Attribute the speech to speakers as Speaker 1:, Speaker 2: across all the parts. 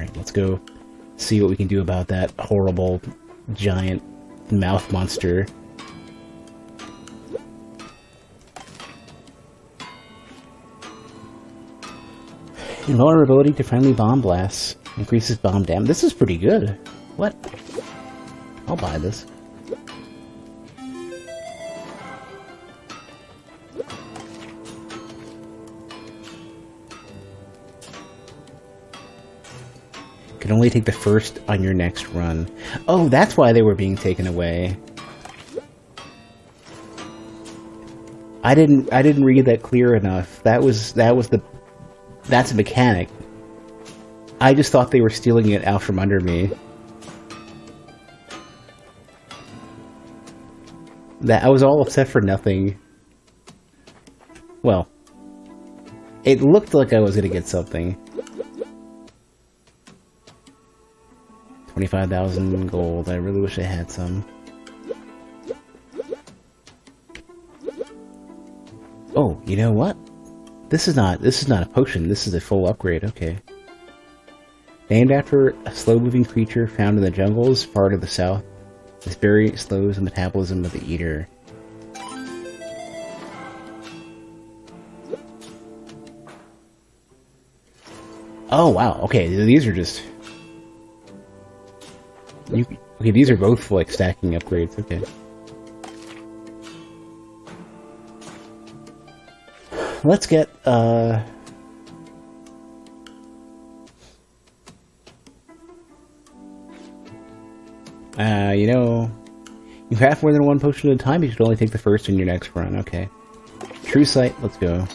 Speaker 1: Alright, let's go see what we can do about that horrible giant mouth monster. Invulnerability to friendly bomb blasts. Increases bomb damage. This is pretty good. What? I'll buy this. Can only take the first on your next run. Oh, that's why they were being taken away. I didn't read that clear enough. That's a mechanic. I just thought they were stealing it out from under me. I was all upset for nothing. Well, it looked like I was gonna get something. 25,000 gold. I really wish I had some. Oh, you know what? This is not a potion. This is a full upgrade. Okay. Named after a slow-moving creature found in the jungles far to the south, this berry slows the metabolism of the eater. Oh wow. Okay, these are just. Okay, these are both like stacking upgrades. Okay. Let's get you know, you have more than one potion at a time, you should only take the first in your next run. Okay. True sight, let's go.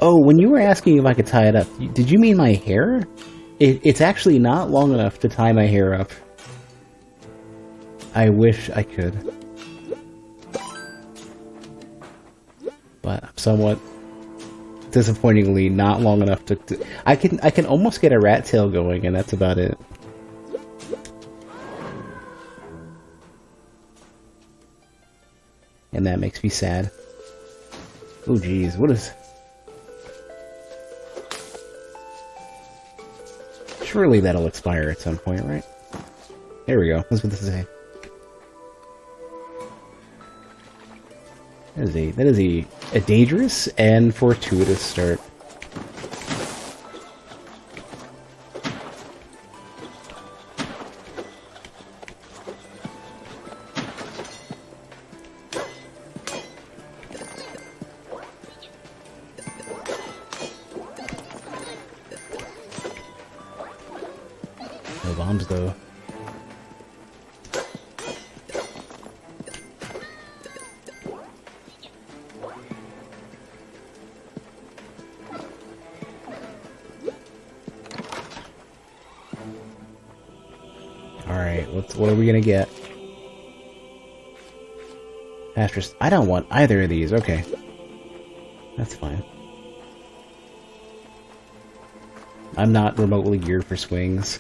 Speaker 1: Oh, when you were asking if I could tie it up, did you mean my hair? It's actually not long enough to tie my hair up. I wish I could. But I'm somewhat disappointingly not long enough to I can almost get a rat tail going, and that's about it. And that makes me sad. Oh geez, what is... Surely that'll expire at some point, right? There we go. That's what this is. That is a dangerous and fortuitous start. No bombs though. Alright, what are we gonna get? Astrus. I don't want either of these. Okay. That's fine. I'm not remotely geared for swings.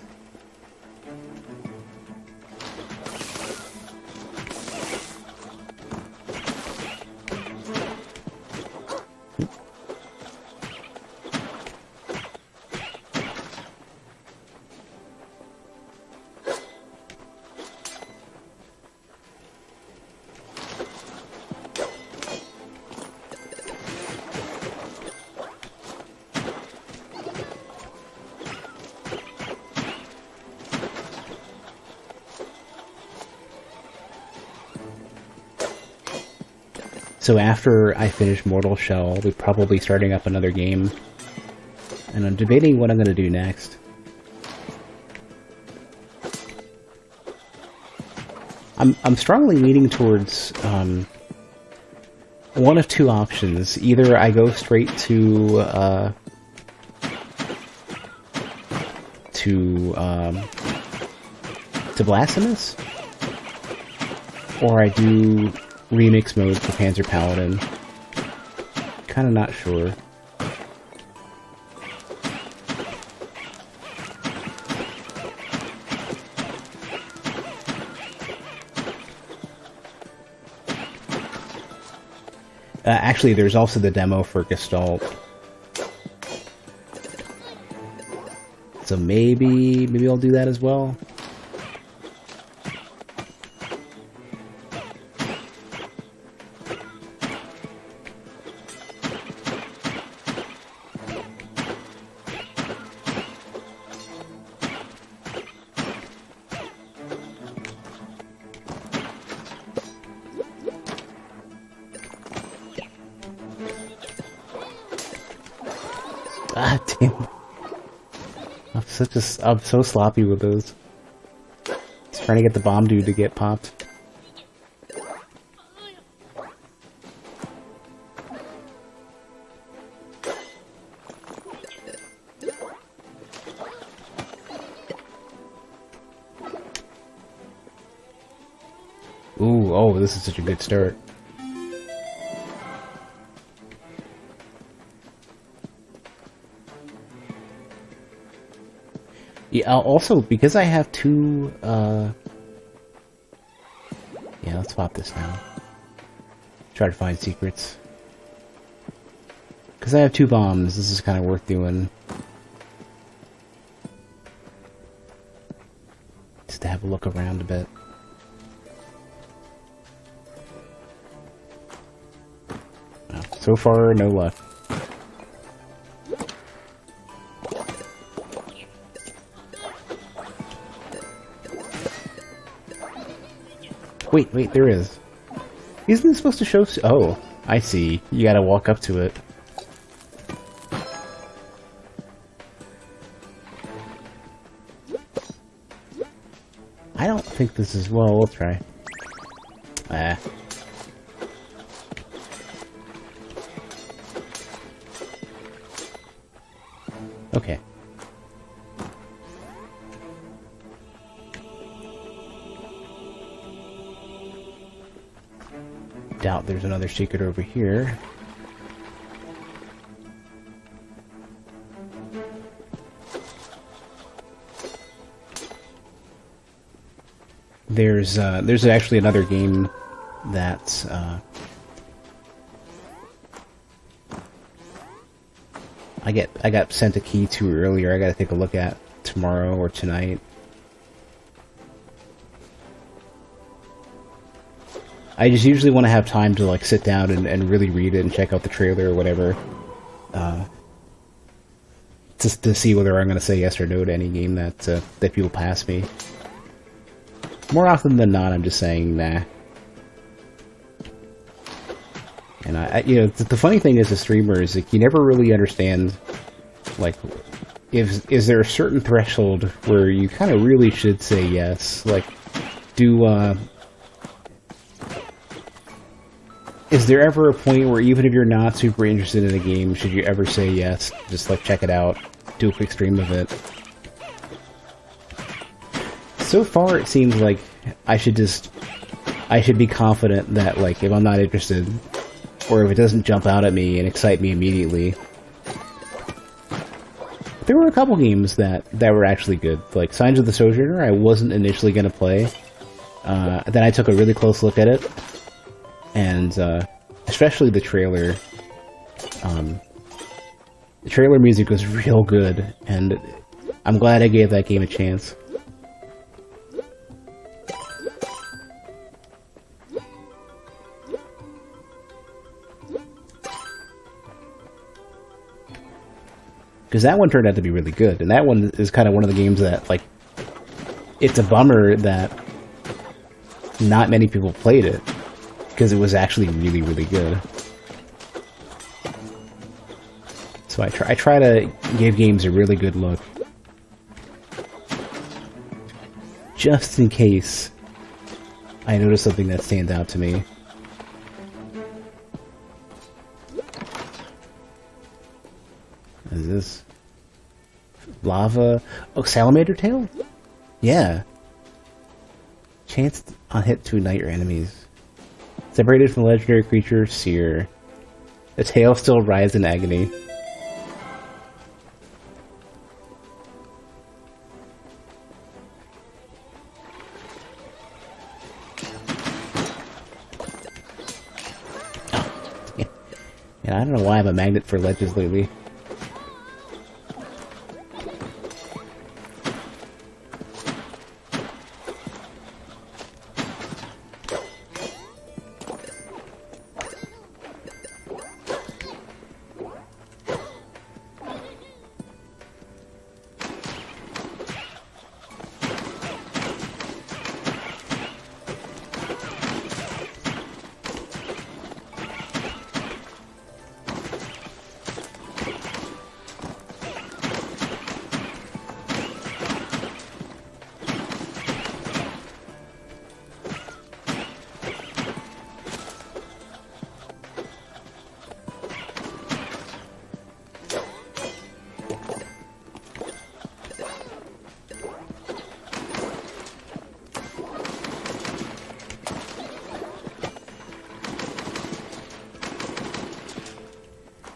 Speaker 1: So after I finish Mortal Shell, I'll be probably starting up another game. And I'm debating what I'm going to do next. I'm strongly leaning towards one of two options. Either I go straight to Blasphemous, or I do remix mode for Panzer Paladin. Kinda not sure. Actually, there's also the demo for Gestalt. So maybe I'll do that as well. Ah, damn. I'm so sloppy with those. Just trying to get the bomb dude to get popped. Ooh, oh, this is such a good start. Yeah, also, because I have two, yeah, let's pop this now. Try to find secrets. Because I have two bombs, this is kind of worth doing. Just to have a look around a bit. Oh, so far, no luck. Wait, there is. Isn't it supposed to show... Oh, I see. You gotta walk up to it. I don't think this is... Well, we'll try. Ah. Okay. Doubt there's another secret over here. There's actually another game that I got sent a key to earlier. I got to take a look at tomorrow or tonight. I just usually want to have time to like sit down and really read it and check out the trailer or whatever, just to see whether I'm going to say yes or no to any game that that people pass me. More often than not, I'm just saying nah. And you know, the funny thing is, as streamers, like, you never really understand, like, is there a certain threshold where you kind of really should say yes? Like, is there ever a point where even if you're not super interested in a game, should you ever say yes? Just like check it out, do a quick stream of it. So far, it seems like I should be confident that, like, if I'm not interested, or if it doesn't jump out at me and excite me immediately. There were a couple games that were actually good, like Signs of the Sojourner. I wasn't initially going to play. Then I took a really close look at it. And, especially the trailer. The trailer music was real good, and I'm glad I gave that game a chance. Because that one turned out to be really good, and that one is kind of one of the games that, like, it's a bummer that not many people played it. Because it was actually really, really good. So I try to give games a really good look. Just in case I notice something that stands out to me. What is this? Lava? Oh, Salamander Tail? Yeah. Chance on hit to ignite your enemies. Separated from the legendary creature, Seer. The tail still writhes in agony. Oh, yeah. And I don't know why I'm a magnet for ledges lately.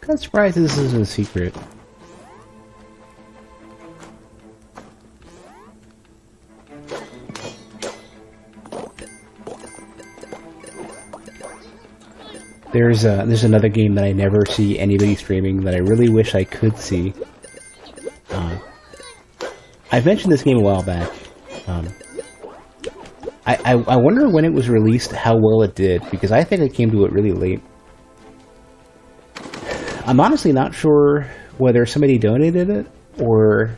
Speaker 1: I'm surprised this isn't a secret. There's another game that I never see anybody streaming that I really wish I could see. I mentioned this game a while back. I wonder when it was released how well it did, because I think I came to it really late. I'm honestly not sure whether somebody donated it or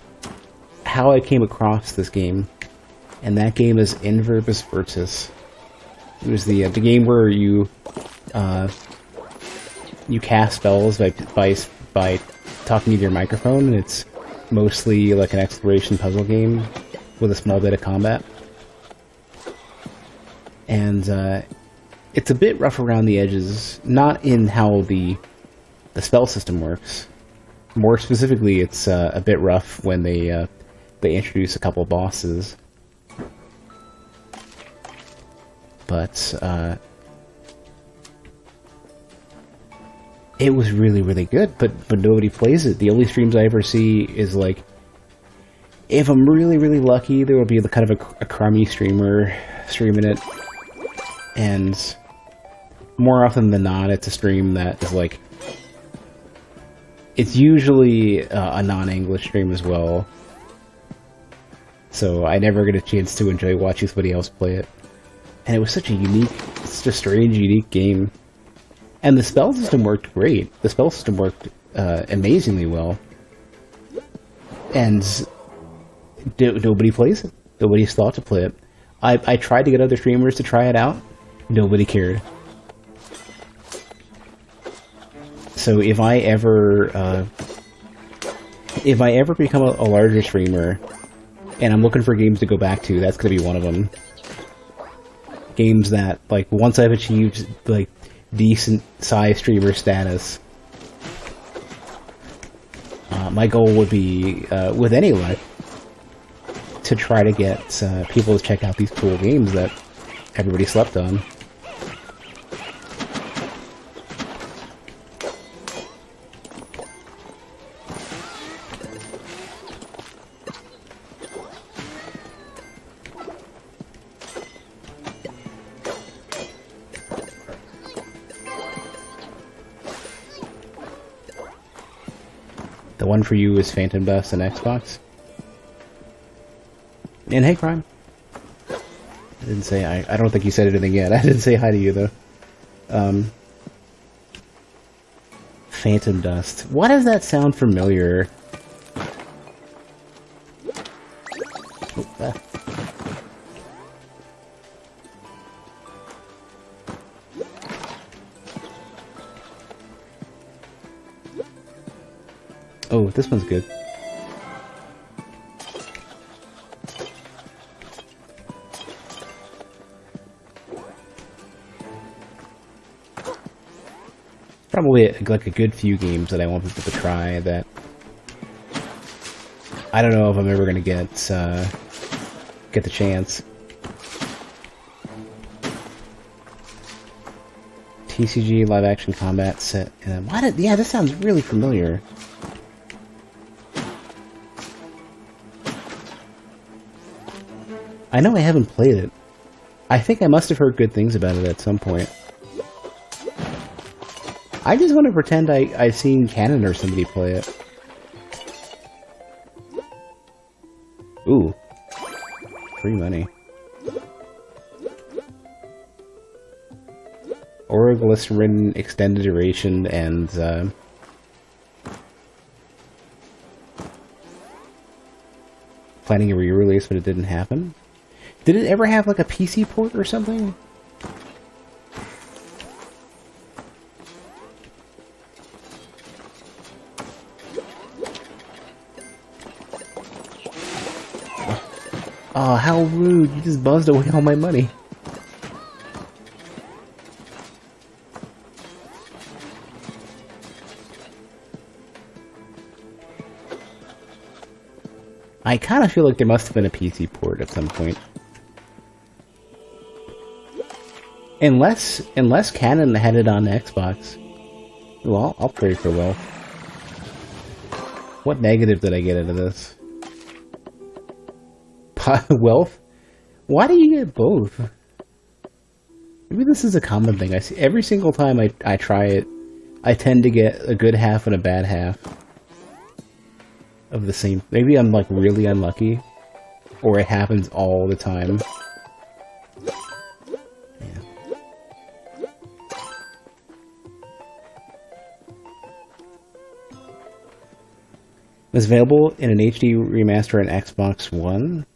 Speaker 1: how I came across this game, and that game is Inverbus Virtus. It was the game where you cast spells by talking to your microphone, and it's mostly like an exploration puzzle game with a small bit of combat. And it's a bit rough around the edges, not in how the spell system works. More specifically, it's a bit rough when they introduce a couple bosses. But it was really, really good, but nobody plays it. The only streams I ever see is like, if I'm really, really lucky, there will be the kind of a crummy streamer streaming it. And more often than not, it's a stream that is like, it's usually a non-English stream as well. So I never get a chance to enjoy watching somebody else play it. And it was such a strange, unique game. And the spell system worked great. The spell system worked amazingly well. And nobody plays it. Nobody's thought to play it. I tried to get other streamers to try it out. Nobody cared. So if I ever become a larger streamer, and I'm looking for games to go back to, that's going to be one of them. Games that, like, once I've achieved, like, decent size streamer status, my goal would be, with any luck, to try to get people to check out these cool games that everybody slept on. The one for you is Phantom Dust and Xbox. And hey, Crime. I didn't say, I don't think you said anything yet. I didn't say hi to you, though. Phantom Dust. Why does that sound familiar? Oh, this one's good. Probably like a good few games that I want people to try that I don't know if I'm ever gonna get the chance. TCG live action combat set. Yeah, this sounds really familiar. I know I haven't played it. I think I must have heard good things about it at some point. I just want to pretend I've seen Canon or somebody play it. Ooh. Free money. Aura Glycerin, extended duration, and planning a re-release, but it didn't happen. Did it ever have like a PC port or something? Oh, how rude. You just buzzed away all my money. I kind of feel like there must have been a PC port at some point. Unless Canon had it on Xbox. Well, I'll pray for wealth. What negative did I get out of this? Wealth? Why do you get both? Maybe this is a common thing. I see every single time I try it, I tend to get a good half and a bad half of the same. Maybe I'm like really unlucky, or it happens all the time. Yeah. It's available in an HD remaster on Xbox One.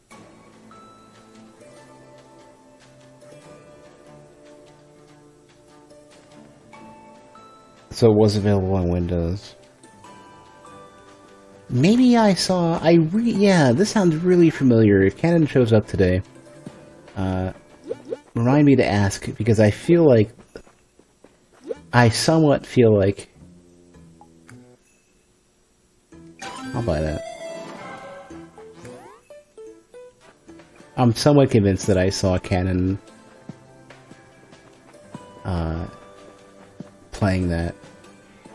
Speaker 1: So it was available on Windows. Maybe I saw... yeah, this sounds really familiar. If Canon shows up today, remind me to ask, because I feel like... I somewhat feel like... I'll buy that. I'm somewhat convinced that I saw Canon playing that.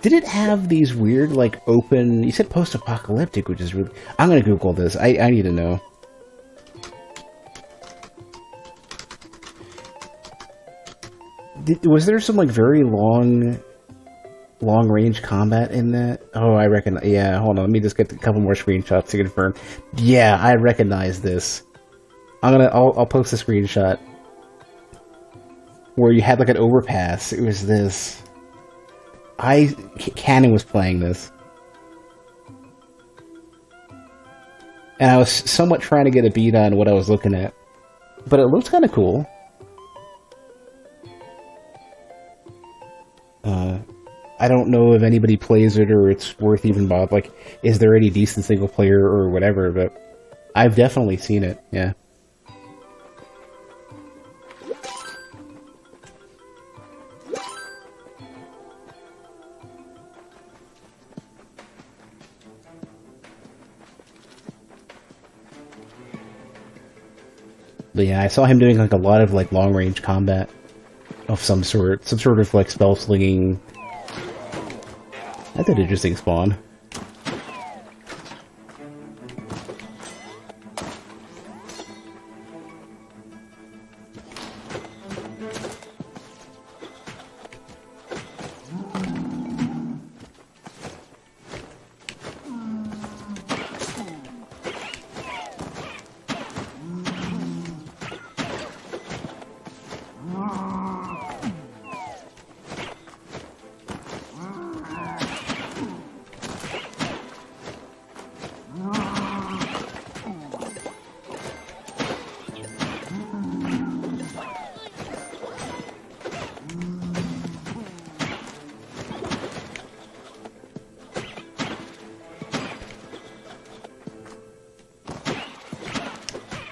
Speaker 1: Did it have these weird, like, open... You said post-apocalyptic, which is really... I'm gonna Google this. I need to know. Was there some, like, very long-range combat in that? Oh, I reckon... Yeah, hold on. Let me just get a couple more screenshots to confirm. Yeah, I recognize this. I'll post a screenshot where you had, like, an overpass. It was this... Canon was playing this. And I was somewhat trying to get a beat on what I was looking at. But it looks kind of cool. I don't know if anybody plays it or it's worth even bothering. Like, is there any decent single player or whatever, but I've definitely seen it, yeah. But yeah, I saw him doing like a lot of like long-range combat of some sort of like spell slinging. That's an interesting spawn.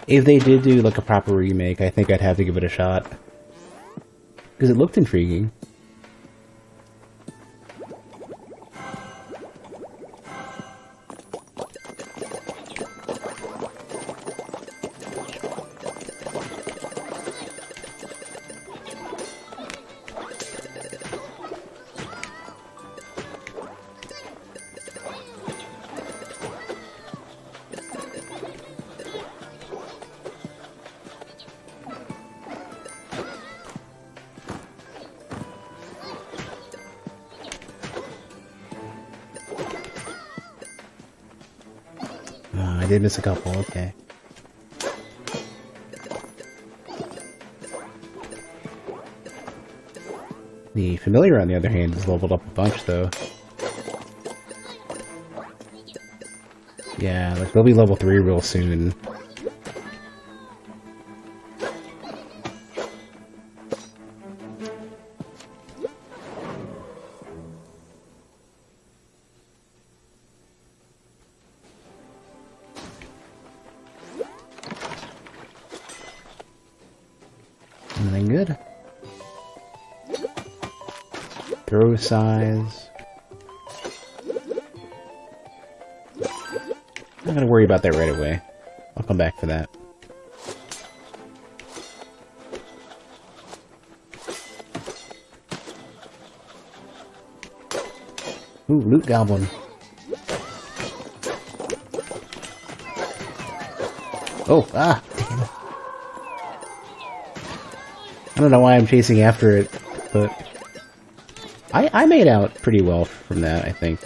Speaker 1: If they did do like a proper remake, I think I'd have to give it a shot. Because it looked intriguing. Oh, I did miss a couple, okay. The familiar, on the other hand, is leveled up a bunch, though. Yeah, like they'll be level 3 real soon. Anything good? Throw size. I'm not gonna worry about that right away. I'll come back for that. Ooh, loot goblin. Oh, ah, damn it. I don't know why I'm chasing after it, but I made out pretty well from that, I think.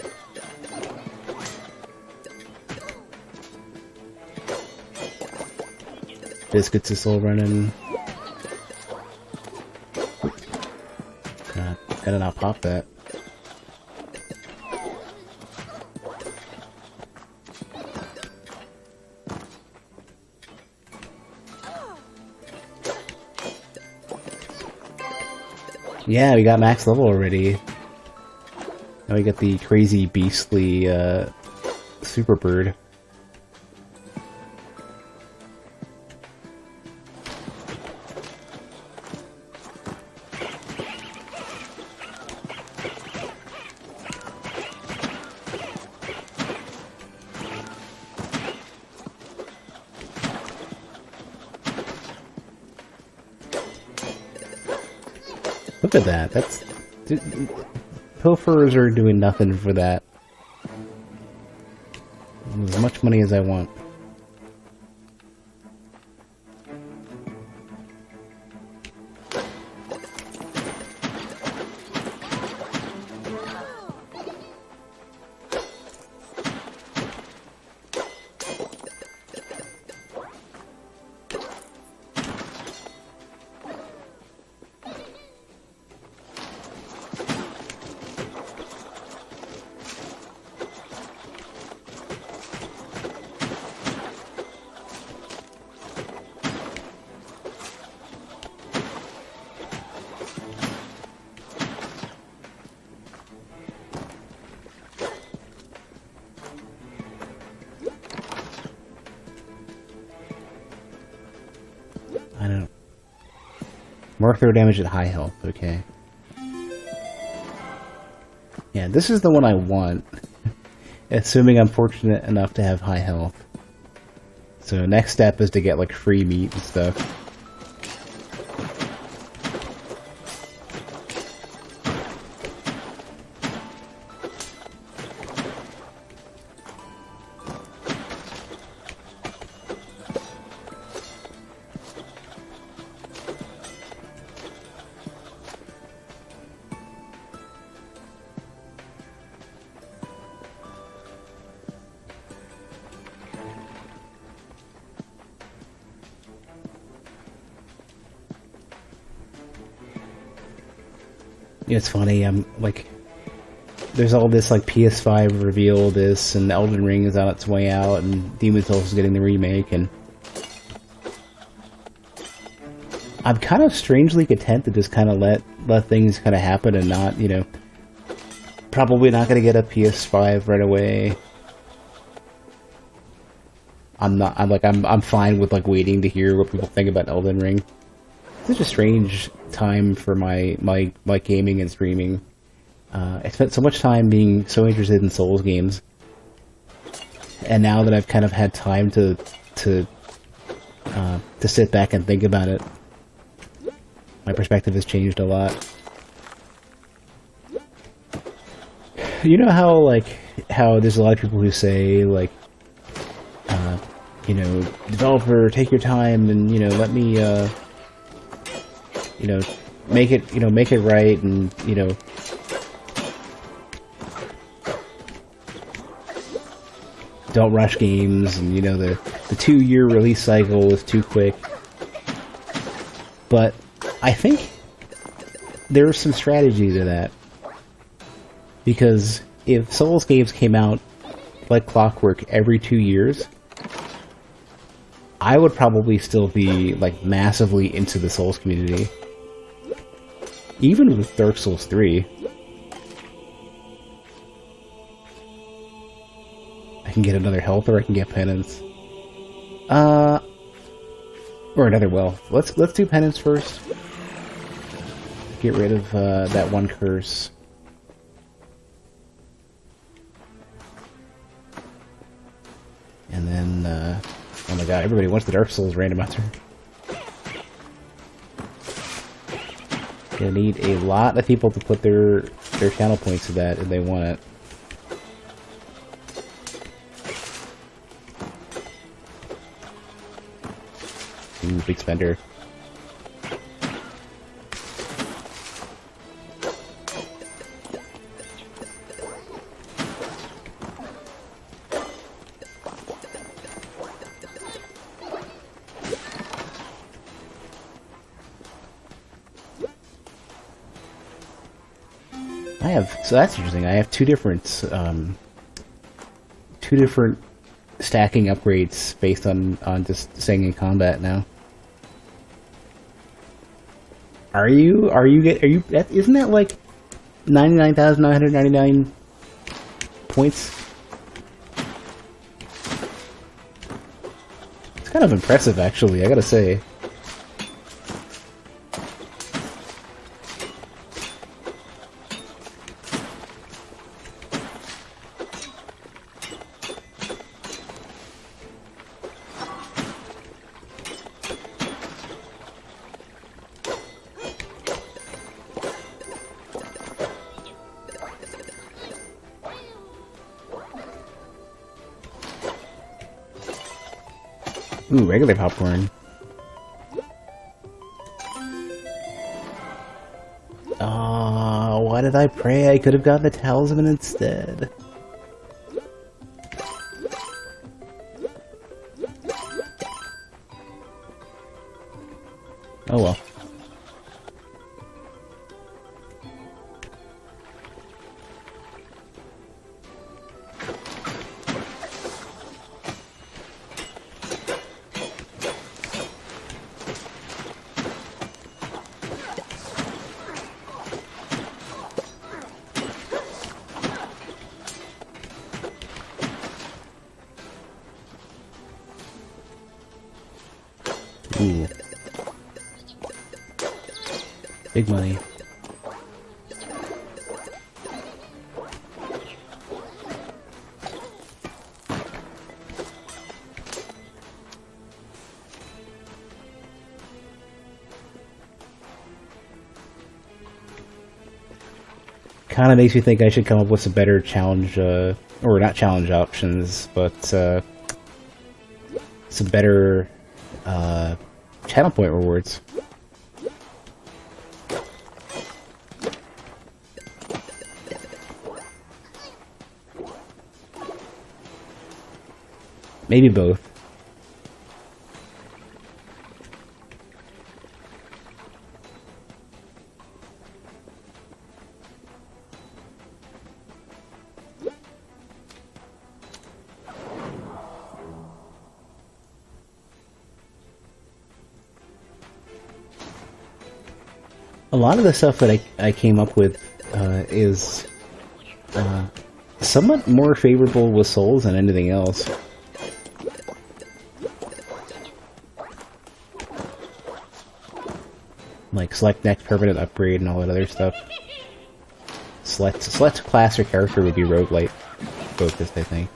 Speaker 1: Biscuits is still running. Gotta not pop that. Yeah, we got max level already. Now we got the crazy beastly super bird. Look at that. That's... Pilferers are doing nothing for that. As much money as I want. I don't... More throw damage at high health, okay. Yeah, this is the one I want. Assuming I'm fortunate enough to have high health. So next step is to get like free meat and stuff. It's funny, I'm like, there's all this like PS5 reveal this, and Elden Ring is on its way out, and Demon's Souls is getting the remake, and I'm kind of strangely content to just kind of let things kind of happen and not, you know, probably not going to get a PS5 right away. I'm fine with like waiting to hear what people think about Elden Ring. It's such a strange time for my gaming and streaming. I spent so much time being so interested in Souls games, and now that I've kind of had time to sit back and think about it, my perspective has changed a lot. You know how there's a lot of people who say like, you know, developer, take your time and, you know, let me, you know, make it right, and, you know, don't rush games, and you know the 2-year release cycle was too quick. But I think there's some strategy to that, because if Souls games came out like clockwork every 2 years, I would probably still be like massively into the Souls community, even with Dark Souls 3. I can get another health, or I can get penance. Or another wealth. Let's do penance first. Get rid of that one curse. And then, oh my god, everybody wants the Dark Souls randomizer. Gonna need a lot of people to put their channel points to that if they want it. Ooh, big spender. So that's interesting. I have two different stacking upgrades based on just staying in combat now. Isn't that like 99,999 points? It's kind of impressive, actually, I gotta say. Ooh, regular popcorn. Oh, why did I pray? I could have gotten the talisman instead. Oh well. Ooh. Big money. Kind of makes me think I should come up with some better challenge, or not challenge options, but some better channel point rewards. Maybe both. A lot of the stuff that I came up with is somewhat more favorable with Souls than anything else. Like select next permanent upgrade and all that other stuff. Select class or character would be roguelite focused, I think.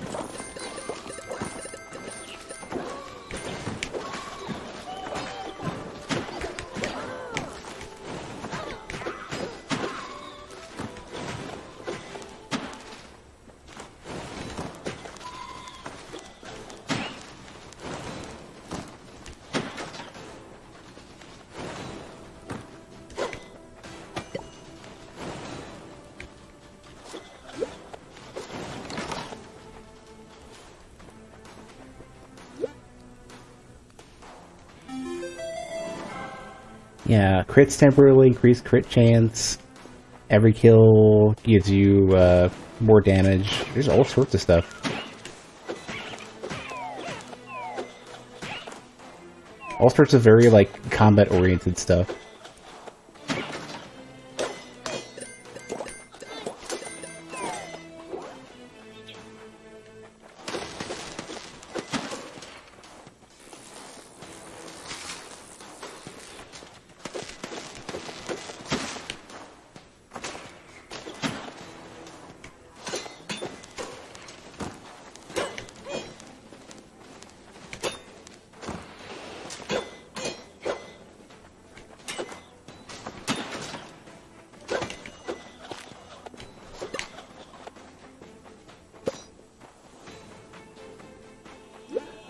Speaker 1: Yeah, crits temporarily increase crit chance. Every kill gives you more damage. There's all sorts of stuff. All sorts of very, like, combat-oriented stuff.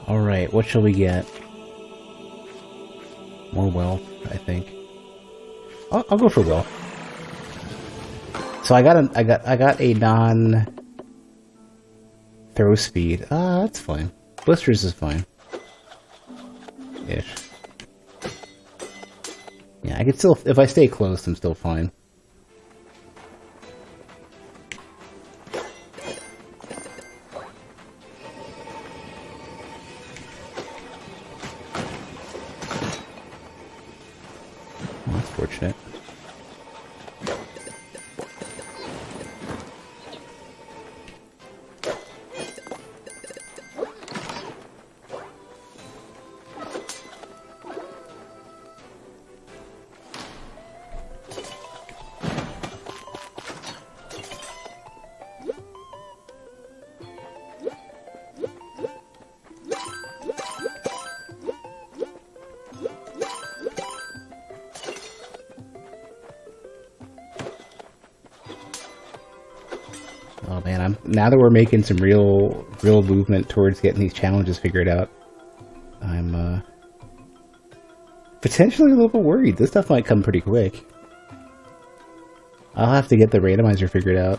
Speaker 1: Alright, what shall we get? More wealth, I think. I'll go for wealth. So I got a non throw speed. That's fine. Blisters is fine. Ish. Yeah, I can still, if I stay close, I'm still fine. That's fortunate. Oh man, now that we're making some real movement towards getting these challenges figured out, I'm potentially a little bit worried. This stuff might come pretty quick. I'll have to get the randomizer figured out.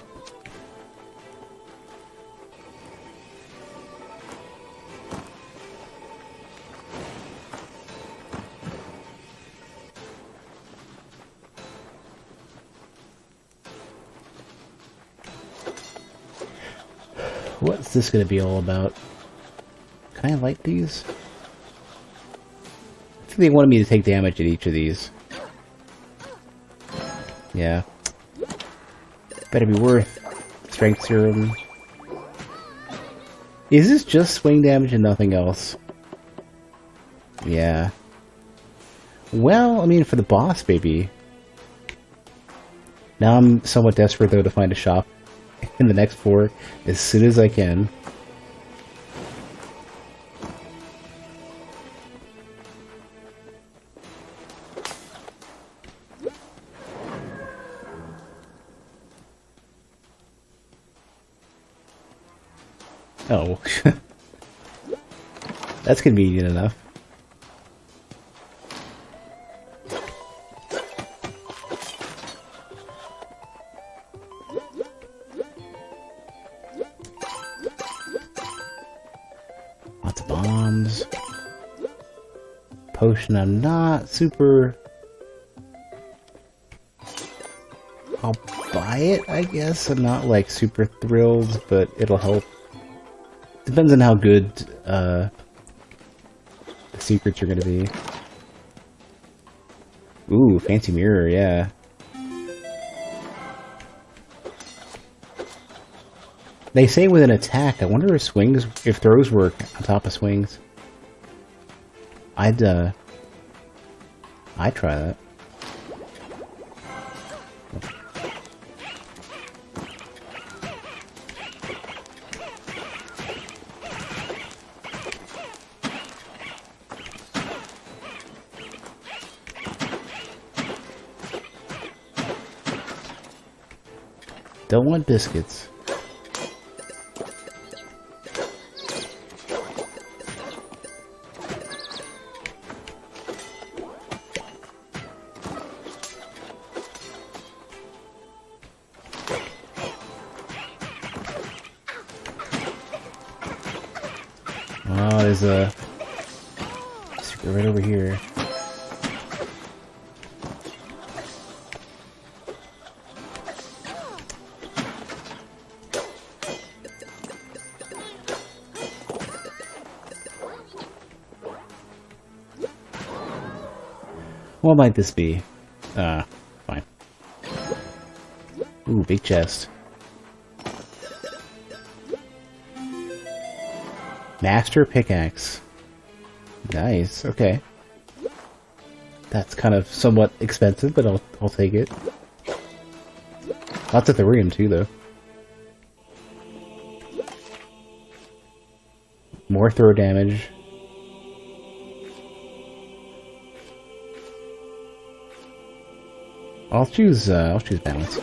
Speaker 1: What's this going to be all about? Can I light these? I think they wanted me to take damage at each of these. Yeah. Better be worth strength serum. Is this just swing damage and nothing else? Yeah. Well, I mean, for the boss, baby. Now I'm somewhat desperate, though, to find a shop in the next 4 as soon as I can. Oh. That's convenient enough. Lots of bombs. Potion, I'm not super... I'll buy it, I guess. I'm not, like, super thrilled, but it'll help. Depends on how good, the secrets are gonna be. Ooh, fancy mirror, yeah. They say with an attack, I wonder if swings, if throws work on top of swings. I'd try that. Don't want biscuits. Oh, there's a secret right over here. What might this be? Fine. Ooh, big chest. Master pickaxe. Nice, okay. That's kind of somewhat expensive, but I'll take it. Lots of thorium too, though. More throw damage. I'll choose balance.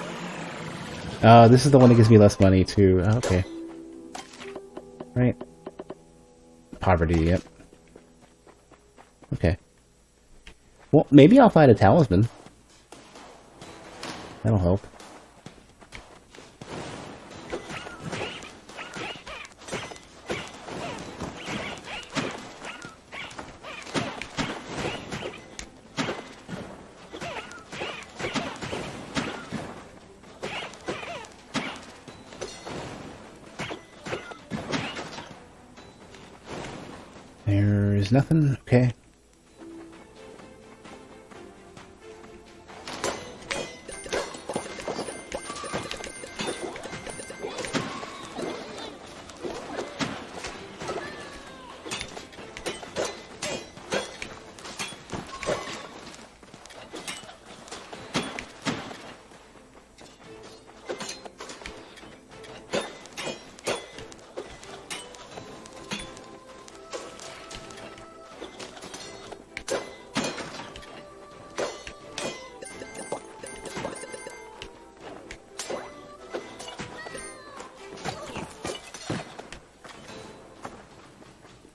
Speaker 1: This is the one that gives me less money too. Oh, okay. Right. Poverty, yep. Okay. Well, maybe I'll find a talisman. That'll help. There's nothing. Okay.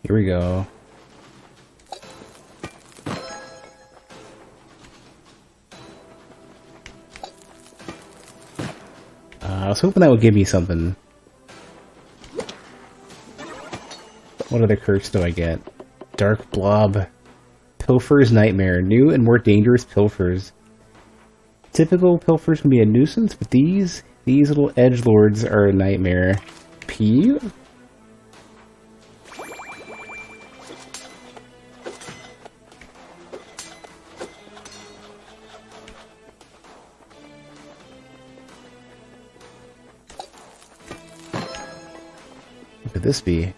Speaker 1: Here we go. I was hoping that would give me something. What other quirks do I get? Dark Blob. Pilfer's Nightmare. New and more dangerous pilfers. Typical pilfers can be a nuisance, but these little edgelords are a nightmare. P? What could this be?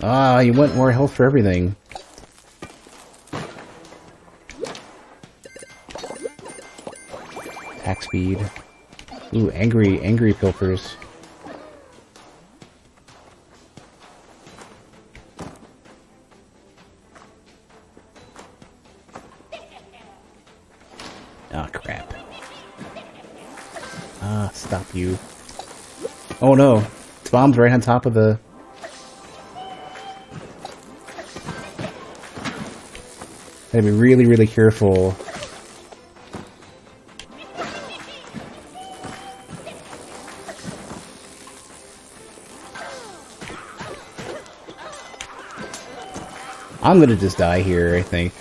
Speaker 1: Ah, you want more health for everything. Attack speed. Ooh, angry pilfers. Ah, crap. Ah, stop you. Oh no, it's bombs right on top of the... Gotta be really, really careful. I'm gonna just die here, I think.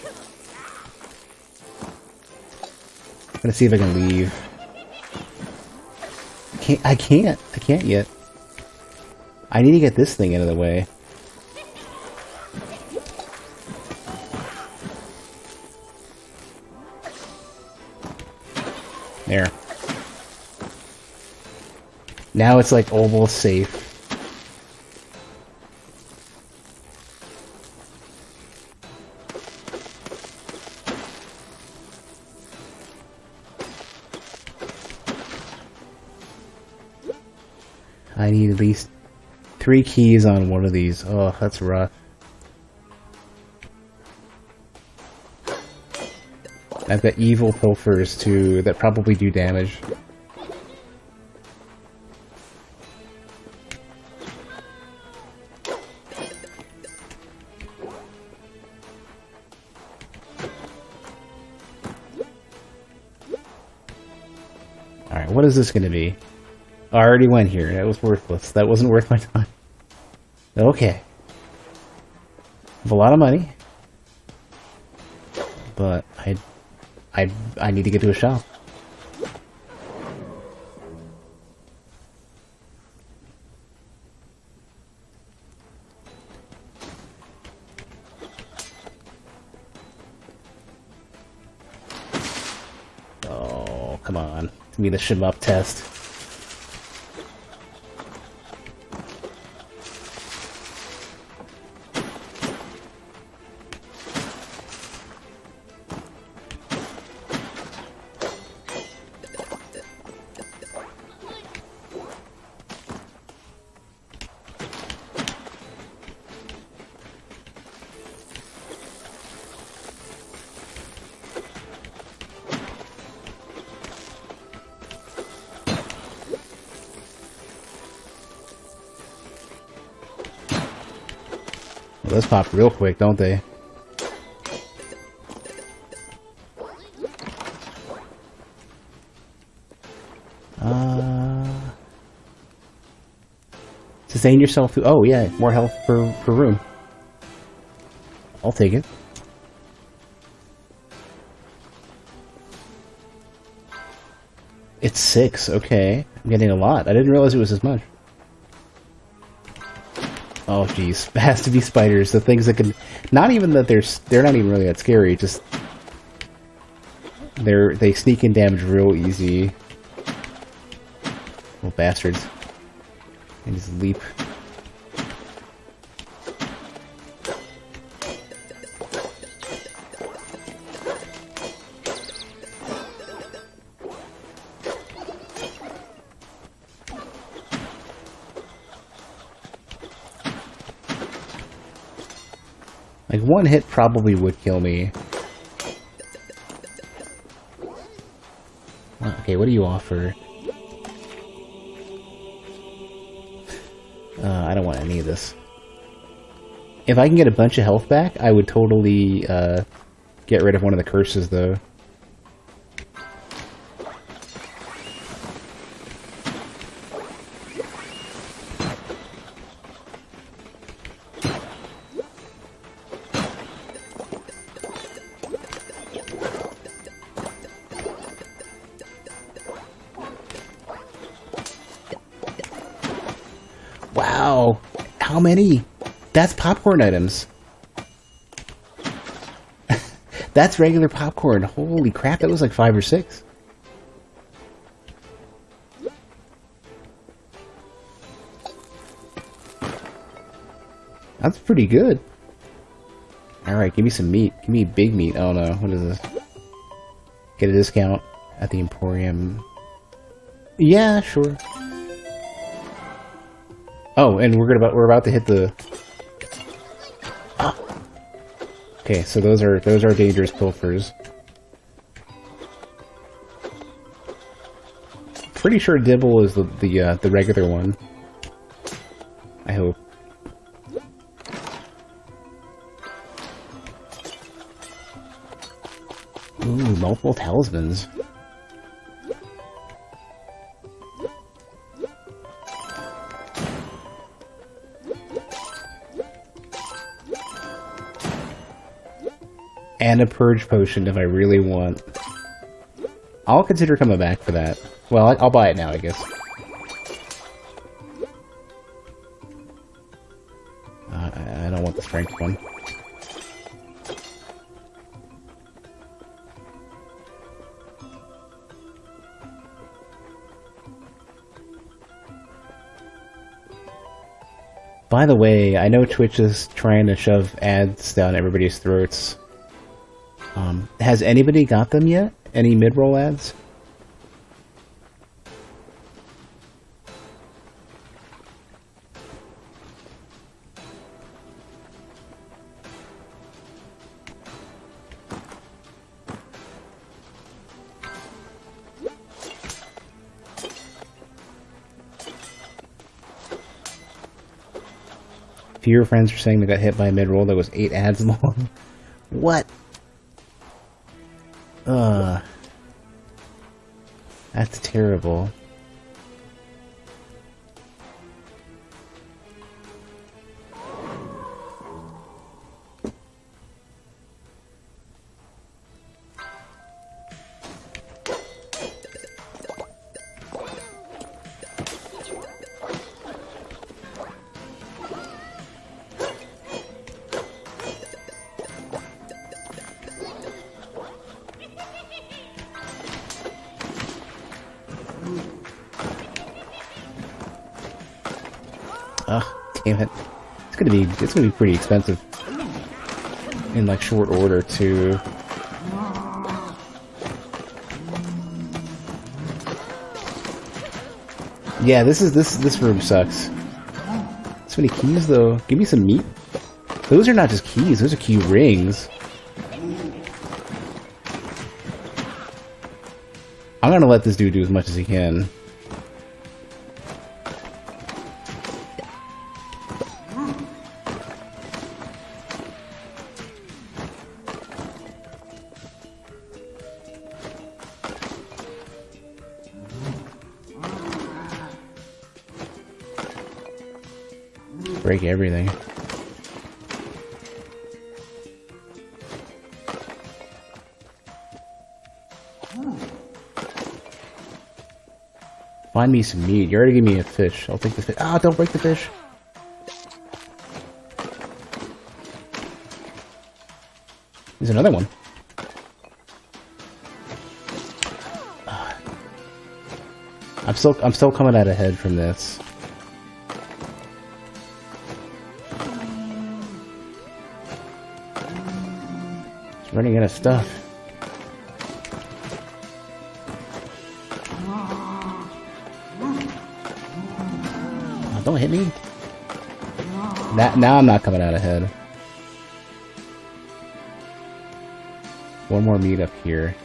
Speaker 1: I'm gonna see if I can leave. I can't yet. I need to get this thing out of the way. There. Now it's like almost safe. I need at least 3 keys on one of these. Oh, that's rough. I've got evil pilfers too that probably do damage. Alright, what is this going to be? I already went here. That was worthless. That wasn't worth my time. Okay. I have a lot of money. But I need to get to a shop. come on. Give me the shmup test. Well, those pop real quick, don't they? Sustain yourself through... Oh, yeah, more health per room. I'll take it. It's 6, okay. I'm getting a lot. I didn't realize it was as much. Oh, jeez. It has to be spiders. The things that can... Not even that they're not even really that scary, just... They sneak in damage real easy. Little bastards. And just leap. Like, one hit probably would kill me. Okay, what do you offer? I don't want any of this. If I can get a bunch of health back, I would totally get rid of one of the curses, though. Wow! How many? That's popcorn items. That's regular popcorn. Holy crap, that was like 5 or 6. That's pretty good. Alright, give me some meat. Give me big meat. Oh no, what is this? Get a discount at the Emporium. Yeah, sure. Oh, and we're about to hit the... Ah. Okay, so those are dangerous pilfers. Pretty sure Dibble is the regular one. I hope. Ooh, multiple talismans. And a purge potion if I really want. I'll consider coming back for that. Well, I'll buy it now, I guess. I don't want the strength one. By the way, I know Twitch is trying to shove ads down everybody's throats. Has anybody got them yet? Any mid-roll ads? A few of your friends were saying they got hit by a mid-roll that was 8 ads long. What? That's terrible. Damn it. It's gonna be pretty expensive. In like short order too. Yeah, this room sucks. So many keys though. Give me some meat. Those are not just keys, those are key rings. I'm gonna let this dude do as much as he can. Break everything. Find me some meat. You already gave me a fish. I'll take the fish. Ah, don't break the fish. There's another one. I'm still coming out ahead from this. Just running out of stuff. Don't hit me. Now I'm not coming out ahead. One more meat up here.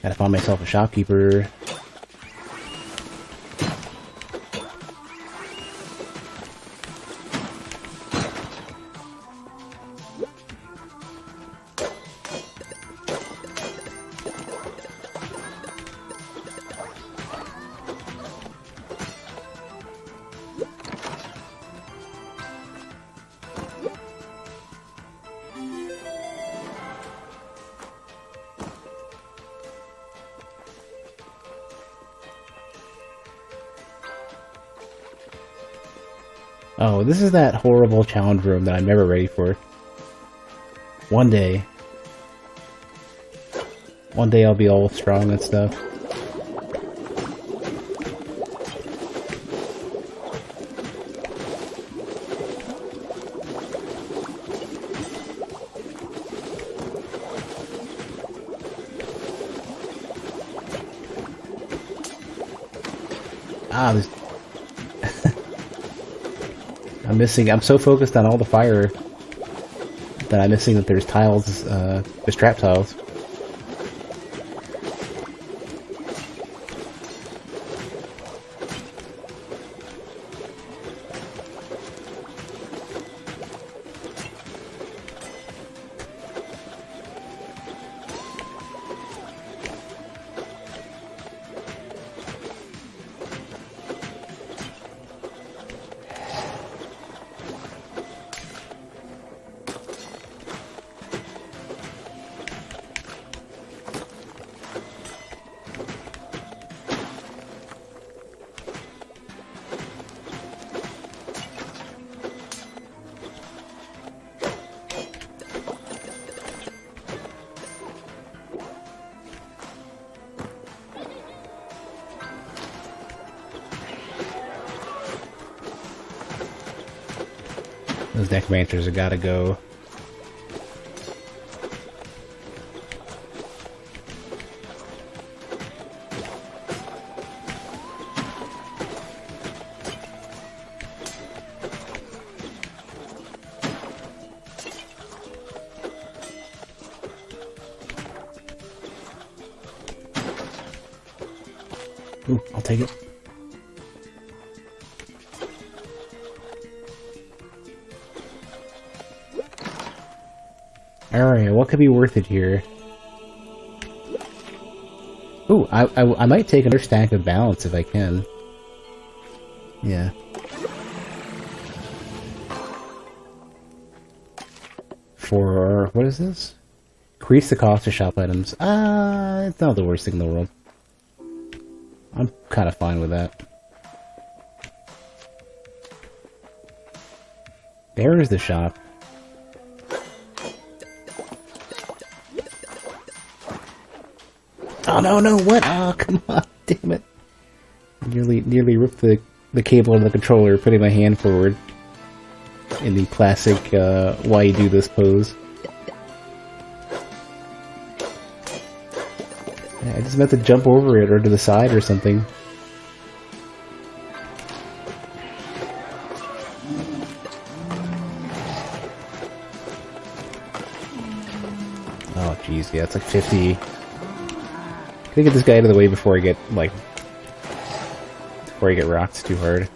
Speaker 1: Gotta find myself a shopkeeper. Oh, this is that horrible challenge room that I'm never ready for. One day I'll be all strong and stuff. Ah, there's... I'm so focused on all the fire that I'm missing that there's tiles, there's trap tiles. Those necromancers have gotta go. Ooh, I'll take it. Alright, what could be worth it here? Ooh, I might take another stack of balance if I can. Yeah. For... what is this? Increase the cost of shop items. It's not the worst thing in the world. I'm kind of fine with that. There is the shop. Oh no, no, what? Oh, come on, damn it. Nearly ripped the cable of the controller, putting my hand forward in the classic why you do this pose. Yeah, I just meant to jump over it or to the side or something. Oh jeez, yeah, it's like 50. Can I get this guy out of the way before I get, like, before I get rocked too hard?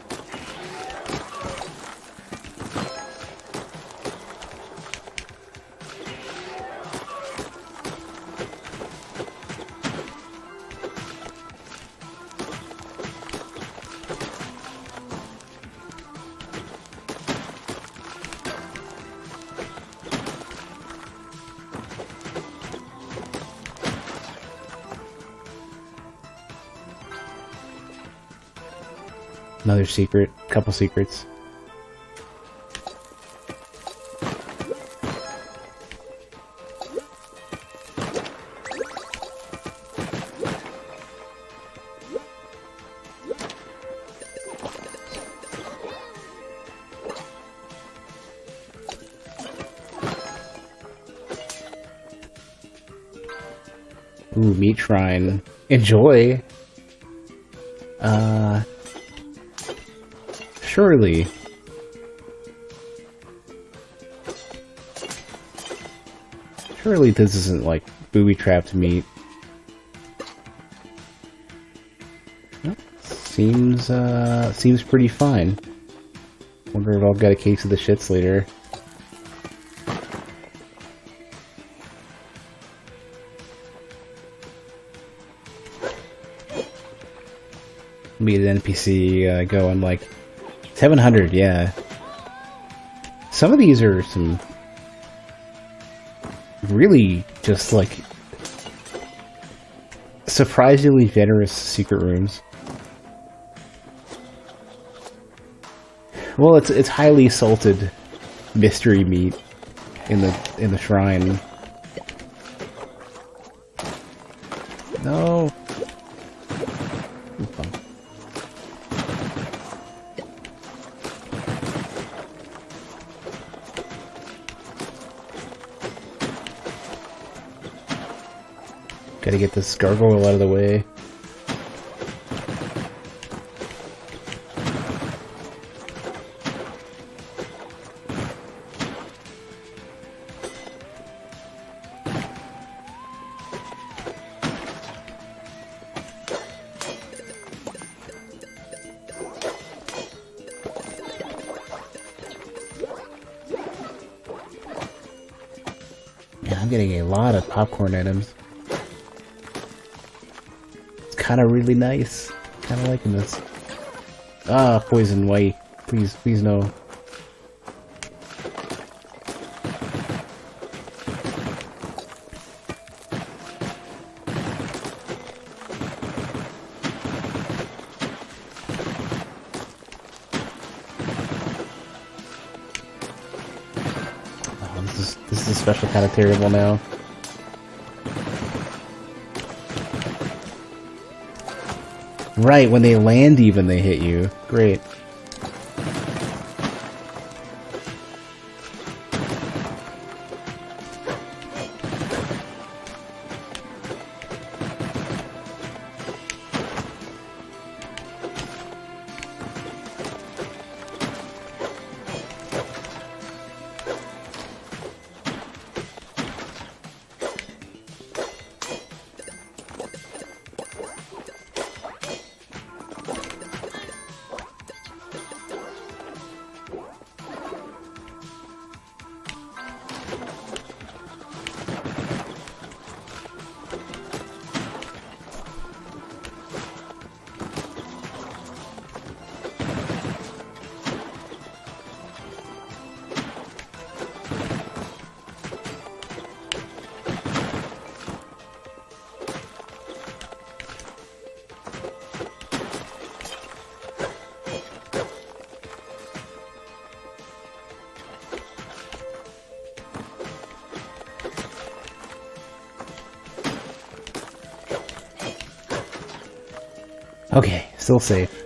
Speaker 1: Another secret, couple secrets. Ooh, meat shrine. Enjoy. Surely. Surely this isn't like booby-trapped meat. Well, seems pretty fine. Wonder if I'll get a case of the shits later. Meet an NPC going like 700, yeah. Some of these are some really just like surprisingly generous secret rooms. Well, it's highly salted mystery meat in the shrine. No. Gotta get this gargoyle out of the way. Yeah, I'm getting a lot of popcorn items. Kind of really nice. Kind of liking this. Ah, poison white. Please, please no. Oh, this is a special kind of terrible now. Right, when they land even, they hit you. Great. Okay, still safe.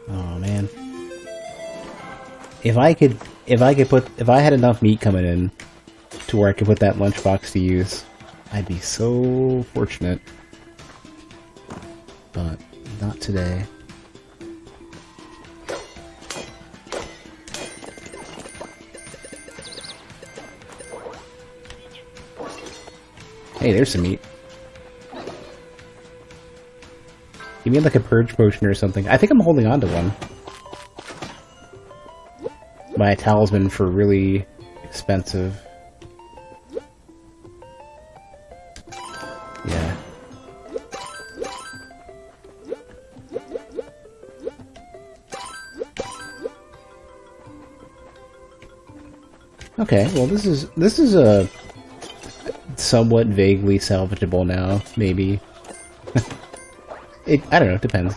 Speaker 1: Oh man. If I had enough meat coming in to where I could put that lunchbox to use, I'd be so fortunate. But not today. Hey, there's some meat. Give me like a purge potion or something. I think I'm holding on to one. My talisman for really expensive. Yeah. Okay, well this is a somewhat vaguely salvageable now, maybe. I don't know, it depends.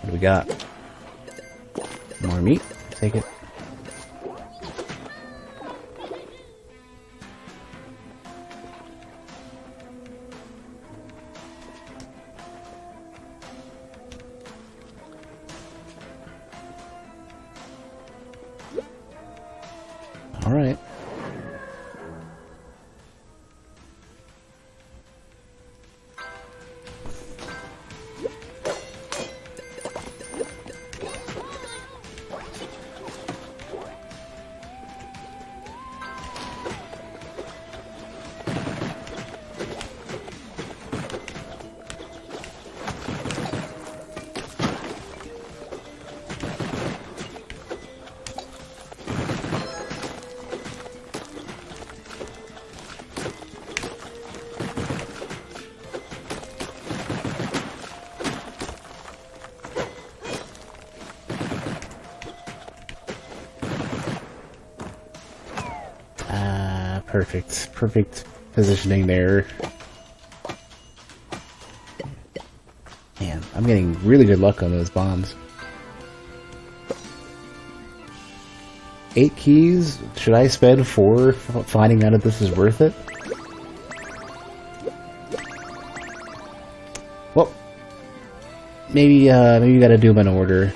Speaker 1: What do we got? More meat? Take it. All right. Perfect positioning there. Man, I'm getting really good luck on those bombs. 8 keys? Should I spend 4 finding out if this is worth it? Well, maybe you gotta do them in order.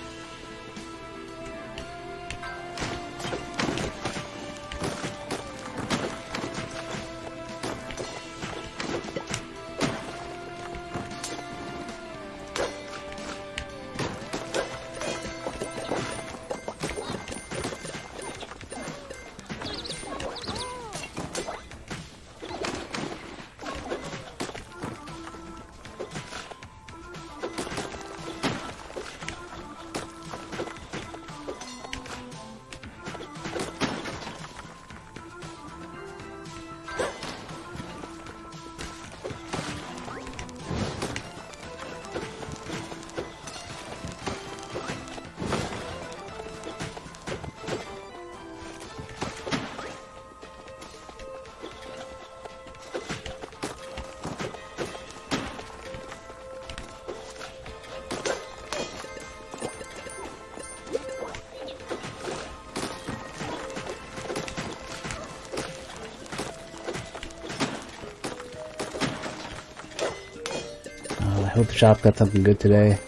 Speaker 1: I hope the shop got something good today.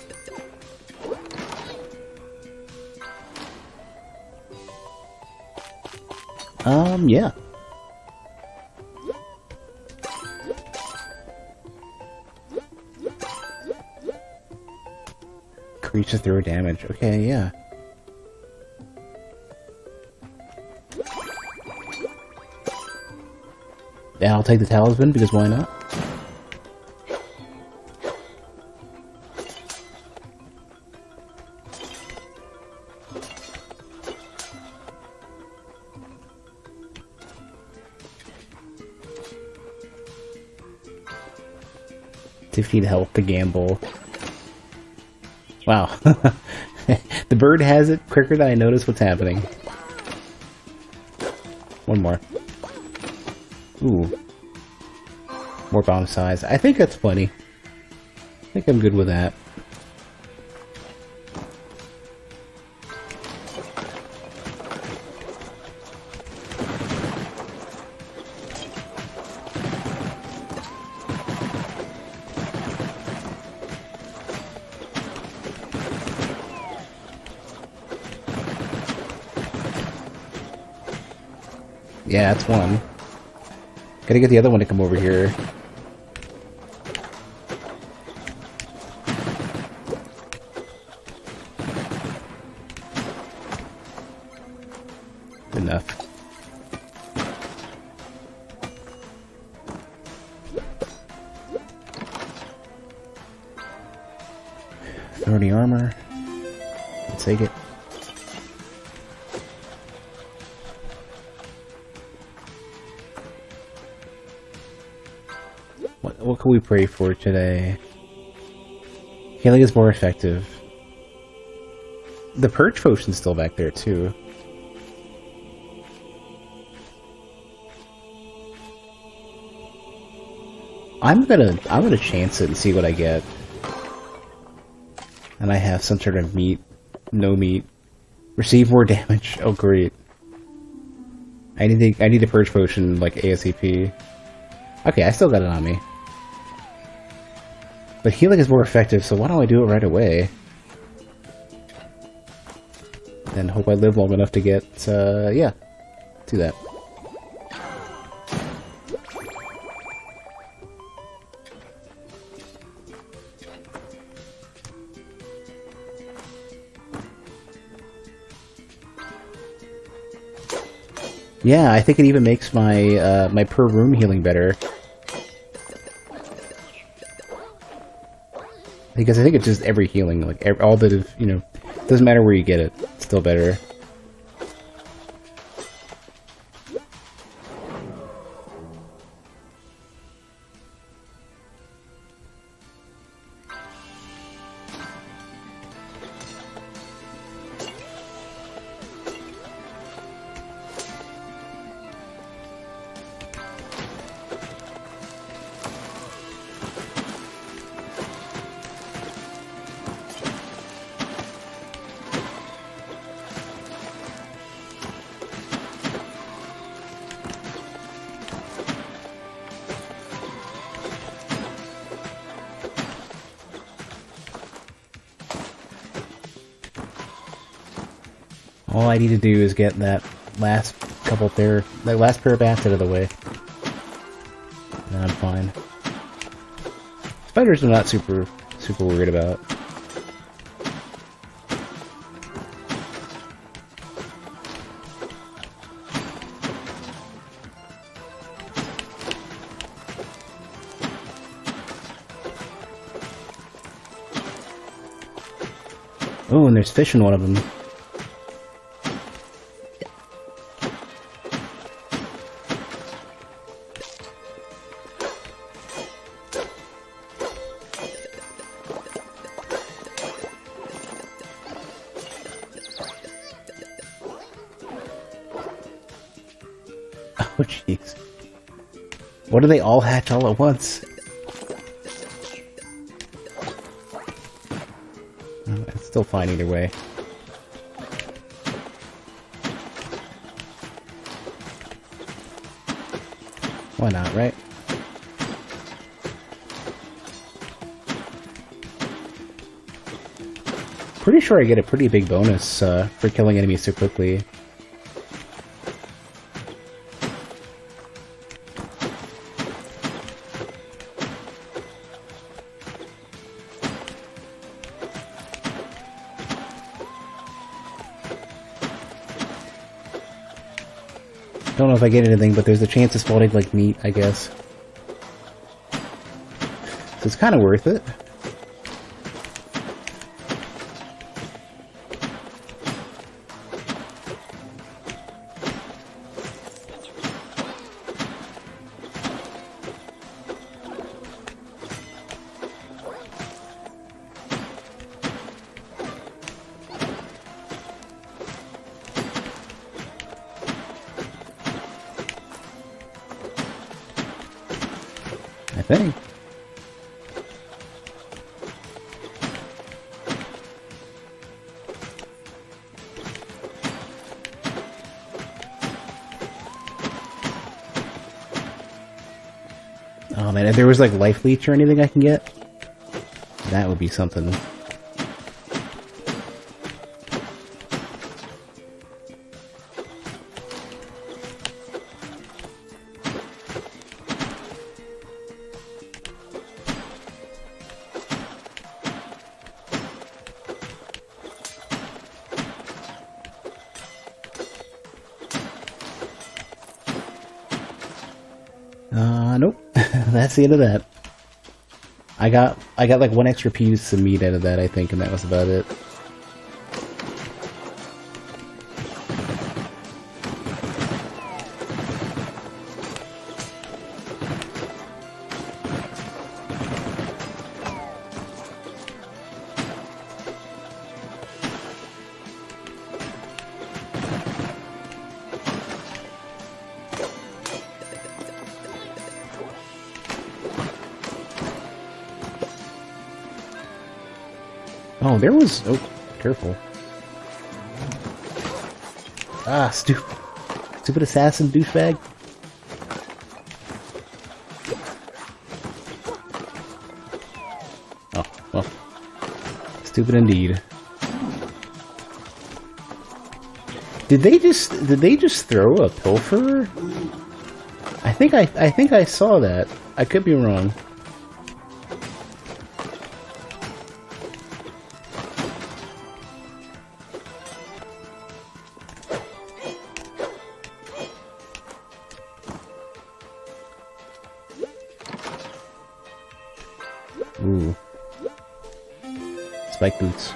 Speaker 1: Yeah. Creatures throw damage. Okay, yeah. Yeah, I'll take the talisman because why not? If you'd help to gamble. Wow. The bird has it quicker than I notice what's happening. One more. Ooh. More bomb size. I think that's plenty. I think I'm good with that. Yeah, that's one. Gotta get the other one to come over here. Good enough. Already armor. Let's take it. What can we pray for today? Healing is more effective. The purge potion's still back there too. I'm gonna chance it and see what I get. And I have some sort of meat, no meat. Receive more damage. Oh great. I need a purge potion like ASAP. Okay, I still got it on me. But healing is more effective, so why don't I do it right away? And hope I live long enough to get, yeah, do that. Yeah, I think it even makes my, my per room healing better. Because I think it's just every healing, like all the, you know, doesn't matter where you get it, it's still better. All I need to do is get that last couple pair, that last pair of bats out of the way. And I'm fine. Spiders I'm not super worried about. Oh, and there's fish in one of them. Oh, jeez. What do they all hatch all at once? It's still fine either way. Why not, right? Pretty sure I get a pretty big bonus for killing enemies so quickly. Don't know if I get anything, but there's a chance of spawning like meat, I guess. So it's kind of worth it. thing. Oh man, if there was like life leech or anything I can get, that would be something. Nope. That's the end of that. I got like one extra piece of meat out of that, I think, and that was about it. Oh, there was... Oh, careful. Ah, stupid assassin douchebag. Oh, well. Stupid indeed. Did they just throw a pilfer? I think I saw that. I could be wrong. Ooh. Spike boots.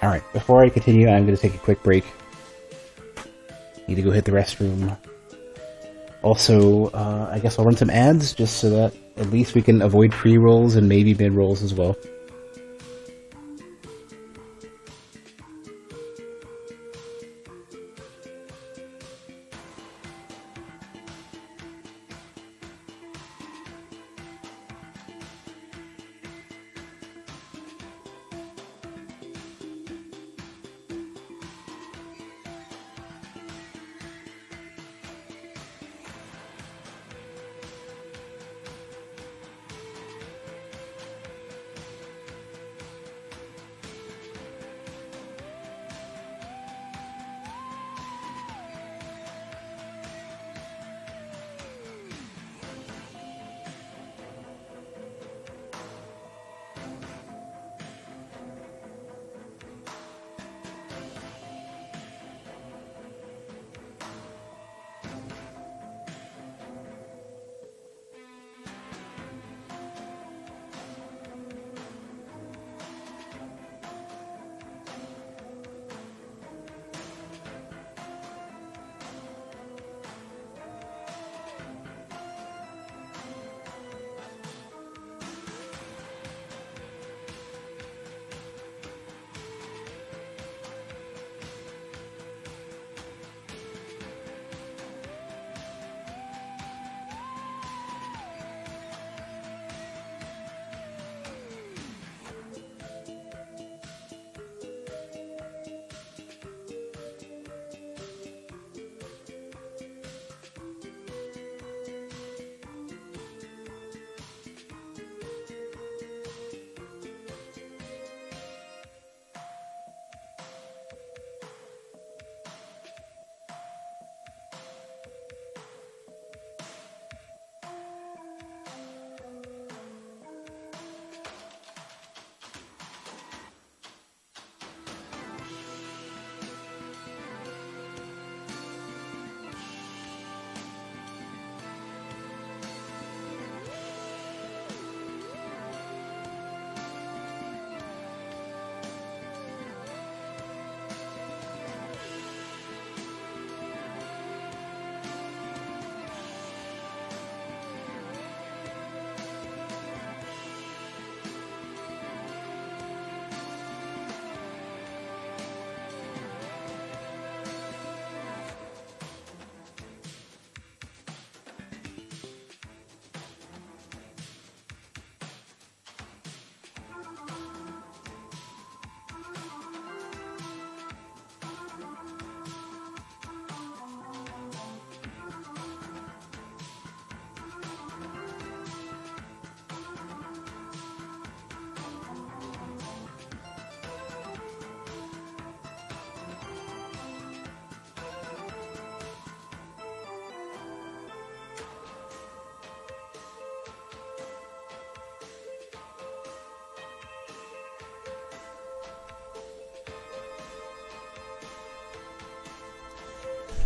Speaker 1: Alright, before I continue, I'm going to take a quick break. Need to go hit the restroom. Also, I guess I'll run some ads, just so that at least we can avoid pre-rolls and maybe mid-rolls as well.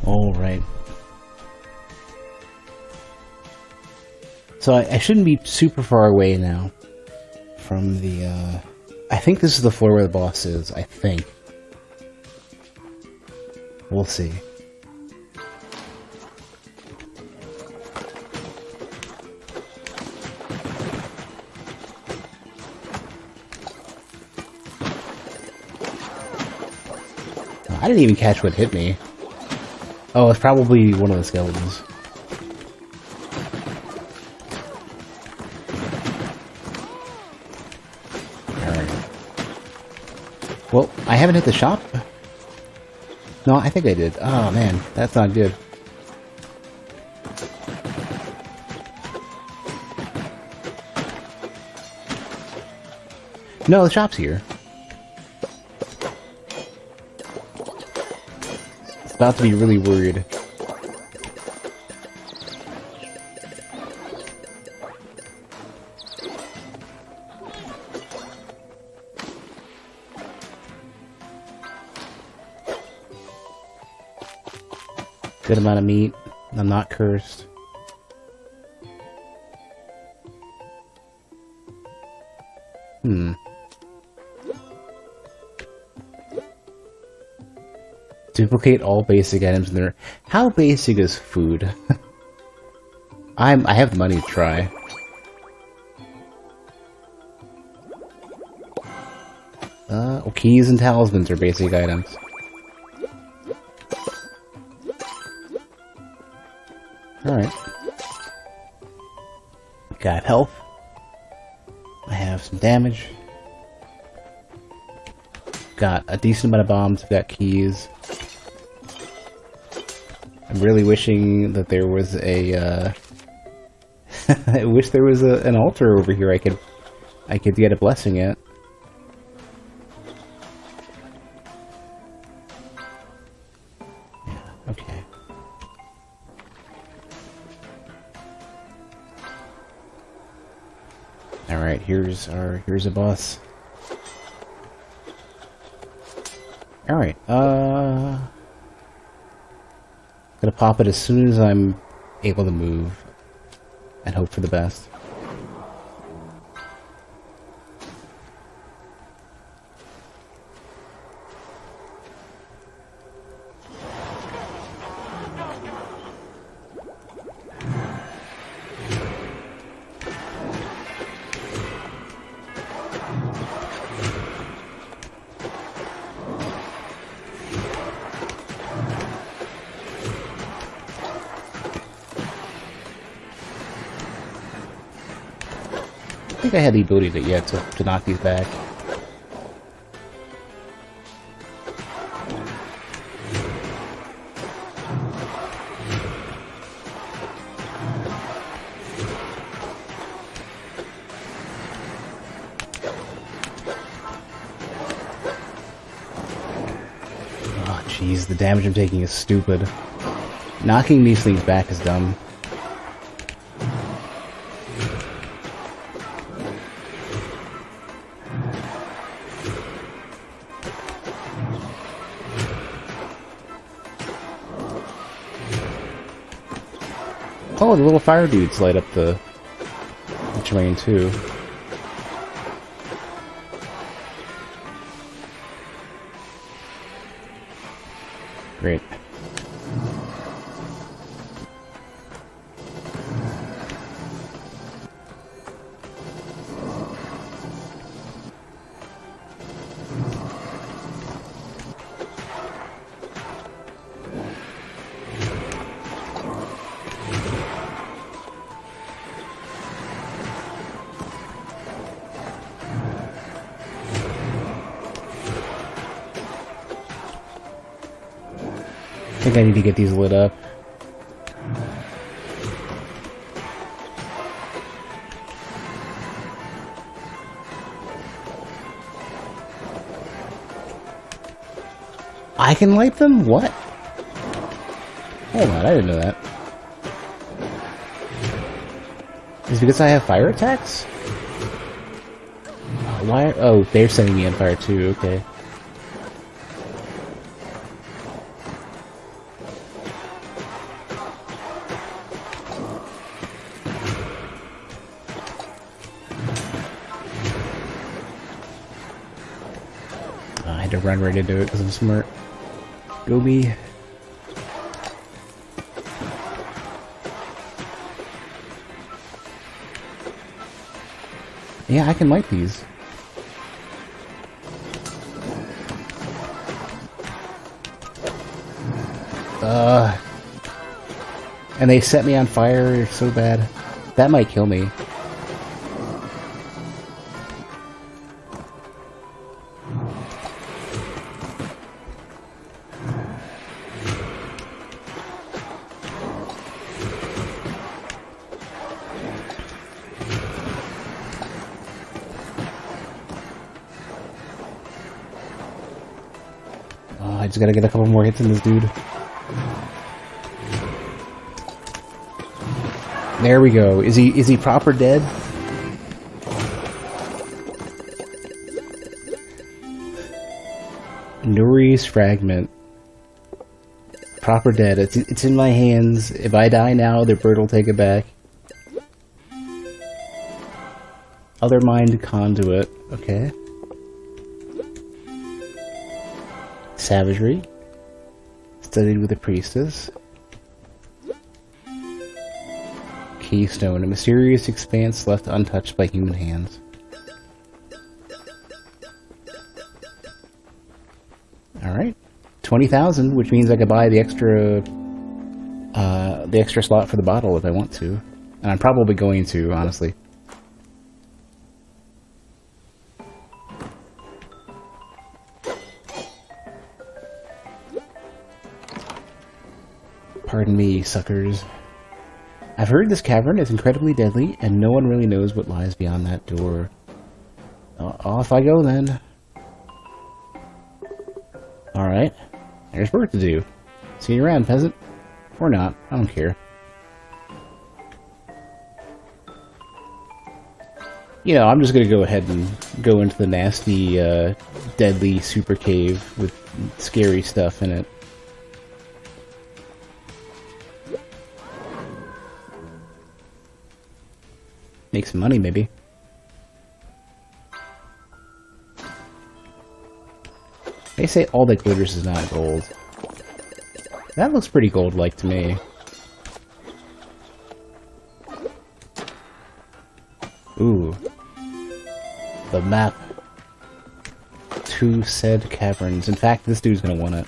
Speaker 1: All right. So I shouldn't be super far away now from the, I think this is the floor where the boss is, I think. We'll see. I didn't even catch what hit me. Oh, it's probably one of the skeletons. Alright. Well, I haven't hit the shop. No, I think I did. Oh man, that's not good. No, the shop's here. It's about to be really worried. Good amount of meat. I'm not cursed. Duplicate all basic items in there. How basic is food? I have the money to try. Keys and talismans are basic items. Alright. Got health. I have some damage. Got a decent amount of bombs. Got keys. I'm really wishing that there was a, I wish there was an altar over here I could get a blessing at. Yeah, okay. Alright, here's a boss. Alright, gonna pop it as soon as I'm able to move and hope for the best. I think I had the ability to knock these back. Oh jeez, the damage I'm taking is stupid. Knocking these things back is dumb. Oh, the little fire dudes light up the terrain too. Great. I think I need to get these lit up. I can light them? What? Hold on, I didn't know that. Is it because I have fire attacks? Why? Oh, they're setting me on fire too, okay. I had to run right into it because I'm smart. Go me. Yeah, I can light these. And they set me on fire so bad. That might kill me. I just gotta get a couple more hits in this dude. There we go. Is he proper dead? Nuri's fragment. Proper dead. It's in my hands. If I die now, the bird will take it back. Undermine conduit. Okay. Savagery. Studied with a priestess. Keystone. A mysterious expanse left untouched by human hands. Alright. 20,000, which means I could buy the extra slot for the bottle if I want to. And I'm probably going to, honestly. Pardon me, suckers. I've heard this cavern is incredibly deadly, and no one really knows what lies beyond that door. Off I go, then. Alright. There's work to do. See you around, peasant. Or not. I don't care. You know, I'm just gonna go ahead and go into the nasty, deadly super cave with scary stuff in it. Make some money, maybe. They say all that glitters is not gold. That looks pretty gold-like to me. Ooh. The map to said caverns. In fact, this dude's gonna want it.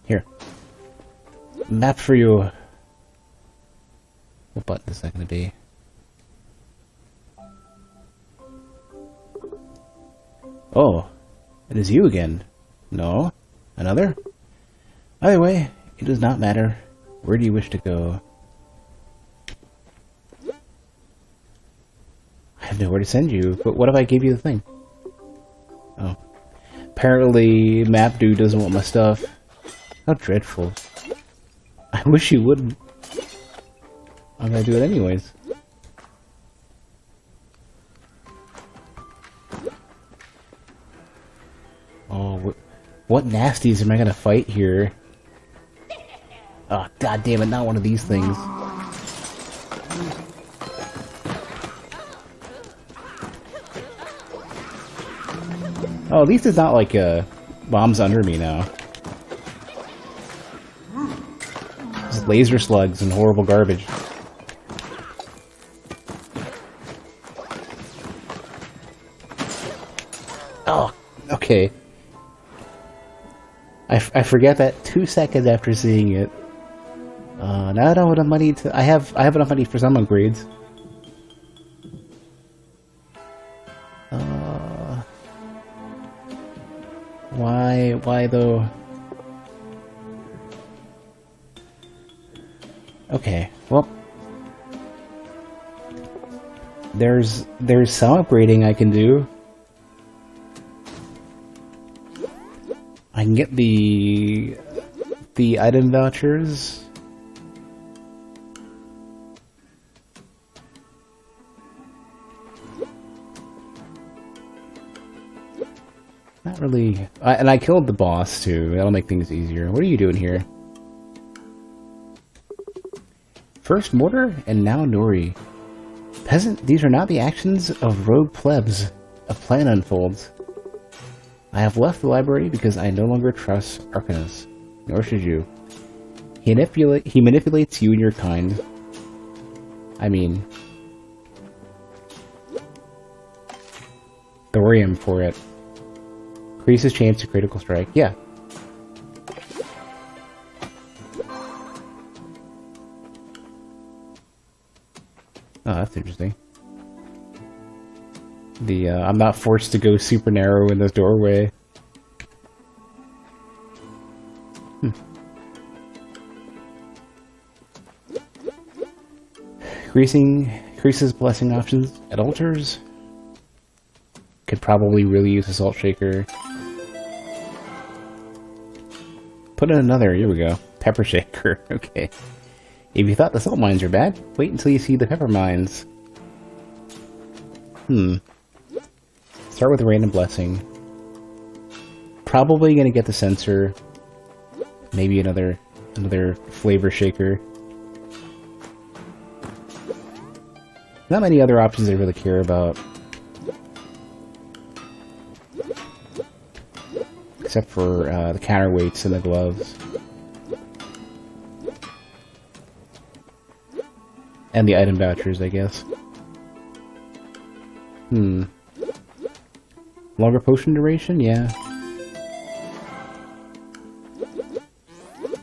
Speaker 1: Here. Map for you. What button is that going to be? Oh, it is you again. No? Another? Either way, it does not matter. Where do you wish to go? I have nowhere to send you, but what if I gave you the thing? Oh. Apparently, map dude doesn't want my stuff. How dreadful. I wish you wouldn't. I'm gonna do it anyways. Oh, what nasties am I gonna fight here? Oh, god damn it, not one of these things. Oh, at least it's not like, bombs under me now. Just laser slugs and horrible garbage. Oh, okay. I forget that 2 seconds after seeing it. Now I don't have enough money to. I have enough money for some upgrades. Why though? Okay, well, there's some upgrading I can do. I can get the item vouchers. Not really. And I killed the boss too. That'll make things easier. What are you doing here? First mortar, and now Nori. Peasant, these are not the actions of rogue plebs. A plan unfolds. I have left the library because I no longer trust Arcanus. Nor should you. He manipulates you and your kind. I mean... thorium for it. Increases chance to critical strike. Yeah. Oh, that's interesting. I'm not forced to go super narrow in this doorway. Increases blessing options at altars. Could probably really use a salt shaker. Put in another, here we go. Pepper shaker, okay. If you thought the salt mines are bad, wait until you see the pepper mines. Start with a random blessing. Probably gonna get the sensor. Maybe another flavor shaker. Not many other options I really care about. Except for the counterweights and the gloves. And the item vouchers, I guess. Longer potion duration? Yeah.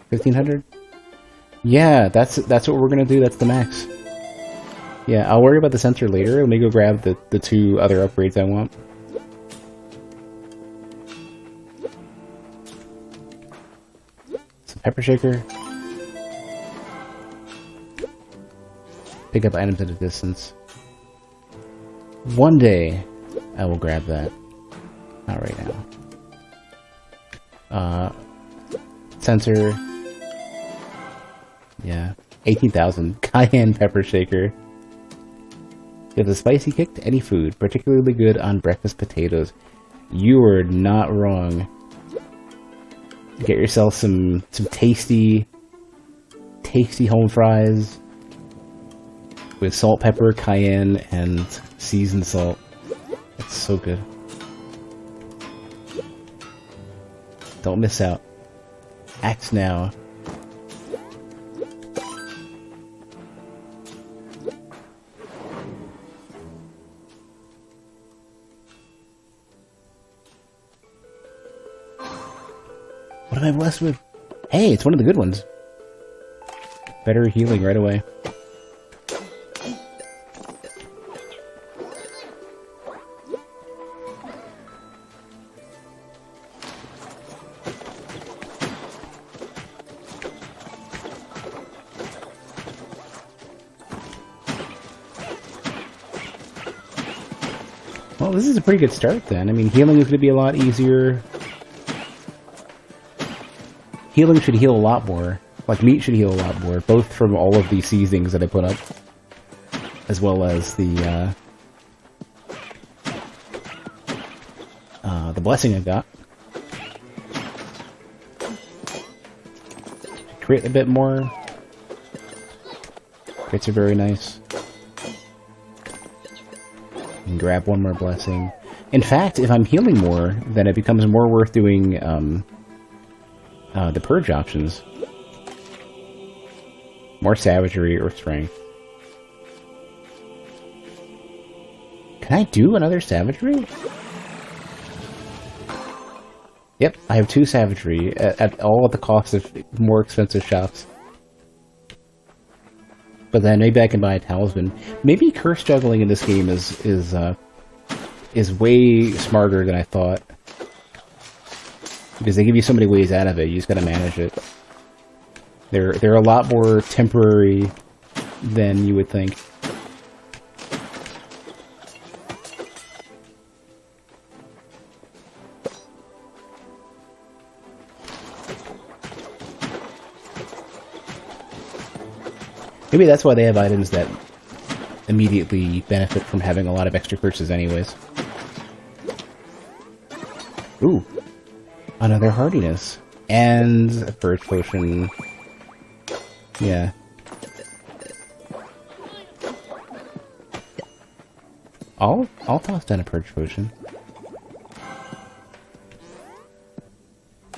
Speaker 1: 1500? Yeah, that's what we're gonna do. That's the max. Yeah, I'll worry about the sensor later. Let me go grab the two other upgrades I want. Some pepper shaker. Pick up items at a distance. One day, I will grab that. Not right now. Sensor. Yeah. 18,000. Cayenne pepper shaker. Gives a spicy kick to any food, particularly good on breakfast potatoes. You are not wrong. Get yourself some tasty home fries with salt, pepper, cayenne, and seasoned salt. It's so good. Don't miss out. Act now. What am I blessed with? Hey, it's one of the good ones. Better healing right away. Well, this is a pretty good start then. I mean, healing is going to be a lot easier. Healing should heal a lot more. Like, meat should heal a lot more, both from all of these seasonings that I put up, as well as the blessing I got. Crit a bit more. Crits are very nice. And grab one more blessing. In fact, if I'm healing more, then it becomes more worth doing the purge options. More savagery or strength. Can I do another savagery? Yep, I have 2 savagery at all at the cost of more expensive shops. But then maybe I can buy a talisman. Maybe curse juggling in this game is way smarter than I thought. Because they give you so many ways out of it, you just gotta manage it. They're a lot more temporary than you would think. Maybe that's why they have items that immediately benefit from having a lot of extra curses anyways. Ooh. Another hardiness. And a purge potion. Yeah. I'll toss down a purge potion.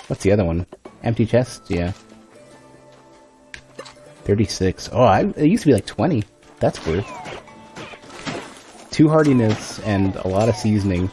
Speaker 1: What's the other one? Empty chest? Yeah. 36. Oh, it used to be like 20. That's worth. 2 hardiness and a lot of seasoning.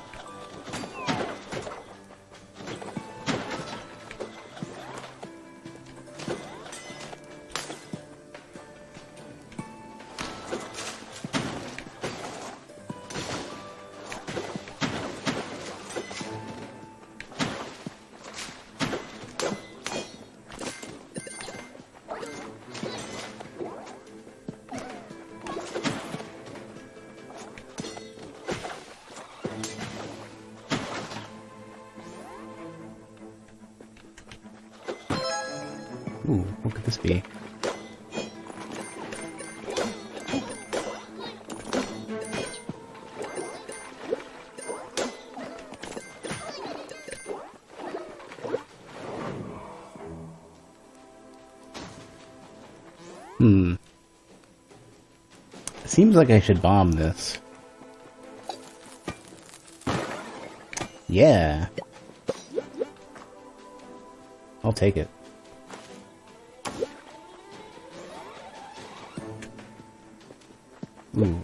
Speaker 1: Ooh, what could this be? Seems like I should bomb this. Yeah. I'll take it. Ooh,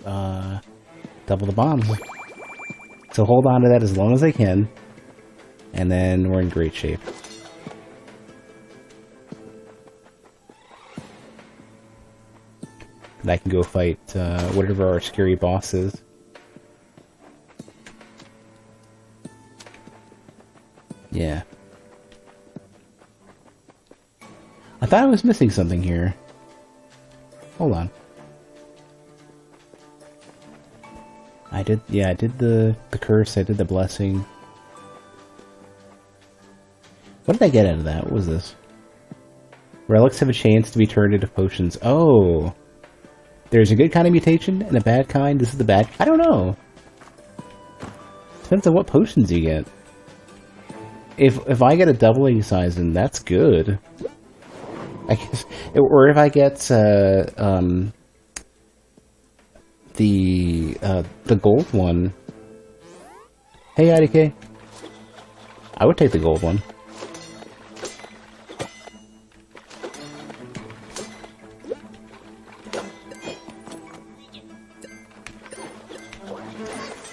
Speaker 1: double the bomb. So hold on to that as long as I can, and then we're in great shape. And I can go fight whatever our scary boss is. Yeah. I thought I was missing something here. Hold on. I did the curse, I did the blessing. What did I get out of that? What was this? Relics have a chance to be turned into potions. Oh! There's a good kind of mutation and a bad kind. This is the bad... I don't know. Depends on what potions you get. If I get a doubling size, then that's good. I guess... Or if I get, the gold one. Hey, IDK. I would take the gold one.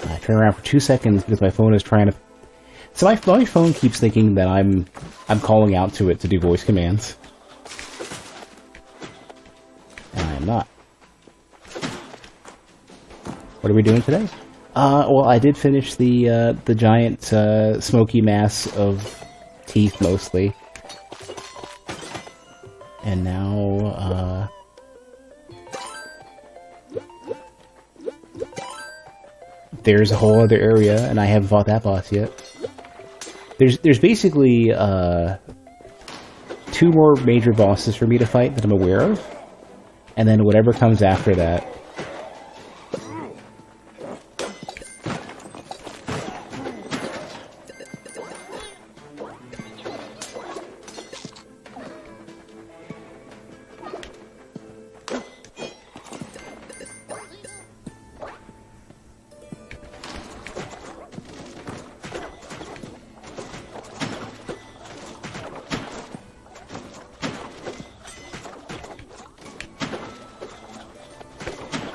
Speaker 1: I turn around for 2 seconds because my phone is trying to... So my phone keeps thinking that I'm calling out to it to do voice commands. And I am not. What are we doing today? Well, I did finish the giant smoky mass of teeth mostly, and now there's a whole other area, and I haven't fought that boss yet. There's basically 2 more major bosses for me to fight that I'm aware of, and then whatever comes after that.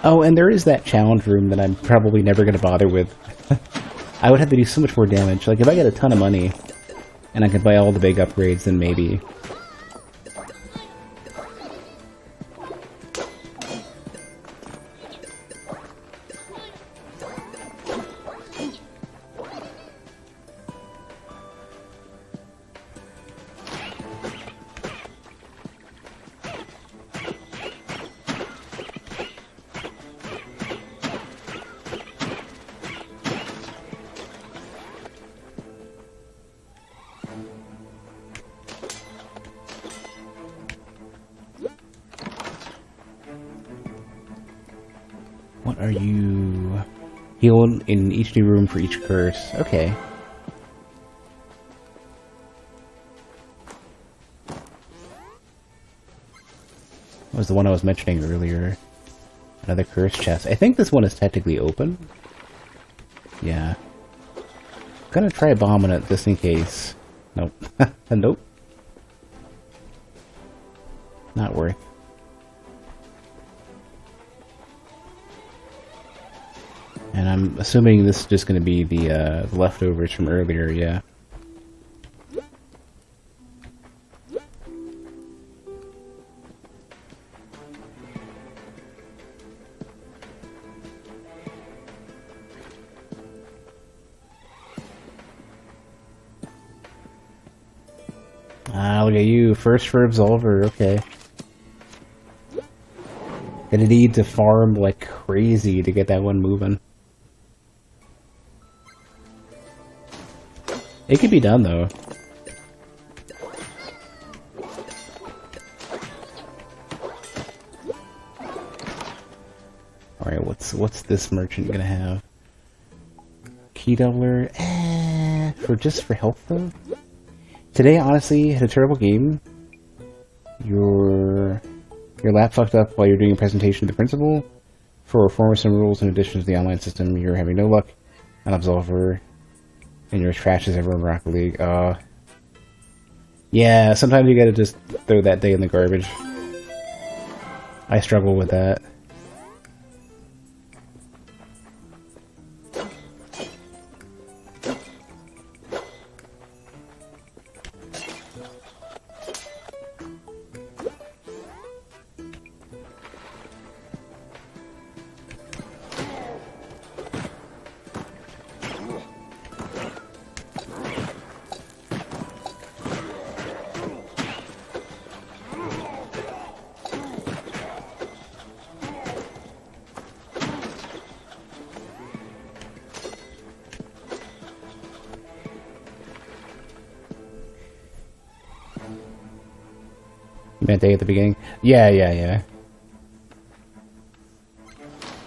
Speaker 1: Oh, and there is that challenge room that I'm probably never going to bother with. I would have to do so much more damage. Like, if I get a ton of money, and I could buy all the big upgrades, then maybe. What are you... Heal in each new room for each curse. Okay. That was the one I was mentioning earlier. Another curse chest. I think this one is technically open. Yeah. Gonna try bombing it just in case. Nope. Nope. Not worth. And I'm assuming this is just gonna be the leftovers from earlier, yeah. Ah, look at you. First for Absolver, okay. Gonna need to farm like crazy to get that one moving. It could be done though. Alright, what's this merchant gonna have? Key doubler? For health though? Today, honestly, had a terrible game. Your lap fucked up while you're doing a presentation to the principal. For reform some rules in addition to the online system, you're having no luck on Absolver, and you're as trash as ever in Rocket League. Yeah, sometimes you gotta just throw that day in the garbage. I struggle with that. That day at the beginning. Yeah.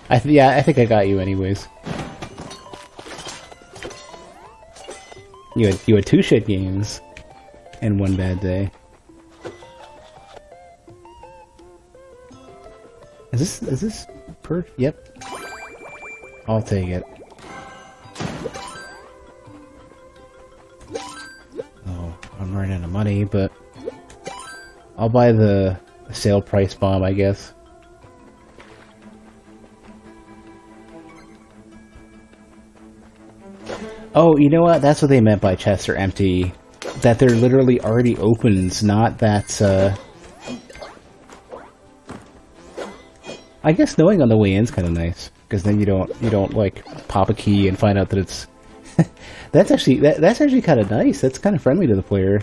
Speaker 1: I think I got you anyways. You had 2 shit games and 1 bad day. Is this per? Yep. I'll take it. Oh, I'm running out of money, but I'll buy the sale price bomb, I guess. Oh, you know what? That's what they meant by chests are empty. That they're literally already opened, not that, I guess knowing on the way in is kind of nice, because then you don't like pop a key and find out that it's. that's actually kind of nice. That's kind of friendly to the player.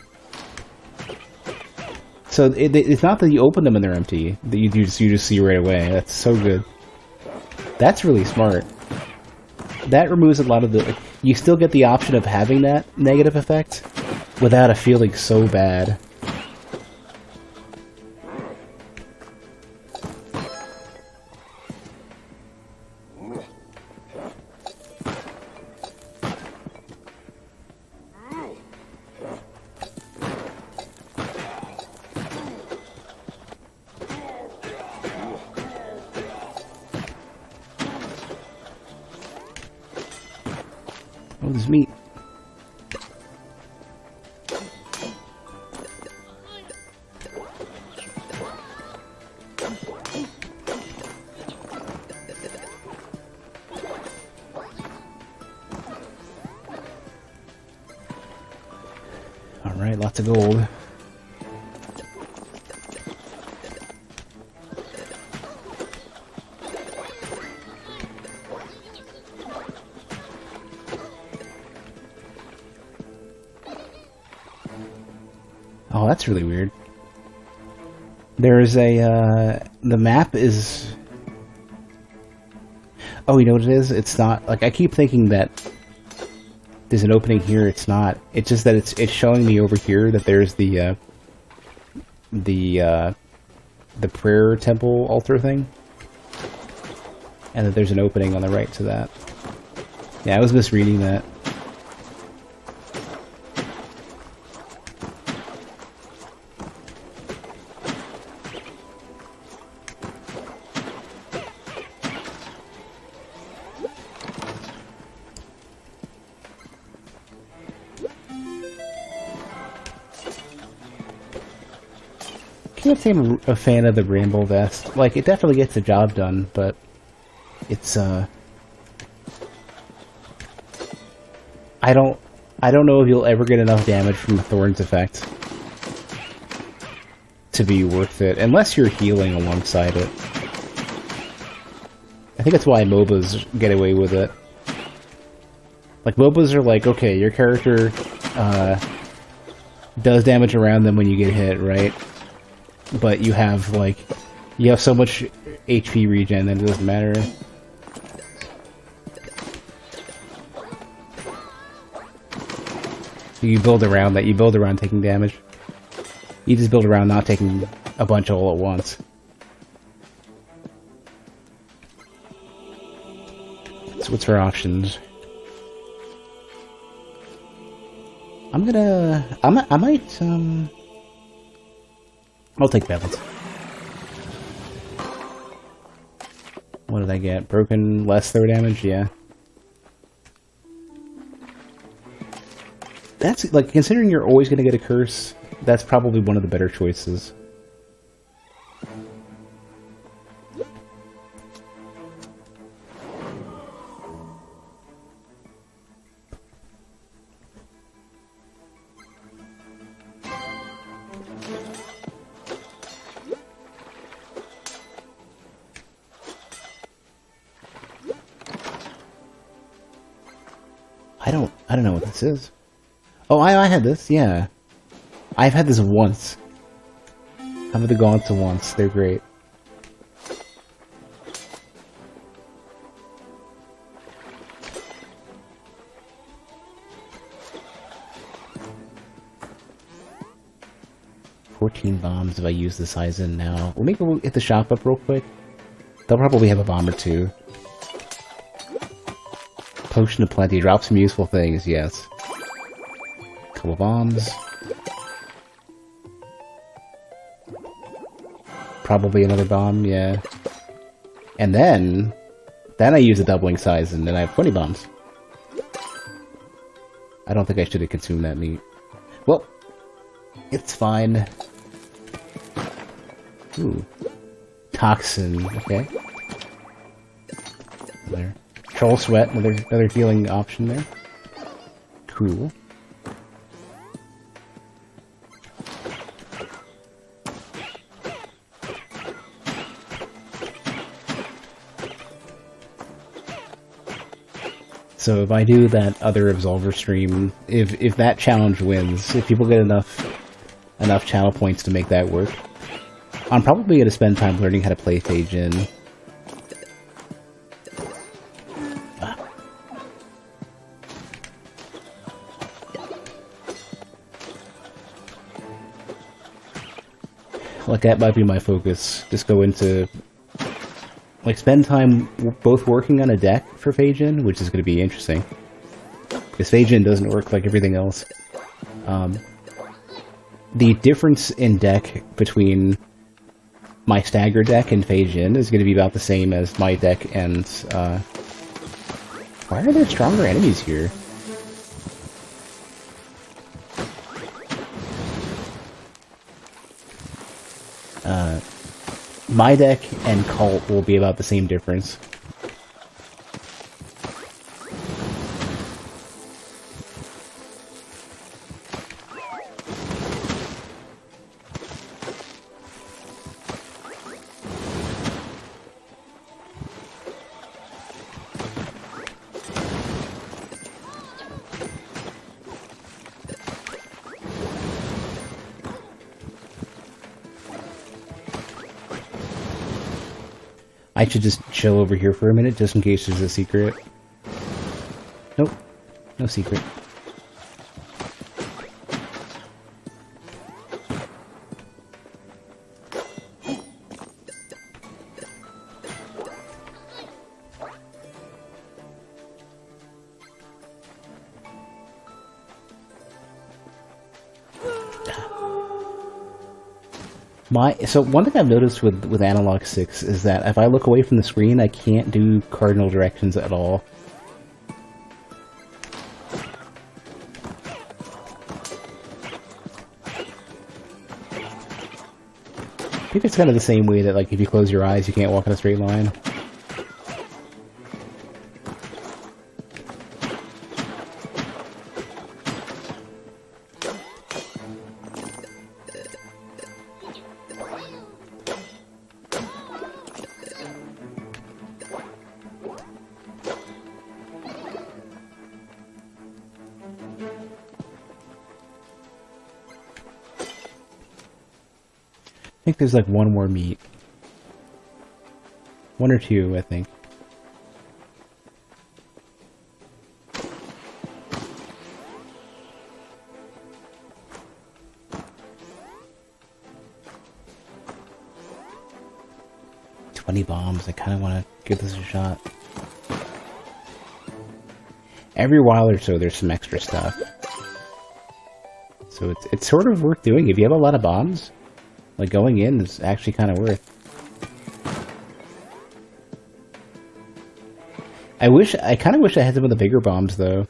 Speaker 1: So it's not that you open them and they're empty. That you just see right away. That's so good. That's really smart. That removes a lot of the. You still get the option of having that negative effect without it feeling so bad. Oh, there's meat. Alright, lots of gold. Oh, that's really weird. There's a, the map is... Oh, you know what it is? It's not, like, I keep thinking that there's an opening here, it's not. It's just that it's showing me over here that there's the prayer temple altar thing. And that there's an opening on the right to that. Yeah, I was misreading that. can't say I'm a fan of the Ramble Vest. Like, it definitely gets the job done, but it's, I don't know if you'll ever get enough damage from the Thorns effect to be worth it, unless you're healing alongside it. I think that's why MOBAs get away with it. Like, MOBAs are like, okay, your character, does damage around them when you get hit, right? But you have, like, you have so much HP regen that it doesn't matter. You build around that. You build around taking damage. You just build around not taking a bunch all at once. So what's our options? I might, I'll take balance. What did I get? Broken, less throw damage? Yeah. That's, like, considering you're always gonna get a curse, that's probably one of the better choices. I don't know what this is. Oh, I had this, yeah. I've had this once. I've had the gaunts once. They're great. $14 bombs if I use the Sizen now. Let me go hit the shop up real quick. They'll probably have a bomb or two. Potion of Plenty. Drop some useful things, yes. Couple bombs. Probably another bomb, yeah. And then I use a doubling size and then I have 20 bombs. I don't think I should have consumed that meat. Well, it's fine. Ooh. Toxin, okay. There. Troll Sweat, another healing option there. Cool. So if I do that other Absolver stream, if that challenge wins, if people get enough channel points to make that work, I'm probably gonna spend time learning how to play Phage In. Like, that might be my focus. Just go into, like, spend time both working on a deck for Phage In, which is going to be interesting. Because Phage In doesn't work like everything else. The difference in deck between my Stagger deck and Phage In is going to be about the same as my deck and, why are there stronger enemies here? My deck and Cult will be about the same difference. I should just chill over here for a minute, just in case there's a secret. Nope. No secret. So one thing I've noticed with Analog 6 is that if I look away from the screen, I can't do cardinal directions at all. think it's kind of the same way that, like, if you close your eyes, you can't walk in a straight line. I think there's like one more meat. One or two, I think. Bombs. I kind of want to give this a shot. Every while or so, there's some extra stuff. So it's sort of worth doing. If you have a lot of bombs, like going in is actually kind of worth. I kind of wish I had some of the bigger bombs though.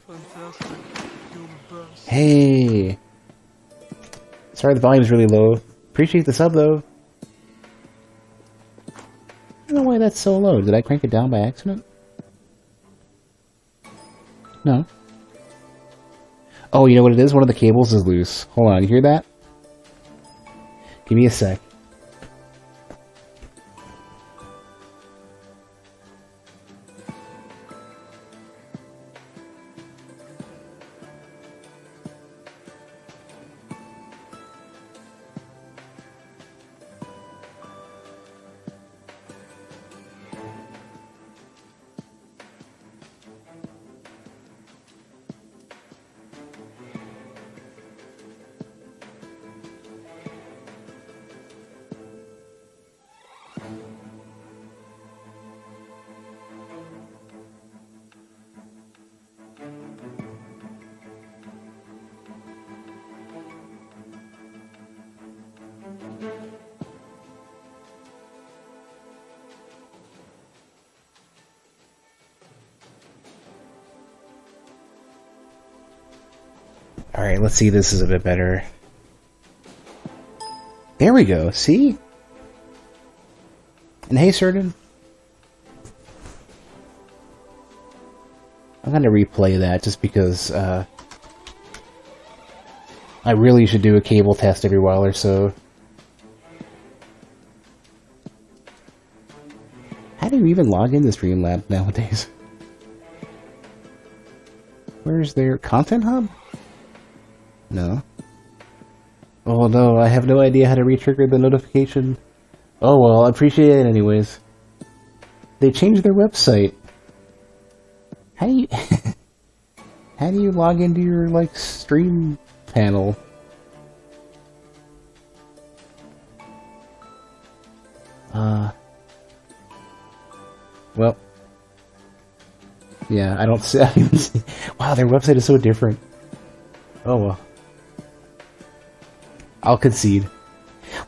Speaker 1: Hey! Sorry the volume's really low. Appreciate the sub though. I don't know why that's so low. Did I crank it down by accident? No. Oh, you know what it is? One of the cables is loose. Hold on, you hear that? Give me a sec. Alright, let's see, this is a bit better. There we go, see? And hey, Certain. I'm gonna replay that just because, I really should do a cable test every while or so. How do you even log into Streamlabs nowadays? Where's their content hub? No. Oh no, I have no idea how to re-trigger the notification. Oh well, I appreciate it anyways. They changed their website. How do you... how do you log into your, like, stream panel? Well... yeah, I don't see... wow, their website is so different. Oh well. I'll concede.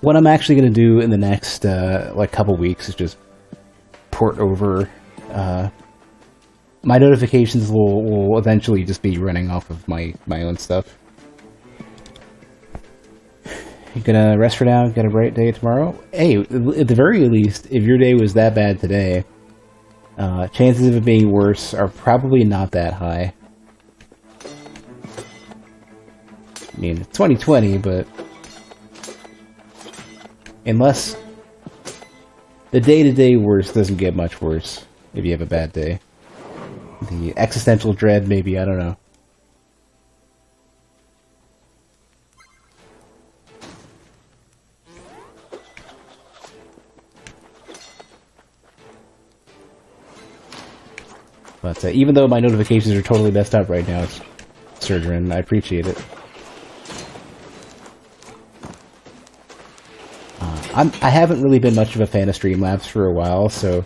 Speaker 1: What I'm actually going to do in the next, like, couple weeks is just port over, my notifications will eventually just be running off of my own stuff. You gonna rest for now, get a bright day tomorrow? Hey, at the very least, if your day was that bad today, chances of it being worse are probably not that high. I mean, it's 2020, but... unless the day-to-day worse doesn't get much worse if you have a bad day. The existential dread, maybe, I don't know. But even though my notifications are totally messed up right now, Surgeon, I appreciate it. I haven't really been much of a fan of Streamlabs for a while, so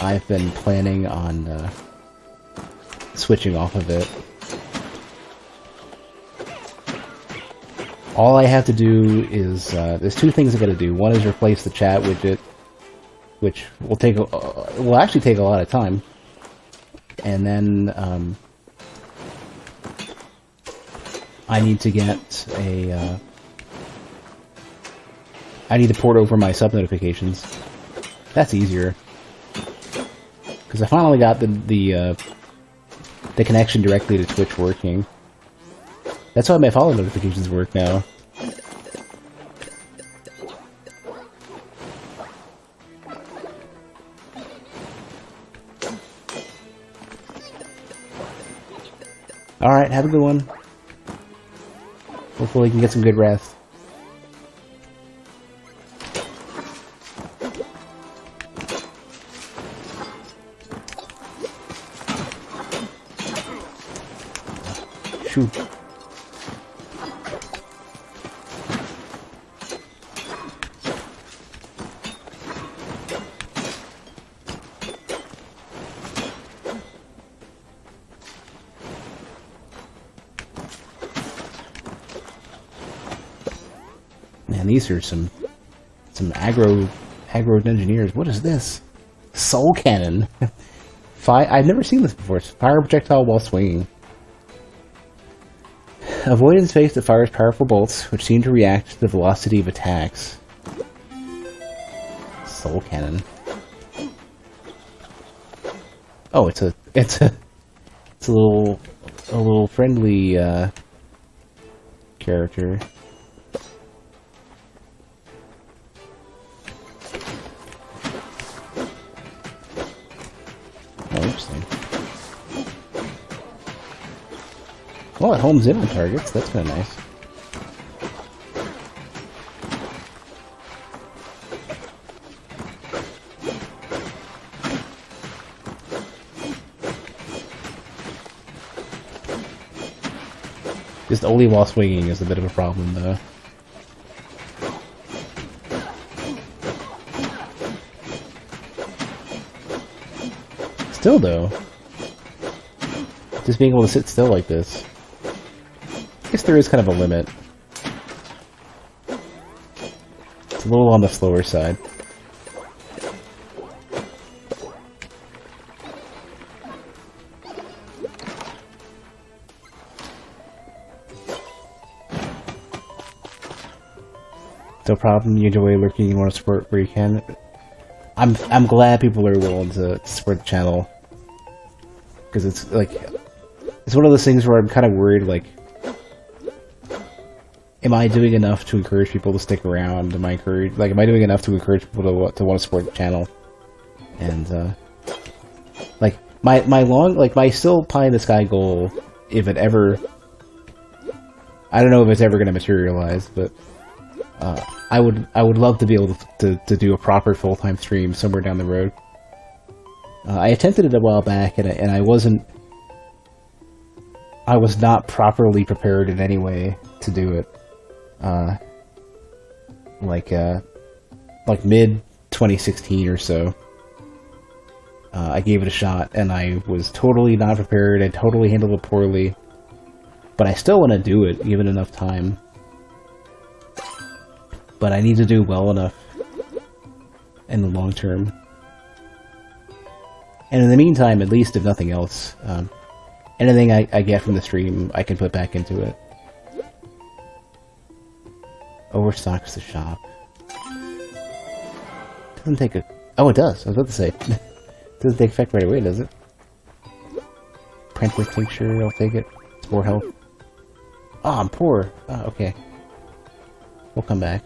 Speaker 1: I've been planning on switching off of it. All I have to do is, there's two things I gotta do. One is replace the chat widget, which will take, will actually take a lot of time. And then, I need to get a I need to port over my sub notifications. That's easier. Because I finally got the connection directly to Twitch working. That's why my follow notifications work now. Alright, have a good one. Hopefully you can get some good rest. Shoot. Man, these are some aggro engineers. What is this? Soul cannon. I've never seen this before. Fire projectile while swinging. Avoidance phase that fires powerful bolts, which seem to react to the velocity of attacks. Soul cannon. Oh, it's a little friendly character. Oh, interesting. Well, it homes in on targets. That's kind of nice. Just only while swinging is a bit of a problem, though. Still, though, just being able to sit still like this, I guess there is kind of a limit. It's a little on the slower side. No problem. You enjoy lurking. You want to support where you can. I'm glad people are willing to support the channel, because it's like, it's one of those things where I'm kind of worried, like, am I doing enough to encourage people to stick around? Am I doing enough to encourage people to want to support the channel? And like my still pie in the sky goal, if it ever, I don't know if it's ever going to materialize, but I would love to be able to do a proper full-time stream somewhere down the road. I attempted it a while back, and I was not properly prepared in any way to do it. Like mid 2016 or so, I gave it a shot, and I was totally not prepared. I totally handled it poorly, but I still want to do it given enough time. But I need to do well enough in the long term. And in the meantime, at least if nothing else, anything I get from the stream, I can put back into it. Overstocks the shop. Doesn't take a... Oh, it does. I was about to say. Doesn't take effect right away, does it? Prentice tincture, I'll take it. It's more health. Oh, I'm poor. Oh, okay. We'll come back.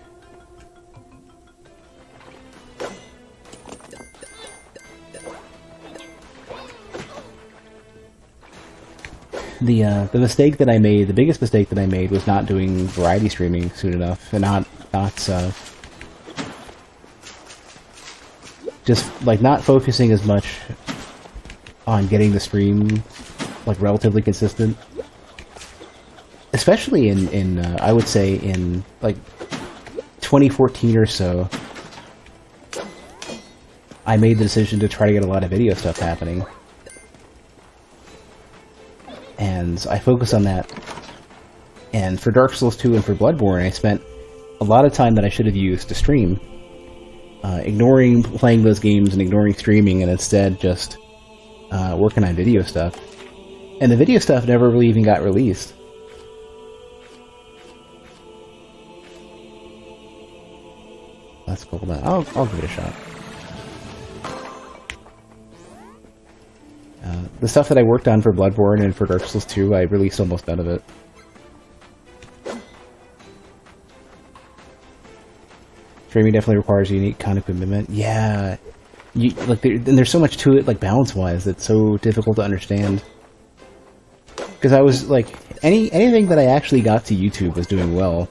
Speaker 1: The mistake that I made, the biggest mistake that I made, was not doing variety streaming soon enough, and not focusing as much on getting the stream like relatively consistent, especially in I would say in like 2014 or so. I made the decision to try to get a lot of video stuff happening. And I focused on that. And for Dark Souls 2 and for Bloodborne, I spent a lot of time that I should have used to stream, ignoring playing those games and ignoring streaming, and instead just working on video stuff. And the video stuff never really even got released. that's cool. I'll give it a shot. The stuff that I worked on for Bloodborne and for Dark Souls 2, I released almost none of it. Streaming definitely requires a unique kind of commitment. Yeah, and there's so much to it, like balance-wise, it's so difficult to understand. Because I was like, anything that I actually got to YouTube was doing well,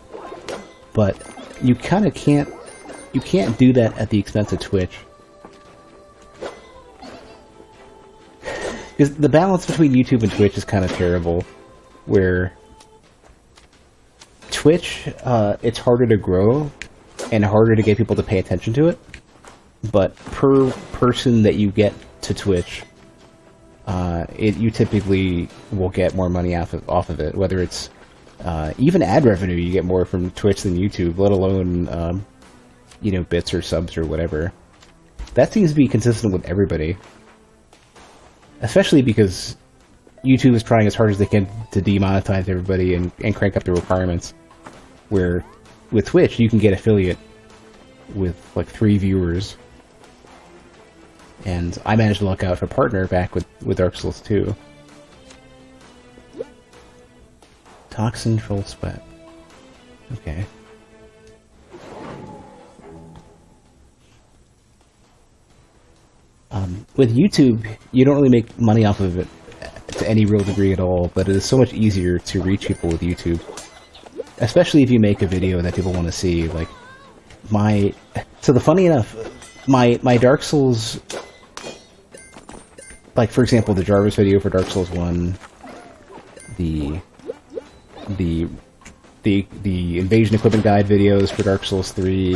Speaker 1: but you kind of can't do that at the expense of Twitch. Because the balance between YouTube and Twitch is kind of terrible, where Twitch, it's harder to grow and harder to get people to pay attention to it, but per person that you get to Twitch, you typically will get more money off of it, whether it's even ad revenue, you get more from Twitch than YouTube, let alone bits or subs or whatever. That seems to be consistent with everybody. Especially because YouTube is trying as hard as they can to demonetize everybody and crank up the requirements. Where with Twitch, you can get affiliate with like 3 viewers. And I managed to luck out for a partner back with Dark Souls 2. Toxin Troll Sweat. Okay. With YouTube, you don't really make money off of it to any real degree at all, but it is so much easier to reach people with YouTube. Especially if you make a video that people want to see. Like, funny enough, my Dark Souls, like for example, the Jarvis video for Dark Souls 1, the Invasion Equipment Guide videos for Dark Souls 3,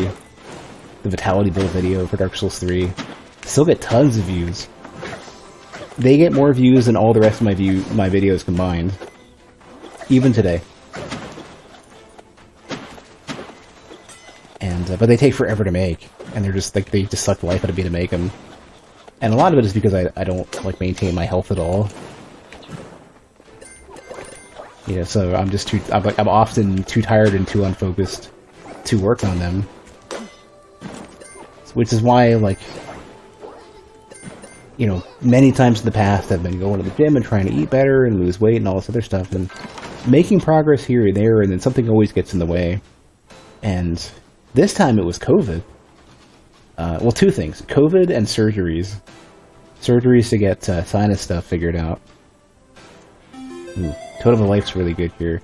Speaker 1: the Vitality Build video for Dark Souls 3, still get tons of views. They get more views than all the rest of my videos combined, even today. And but they take forever to make, and they just suck the life out of me to make them. And a lot of it is because I don't like maintain my health at all. So I'm often too tired and too unfocused to work on them. Which is why, many times in the past I've been going to the gym and trying to eat better and lose weight and all this other stuff, and making progress here and there, and then something always gets in the way. And this time it was COVID. Well, 2 things. COVID and surgeries. Surgeries to get sinus stuff figured out. Totem of Life's really good here.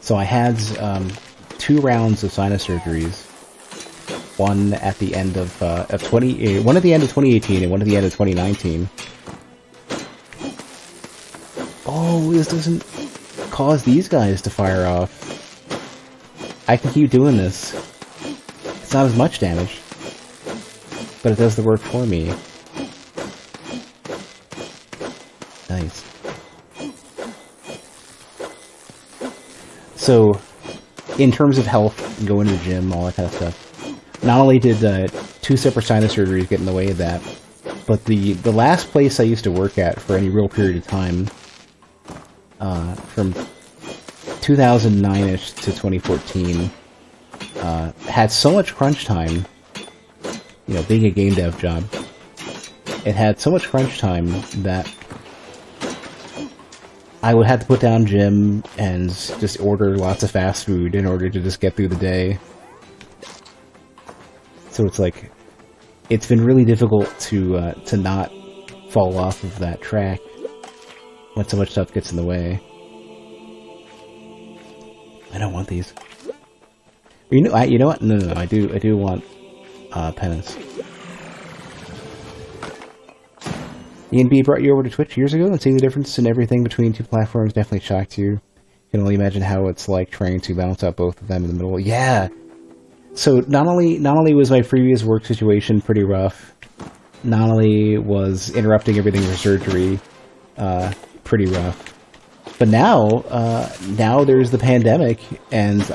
Speaker 1: So I had 2 rounds of sinus surgeries. One at the end of 2018 and one at the end of 2019. Oh, this doesn't cause these guys to fire off. I can keep doing this. It's not as much damage, but it does the work for me. Nice. So, in terms of health, going to the gym, all that kind of stuff, not only did 2 separate sinus surgeries get in the way of that, but the last place I used to work at for any real period of time, from 2009-ish to 2014, had so much crunch time, being a game dev job, it had so much crunch time that I would have to put down gym and just order lots of fast food in order to just get through the day. So it's been really difficult to not fall off of that track when so much stuff gets in the way. I don't want these. You know what? No, I do want penance. Ian B brought you over to Twitch years ago, and seeing the difference in everything between 2 platforms definitely shocked you. You can only imagine how it's like trying to balance out both of them in the middle. Yeah! So not only was my previous work situation pretty rough, not only was interrupting everything for surgery pretty rough, but now there's the pandemic, and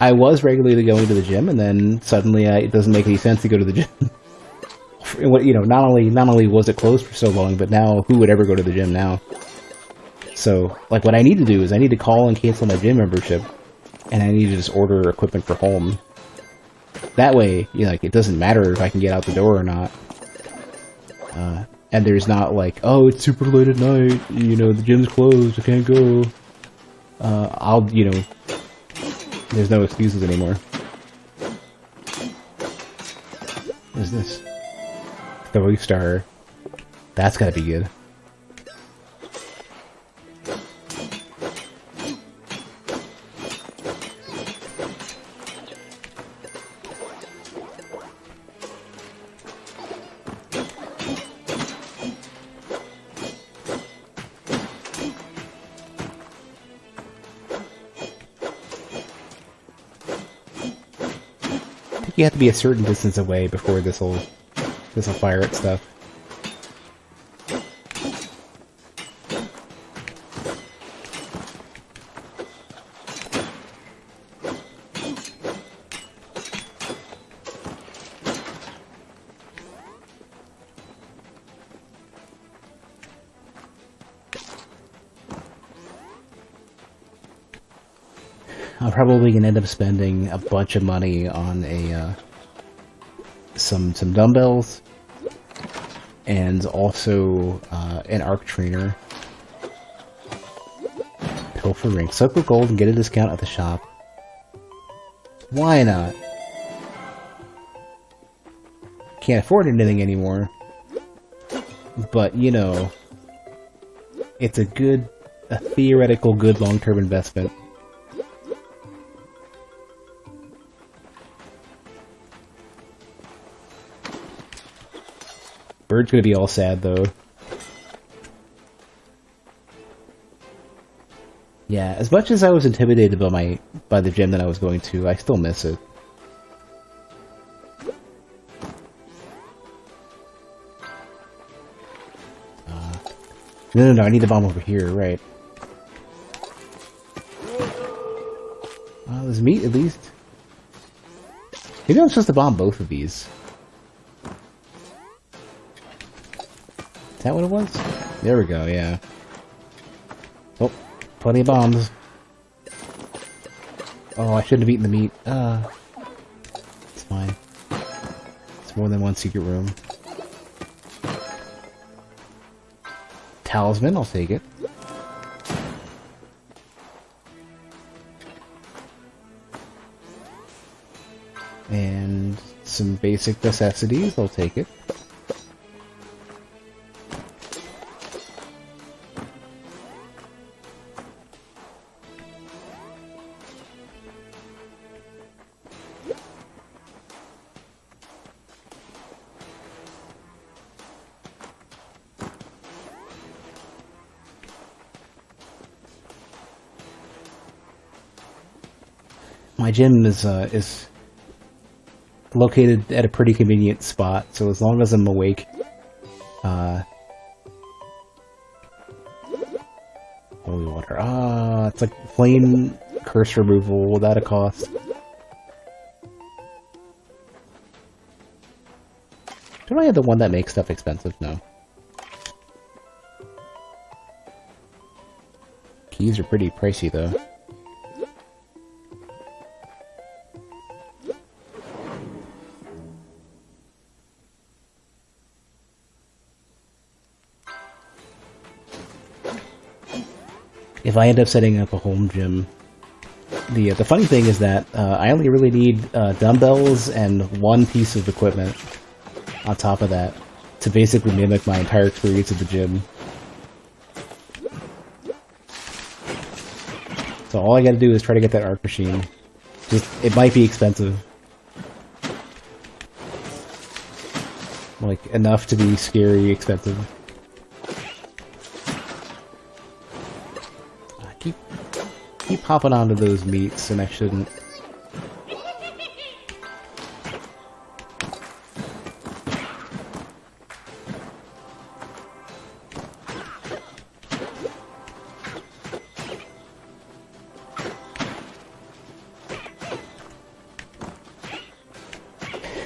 Speaker 1: I was regularly going to the gym, and then suddenly it doesn't make any sense to go to the gym. Not only was it closed for so long, but now who would ever go to the gym now? So, like, what I need to do is I need to call and cancel my gym membership, and I need to just order equipment for home. That way, you know, like, it doesn't matter if I can get out the door or not. And there's not like, oh, it's super late at night, you know, the gym's closed, I can't go. You know, there's no excuses anymore. What is this? The Star. That's gotta be good. I think you have to be a certain distance away before this'll fire at stuff. I'm probably gonna end up spending a bunch of money on some dumbbells and also an arc trainer. Pilfer ring. Soak with gold and get a discount at the shop. Why not? Can't afford anything anymore. But, you know, it's a theoretical good long-term investment. Bird's gonna be all sad, though. Yeah, as much as I was intimidated by the gym that I was going to, I still miss it. No, I need the bomb over here, right. There's meat, at least. Maybe I'm supposed to bomb both of these. Is that what it was? There we go, yeah. Oh, plenty of bombs. Oh, I shouldn't have eaten the meat. It's fine. It's more than one secret room. Talisman, I'll take it. And some basic necessities, I'll take it. My gym is located at a pretty convenient spot, so as long as I'm awake, holy water. It's like plain curse removal without a cost. Don't I have the one that makes stuff expensive? No. Keys are pretty pricey, though. If I end up setting up a home gym, the funny thing is that I only really need dumbbells and one piece of equipment on top of that to basically mimic my entire experience at the gym. So all I gotta do is try to get that arc machine. It might be expensive. Like, enough to be scary expensive. Keep hopping onto those meats, and I shouldn't.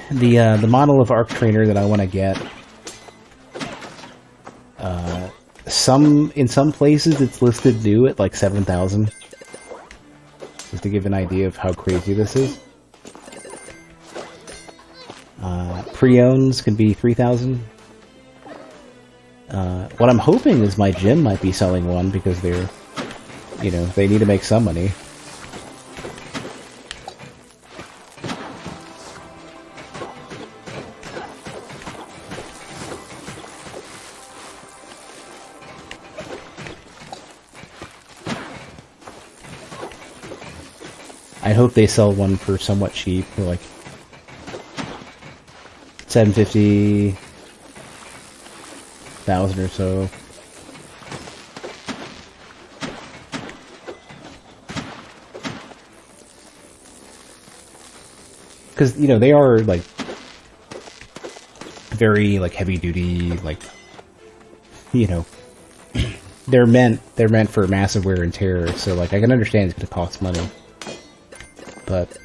Speaker 1: The model of arc trainer that I want to get in some places it's listed new at like 7,000. Just to give an idea of how crazy this is. Pre-owns can be 3,000. What I'm hoping is my gym might be selling one because they're, you know, they need to make some money. I hope they sell one for somewhat cheap, for like $750,000 or so. Because, you know, they are like very like heavy duty, like, you know, they're meant for massive wear and tear. So like I can understand it's going to cost money. But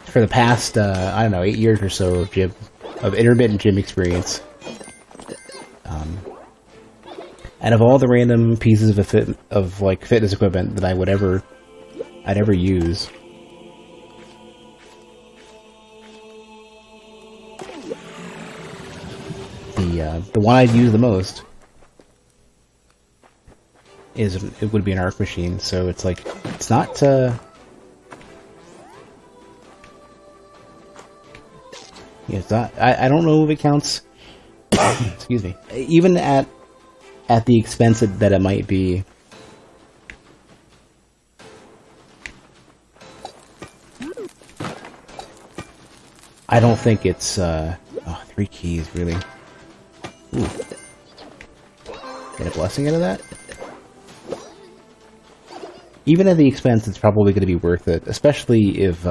Speaker 1: for the past, I don't know, 8 years or so of intermittent gym experience, out of all the random pieces of like fitness equipment that I'd ever use, the one I'd use the most it would be an arc machine. So it's like it's not. Yeah, it's not, I don't know if it counts. Excuse me. Even at the expense that it might be. I don't think it's 3 keys really. Ooh. Get a blessing out of that? Even at the expense, it's probably going to be worth it, especially if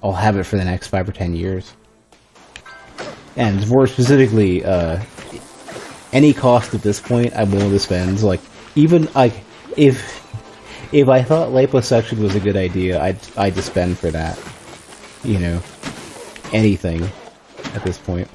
Speaker 1: I'll have it for the next 5 or 10 years. And more specifically, any cost at this point, I'm willing to spend. Like, even like if I thought liposuction was a good idea, I'd just spend for that. You know, anything at this point.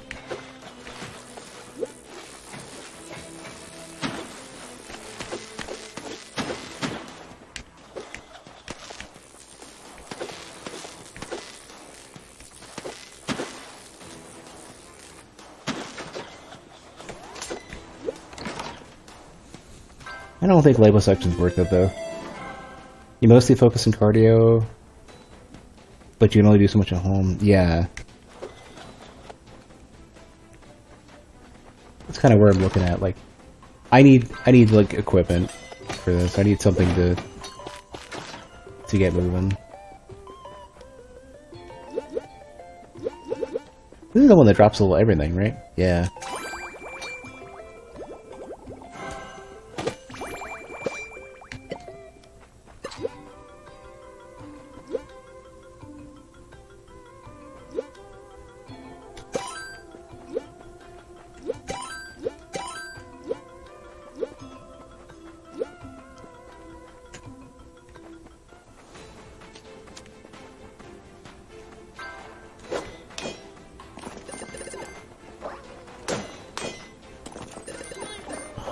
Speaker 1: I don't think liposuction's worth it, though. You mostly focus on cardio, but you can only do so much at home. Yeah. That's kind of where I'm looking at. Like, I need like equipment for this. I need something to get moving. This is the one that drops a little everything, right? Yeah.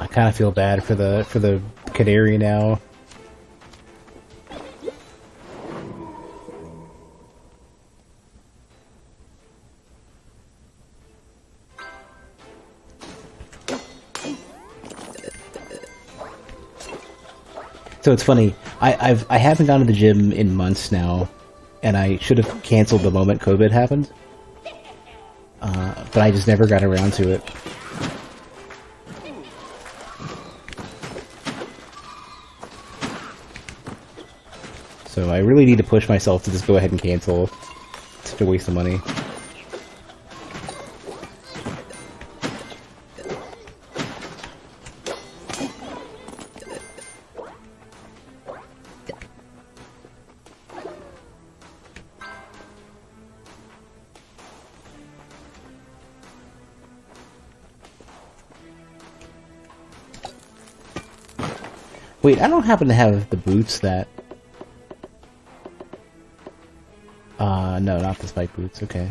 Speaker 1: I kind of feel bad for the canary now. So it's funny. I haven't gone to the gym in months now, and I should have canceled the moment COVID happened. But I just never got around to it. So I really need to push myself to just go ahead and cancel. It's such a waste of money. Wait, I don't happen to have the boots that... no, not the spike boots, okay.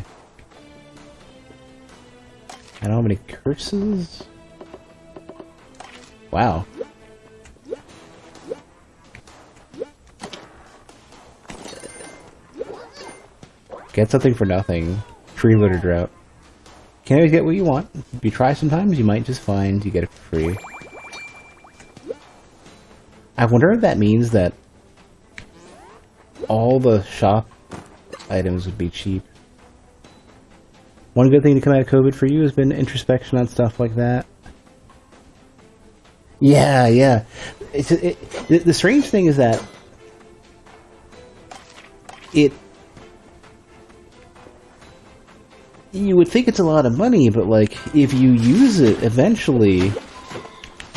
Speaker 1: I don't have any curses? Wow. Get something for nothing. Freeloader drought. Can't always get what you want. If you try sometimes, you might just find you get it for free. I wonder if that means that all the shop items would be cheap. One good thing to come out of COVID for you has been introspection on stuff like that. Yeah, yeah. The strange thing is that you would think it's a lot of money, but like if you use it, eventually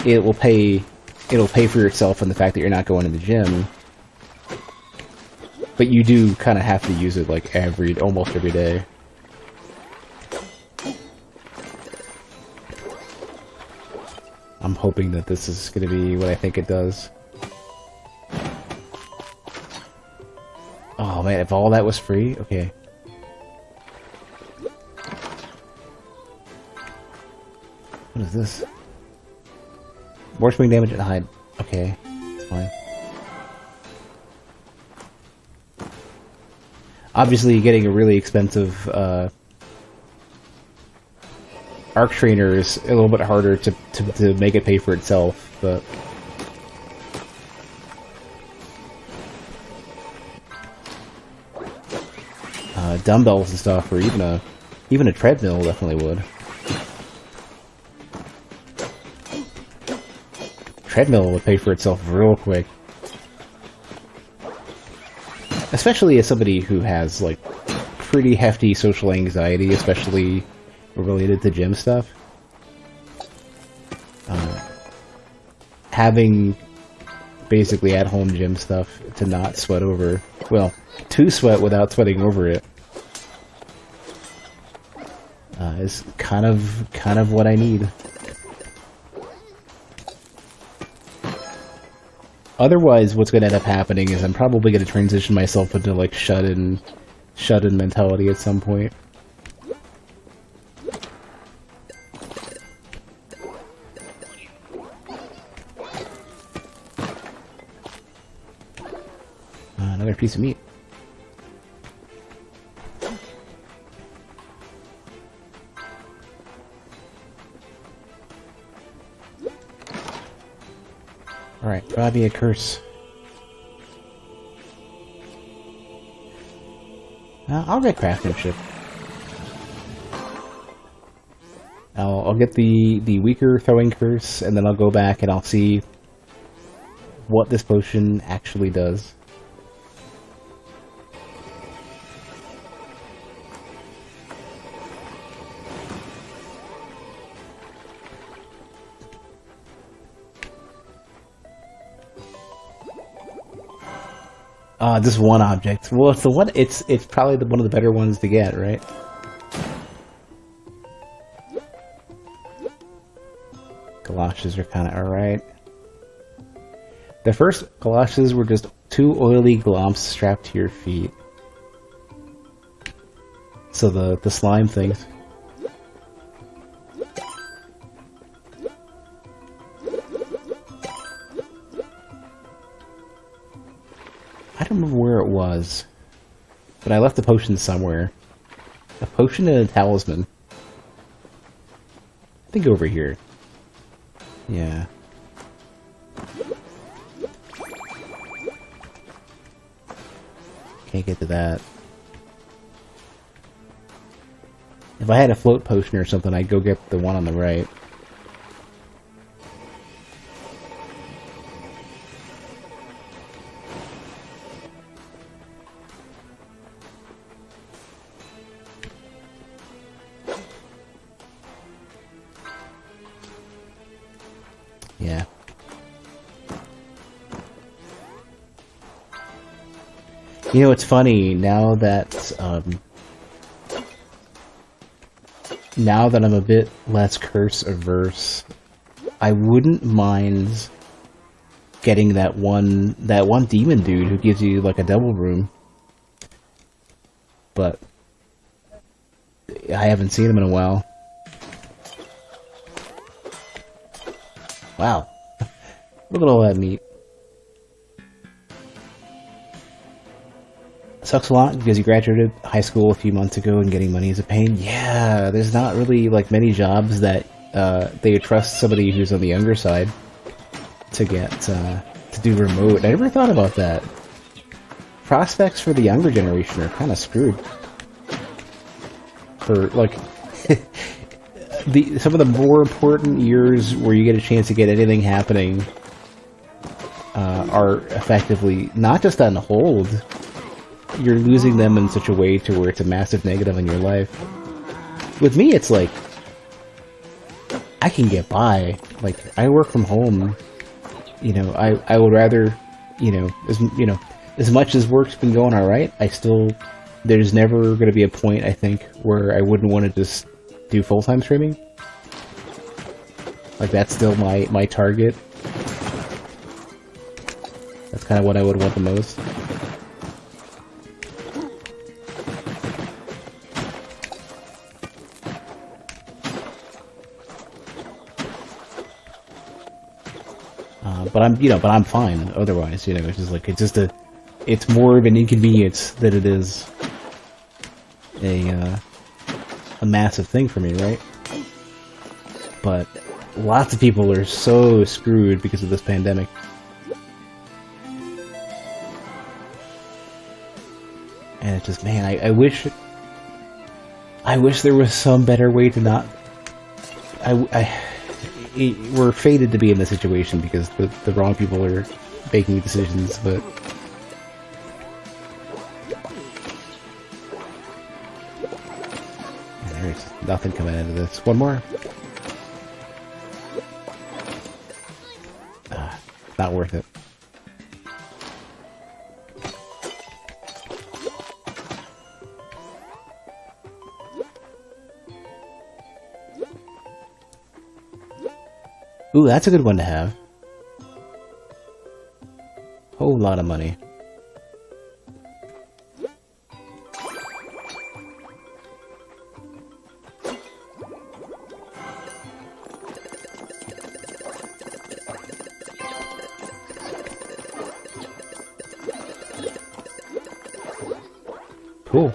Speaker 1: it'll pay for itself in the fact that you're not going to the gym. But you do kind of have to use it like almost every day. I'm hoping that this is going to be what I think it does. Oh man, if all that was free? Okay. What is this? More swing damage and hide. Okay, that's fine. Obviously, getting a really expensive Arc Trainer is a little bit harder to make it pay for itself, but... dumbbells and stuff, or even a treadmill definitely would. Treadmill would pay for itself real quick. Especially as somebody who has, like, pretty hefty social anxiety, especially related to gym stuff. Having basically at-home gym stuff to not sweat over, well, to sweat without sweating over it, is kind of what I need. Otherwise, what's going to end up happening is I'm probably going to transition myself into like shut-in mentality at some point. Another piece of meat. Alright, gotta be a curse. I'll get craftsmanship. I'll get the weaker throwing curse, and then I'll go back and I'll see what this potion actually does. Just one object. Well, it's the one. It's probably one of the better ones to get, right? Galoshes are kind of alright. The first galoshes were just two oily glomps strapped to your feet. So the slime things. I don't remember where it was, but I left a potion somewhere. A potion and a talisman. I think over here. Yeah. Can't get to that. If I had a float potion or something, I'd go get the one on the right. Yeah. You know, it's funny, now that I'm a bit less curse averse, I wouldn't mind getting that one demon dude who gives you like a double room. But I haven't seen him in a while. Wow, Look at all that meat. Sucks a lot because you graduated high school a few months ago and getting money is a pain. Yeah, there's not really like many jobs that they trust somebody who's on the younger side to get to do remote. I never thought about that. Prospects for the younger generation are kind of screwed. For like some of the more important years where you get a chance to get anything happening are effectively not just on hold. You're losing them in such a way to where it's a massive negative in your life. With me, it's like I can get by. Like I work from home. You know, I would rather, as much as work's been going all right, there's never going to be a point, I think, where I wouldn't want to just do full-time streaming. Like, that's still my target. That's kind of what I would want the most. But I'm fine otherwise, it's just like, it's more of an inconvenience than it is a massive thing for me, right? But lots of people are so screwed because of this pandemic. And it's just, man, I wish there was some better way to not... we're fated to be in this situation because the wrong people are making decisions, but... There's nothing coming out of this. One more. Not worth it. Ooh, that's a good one to have. Whole lot of money. Cool.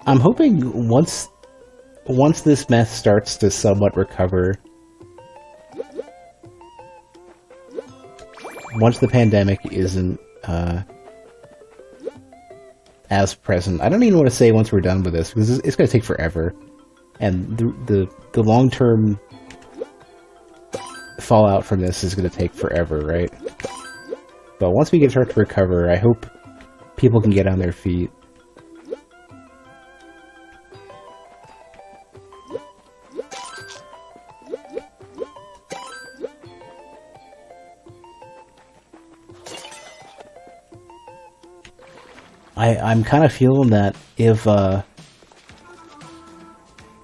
Speaker 1: I'm hoping once this mess starts to somewhat recover, once the pandemic isn't as present, I don't even want to say once we're done with this, because it's going to take forever, and the long-term fallout from this is going to take forever, right? But once we can start to recover, I hope people can get on their feet. I'm kind of feeling that if,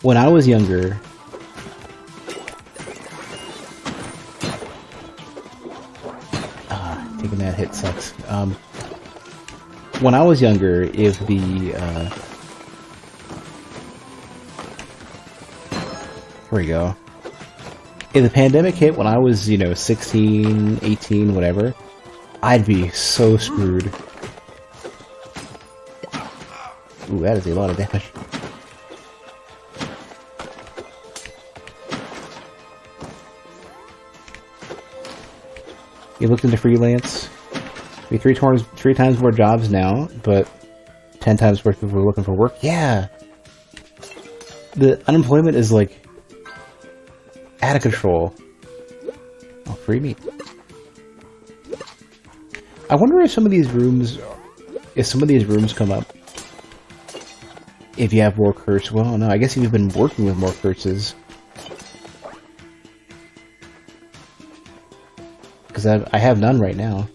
Speaker 1: when I was younger, taking that hit sucks. When I was younger, if the, here we go. If the pandemic hit when I was, 16, 18, whatever, I'd be so screwed. Ooh, that is a lot of damage. You looked into freelance. We three times more jobs now, but 10 times more people are looking for work. Yeah, the unemployment is like out of control. Oh, free meat. I wonder if some of these rooms come up. If you have more curses, well, no, I guess you've been working with more curses. Because I have none right now.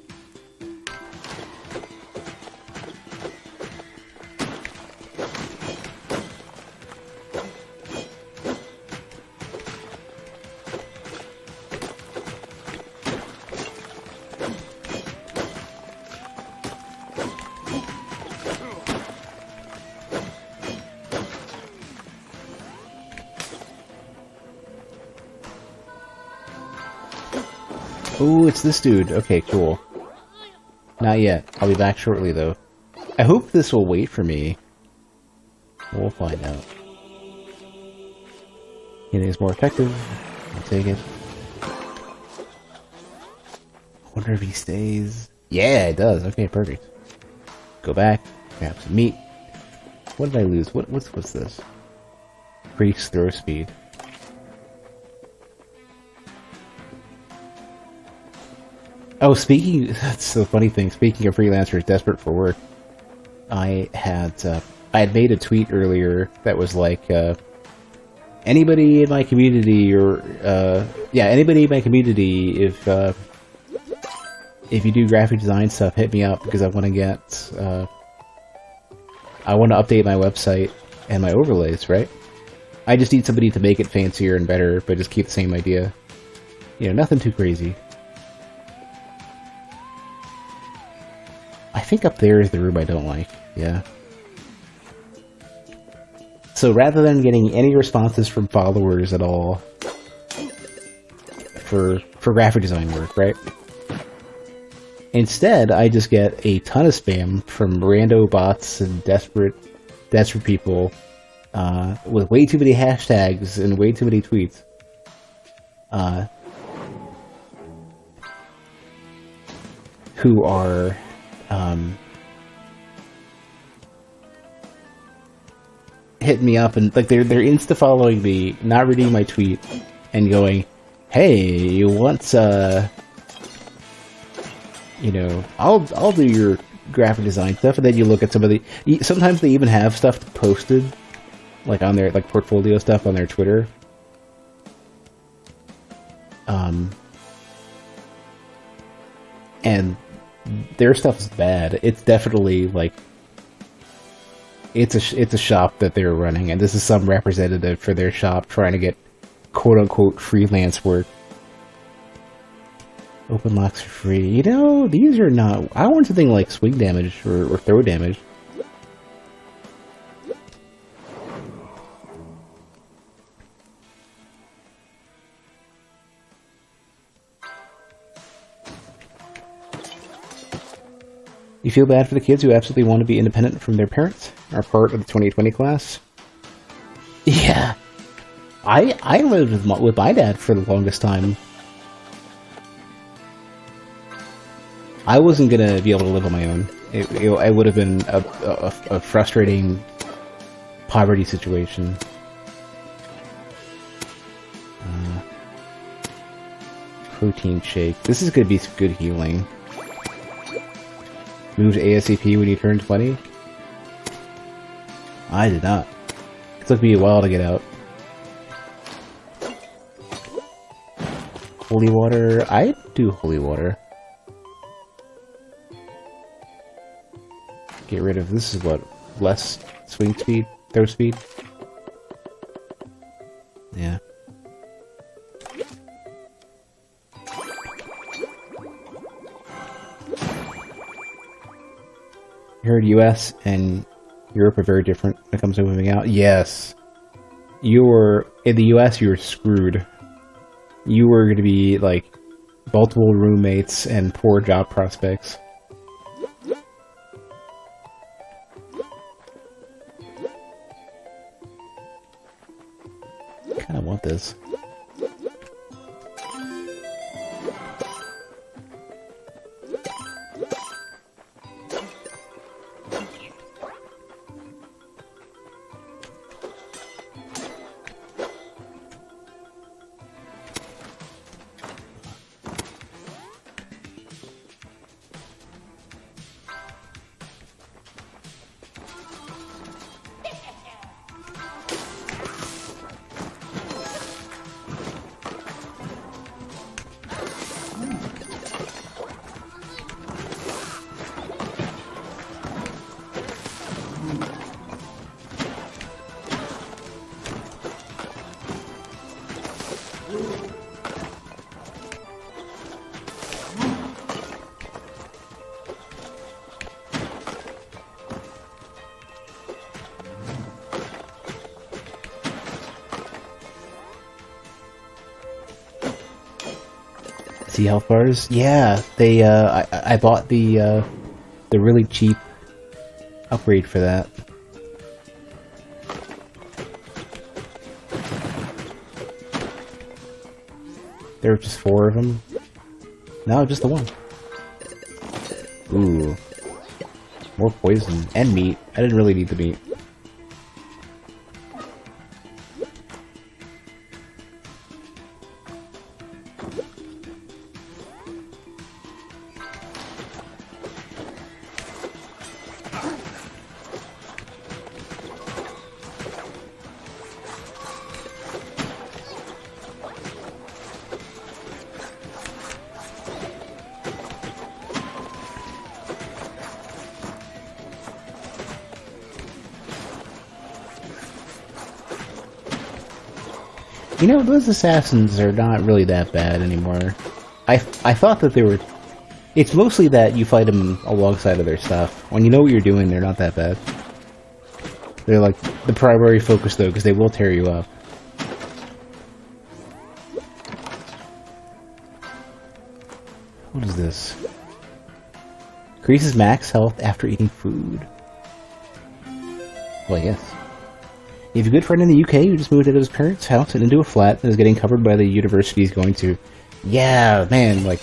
Speaker 1: Ooh, it's this dude. Okay, cool. Not yet. I'll be back shortly, though. I hope this will wait for me. We'll find out. Healing is more effective. I'll take it. I wonder if he stays. Yeah, it does. Okay, perfect. Go back. Grab some meat. What did I lose? What's this? Increase throw speed. Oh, that's the funny thing. Speaking of freelancers desperate for work, I had made a tweet earlier that was like, anybody in my community, anybody in my community, if you do graphic design stuff, hit me up because I want to update my website and my overlays, right? I just need somebody to make it fancier and better, but just keep the same idea. You know, nothing too crazy. I think up there is the room I don't like. Yeah. So rather than getting any responses from followers at all for graphic design work, right? Instead, I just get a ton of spam from rando bots and desperate people with way too many hashtags and way too many tweets. Who are hitting me up and like they're insta following me, not reading my tweet, and going, "Hey, you want I'll do your graphic design stuff," and then you look at some of the. Sometimes they even have stuff posted, like on their portfolio stuff on their Twitter. And their stuff is bad. It's definitely it's a shop that they're running, and this is some representative for their shop trying to get quote unquote freelance work. Open locks for free. You know, these are not. I want something like swing damage or throw damage. You feel bad for the kids who absolutely want to be independent from their parents, are part of the 2020 class? Yeah. I lived with my dad for the longest time. I wasn't going to be able to live on my own. It would have been a frustrating poverty situation. Protein shake. This is going to be some good healing. Moved ASAP when you turn 20? I did not. It took me a while to get out. Holy water. I do holy water. Get rid of this is what? Less swing speed? Throw speed? Yeah. I heard US and Europe are very different when it comes to moving out. Yes. In the US, you were screwed. You were going to be, like, multiple roommates and poor job prospects. I kind of want this. PC health bars? Yeah, they. I bought the really cheap upgrade for that. There were just 4 of them. No, just the one. Ooh, more poison and meat. I didn't really need the meat. You know, those assassins are not really that bad anymore. I thought that they were... It's mostly that you fight them alongside of their stuff. When you know what you're doing, they're not that bad. They're like the primary focus, though, because they will tear you up. What is this? Increases max health after eating food. Well, yes. You have a good friend in the UK who just moved out of his parents' house and into a flat and is getting covered by the university he's going to. Yeah, man, like,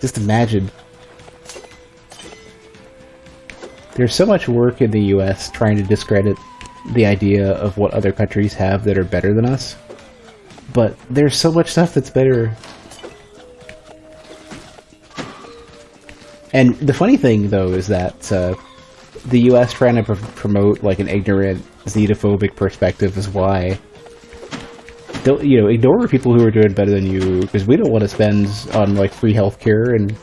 Speaker 1: just imagine. There's so much work in the US trying to discredit the idea of what other countries have that are better than us. But there's so much stuff that's better. And the funny thing, though, is that the US trying to promote like an ignorant, xenophobic perspective is why. Don't, you know, ignore people who are doing better than you, because we don't want to spend on like free healthcare and,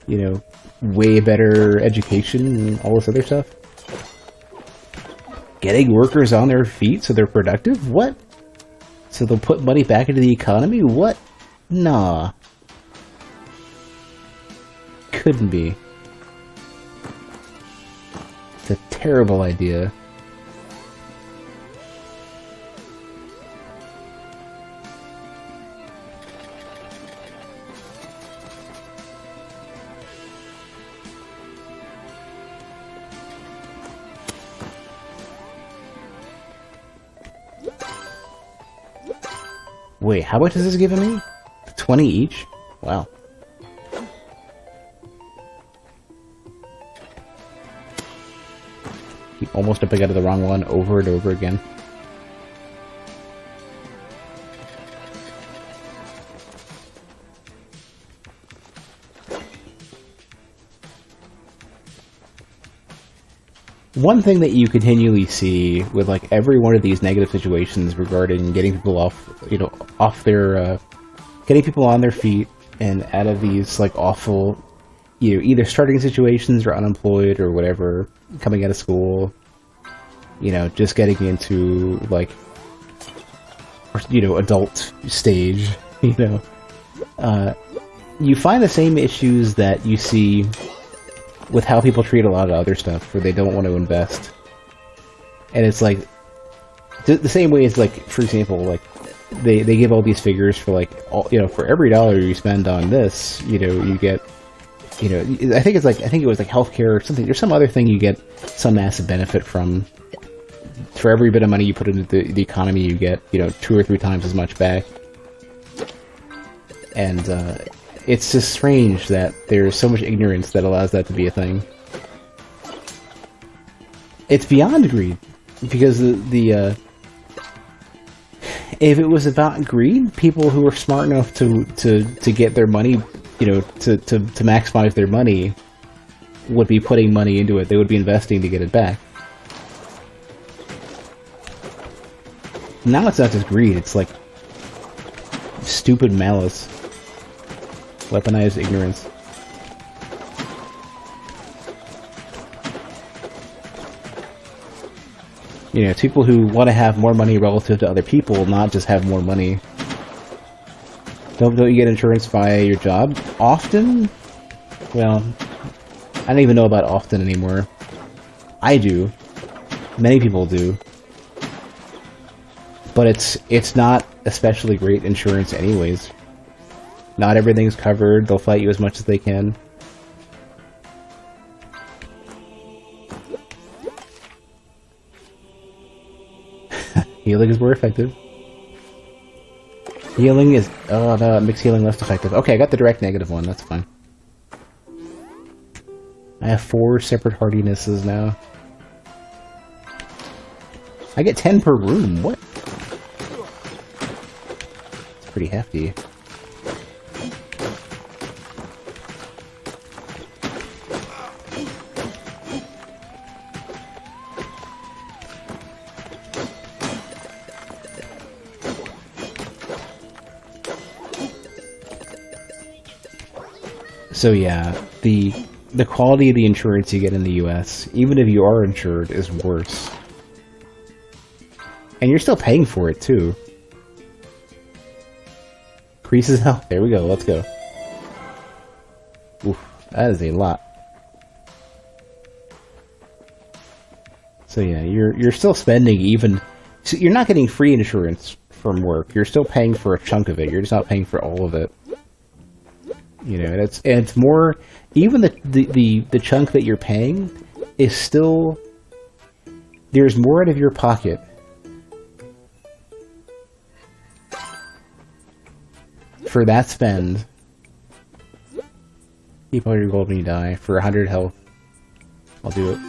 Speaker 1: you know, way better education and all this other stuff. Getting workers on their feet so they're productive? What? So they'll put money back into the economy? What? Nah. Couldn't be. It's a terrible idea. Wait, how much is this giving me? 20 each? Wow. Keep almost jumping out of the wrong one over and over again. One thing that you continually see with like every one of these negative situations regarding getting people off, you know, off their, getting people on their feet and out of these like awful, you know, either starting situations or unemployed or whatever, coming out of school, you know, just getting into like, you know, adult stage, you know, you find the same issues that you see with how people treat a lot of other stuff, where they don't want to invest. And it's like, the same way as, like, for example, like, they give all these figures for, like, all, you know, for every dollar you spend on this, you know, you get, you know, I think it was like healthcare or something, there's some other thing you get some massive benefit from. For every bit of money you put into the economy, you get, you know, 2 or 3 times as much back. And, it's just strange that there's so much ignorance that allows that to be a thing. It's beyond greed, because the if it was about greed, people who were smart enough to get their money, you know, to maximize their money, would be putting money into it. They would be investing to get it back. Now it's not just greed, it's like stupid malice. Weaponized ignorance. You know, it's people who want to have more money relative to other people, not just have more money. Don't you get insurance via your job? Often? Well, I don't even know about often anymore. I do. Many people do. But it's not especially great insurance anyways. Not everything's covered. They'll fight you as much as they can. Healing is more effective. Healing is... Oh, no, mixed healing less effective. Okay, I got the direct negative one. That's fine. I have 4 separate hardinesses now. I get 10 per room. What? It's pretty hefty. So yeah, the quality of the insurance you get in the US, even if you are insured, is worse. And you're still paying for it too. Increases health. There we go, let's go. Oof, that is a lot. So yeah, you're still spending even... So you're not getting free insurance from work. You're still paying for a chunk of it. You're just not paying for all of it. You know, and it's more, even the chunk that you're paying is still, there's more out of your pocket for that spend. Keep all your gold when you die for 100 health. I'll do it.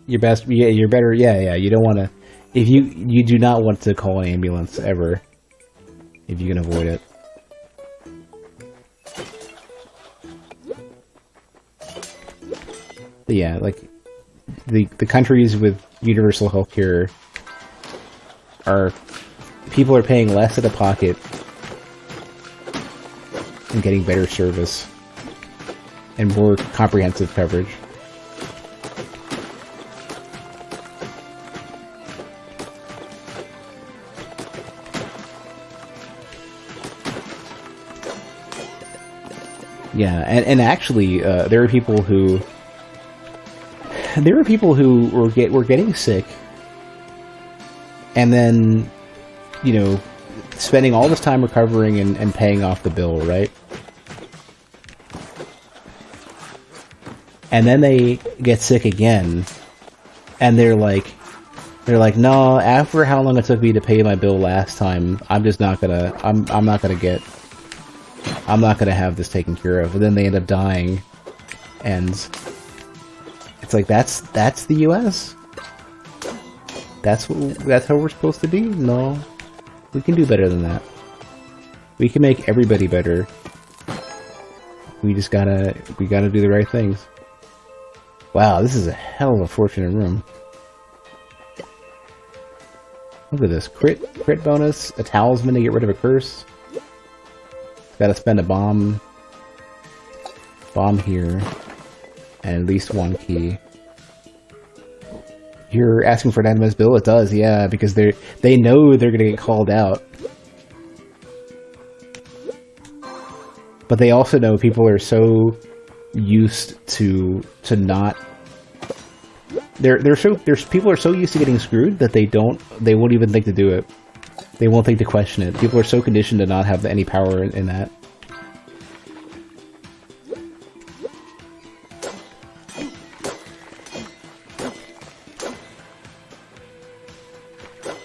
Speaker 1: Your best, yeah, you're better, yeah, you don't want to, if you do not want to call an ambulance ever. If you can avoid it. But yeah, like the countries with universal healthcare people are paying less out of pocket and getting better service and more comprehensive coverage. Yeah, and actually, there are people who were getting sick, and then, you know, spending all this time recovering and paying off the bill, right? And then they get sick again, and they're like, no, after how long it took me to pay my bill last time, I'm not gonna have this taken care of. And then they end up dying, and it's like, that's the US? That's how we're supposed to be? No. We can do better than that. We can make everybody better. We just gotta do the right things. Wow, this is a hell of a fortunate room. Look at this. Crit bonus, a talisman to get rid of a curse. Gotta spend a bomb here, and at least 1 key. You're asking for an anonymous bill? It does, yeah, because they know they're gonna get called out. But they also know people are so used to not. People are so used to getting screwed that they won't even think to do it. They won't think to question it. People are so conditioned to not have any power in that.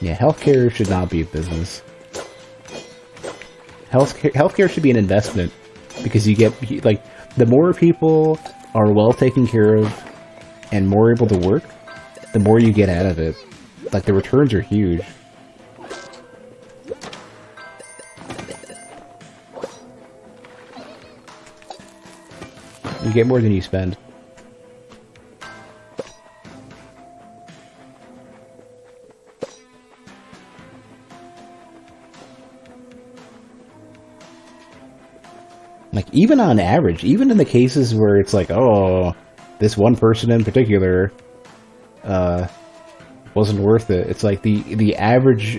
Speaker 1: Yeah, healthcare should not be a business. Healthcare should be an investment, because you get, like, the more people are well taken care of and more able to work, the more you get out of it. Like, the returns are huge. You get more than you spend. Like, even on average, even in the cases where it's like, oh, this one person in particular wasn't worth it, it's like the average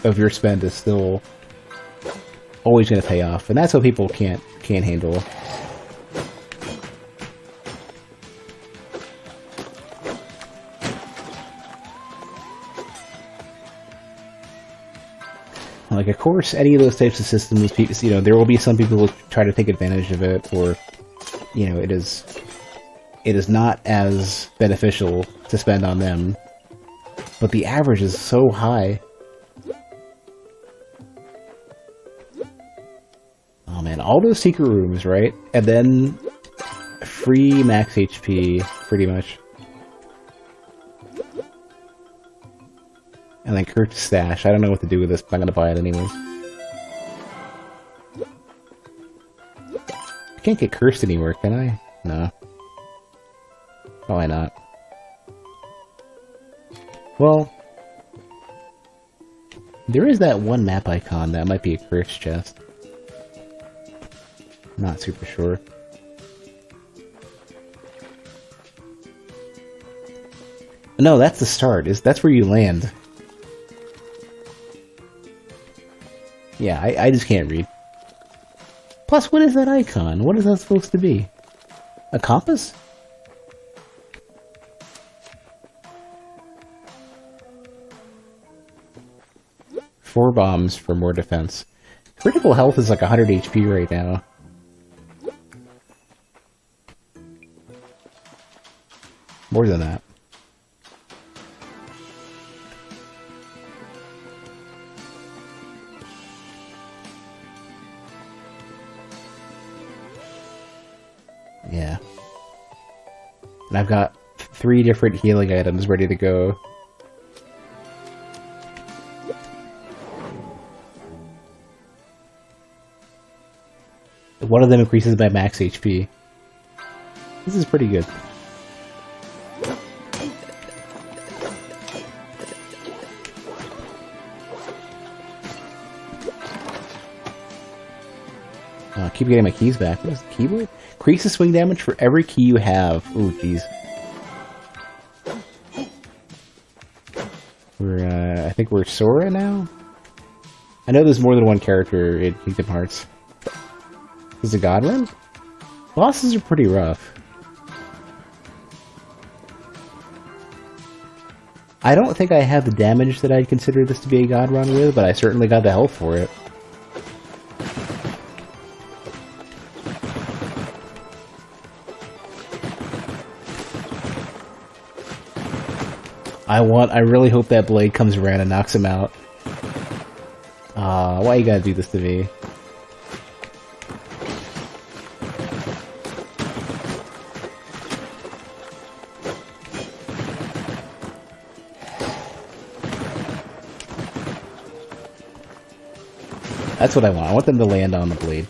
Speaker 1: of your spend is still always going to pay off, and that's what people can't handle. Like, of course, any of those types of systems, you know, there will be some people who try to take advantage of it, or, you know, it is not as beneficial to spend on them. But the average is so high. Oh man, all those secret rooms, right? And then free max HP, pretty much. And then cursed stash. I don't know what to do with this, but I'm gonna buy it anyways. I can't get cursed anywhere, can I? No. Probably not. Well, there is that one map icon that might be a cursed chest. I'm not super sure. No, that's the start. That's where you land. Yeah, I just can't read. Plus, what is that icon? What is that supposed to be? A compass? Four bombs for more defense. Critical health is like 100 HP right now. More than that. Yeah. And I've got 3 different healing items ready to go. One of them increases my max HP. This is pretty good. Keep getting my keys back. What is the keyboard? Increase the swing damage for every key you have. Ooh, jeez. I think we're Sora now? I know there's more than one character in Kingdom Hearts. Is it God Run? Bosses are pretty rough. I don't think I have the damage that I'd consider this to be a God Run with, but I certainly got the health for it. I really hope that blade comes around and knocks him out. Why you gotta do this to me? That's what I want. I want them to land on the blade.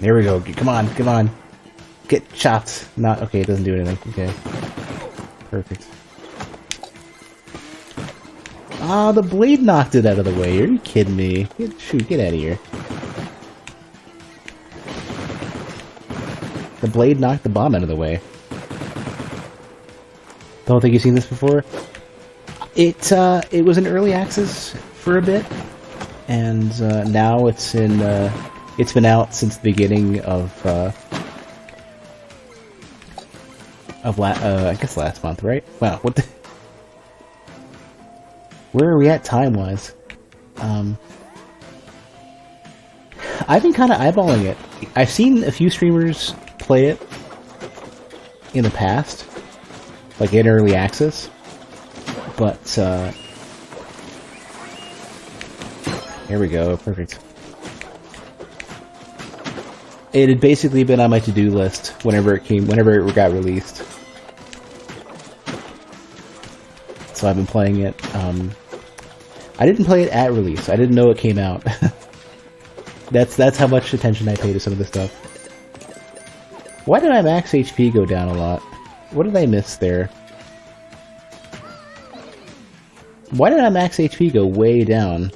Speaker 1: There we go. Come on, come on. Get chopped. Not okay, it doesn't do anything. Okay. Perfect. Ah, the blade knocked it out of the way. Are you kidding me? Shoot, get out of here. The blade knocked the bomb out of the way. Don't think you've seen this before? It was in early access for a bit, and now it's in it's been out since the beginning of I guess last month, right? Wow, what the... Where are we at time-wise? I've been kind of eyeballing it. I've seen a few streamers play it in the past, like in early access, but here we go, perfect. It had basically been on my to-do list whenever it got released. So I've been playing it. I didn't play it at release. I didn't know it came out. That's how much attention I pay to some of this stuff. Why did my max HP go down a lot? What did I miss there? Why did my max HP go way down?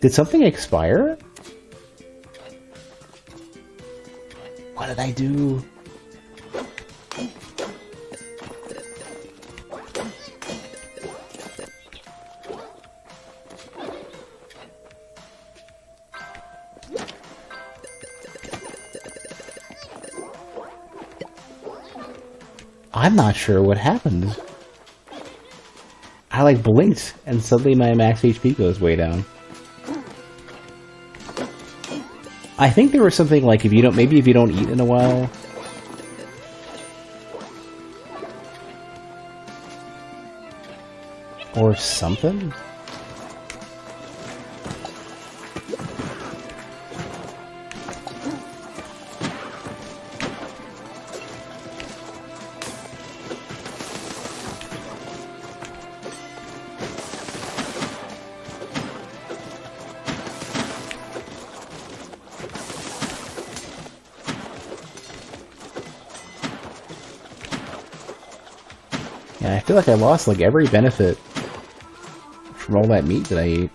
Speaker 1: Did something expire? What did I do? I'm not sure what happened. I like blinked and suddenly my max HP goes way down. I think there was something like maybe if you don't eat in a while. Or something? Yeah, I feel like I lost like every benefit from all that meat that I ate.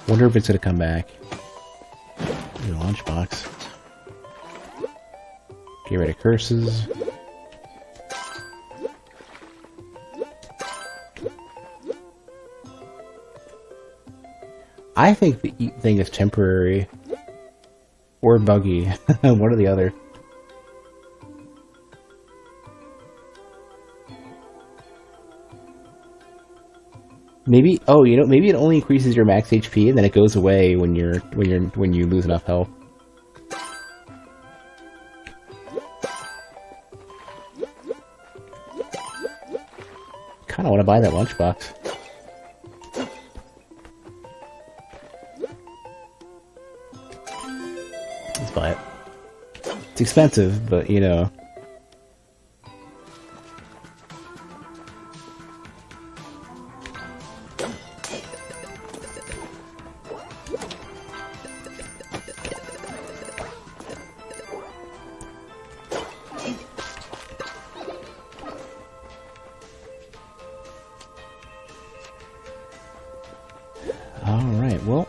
Speaker 1: Wonder if it's gonna come back. Ooh, lunchbox. Get rid of curses. I think the eat thing is temporary. Or buggy. One or the other. Maybe maybe it only increases your max HP and then it goes away when you lose enough health. Kinda wanna buy that lunchbox. Let's buy it. It's expensive, but you know. Alright, well.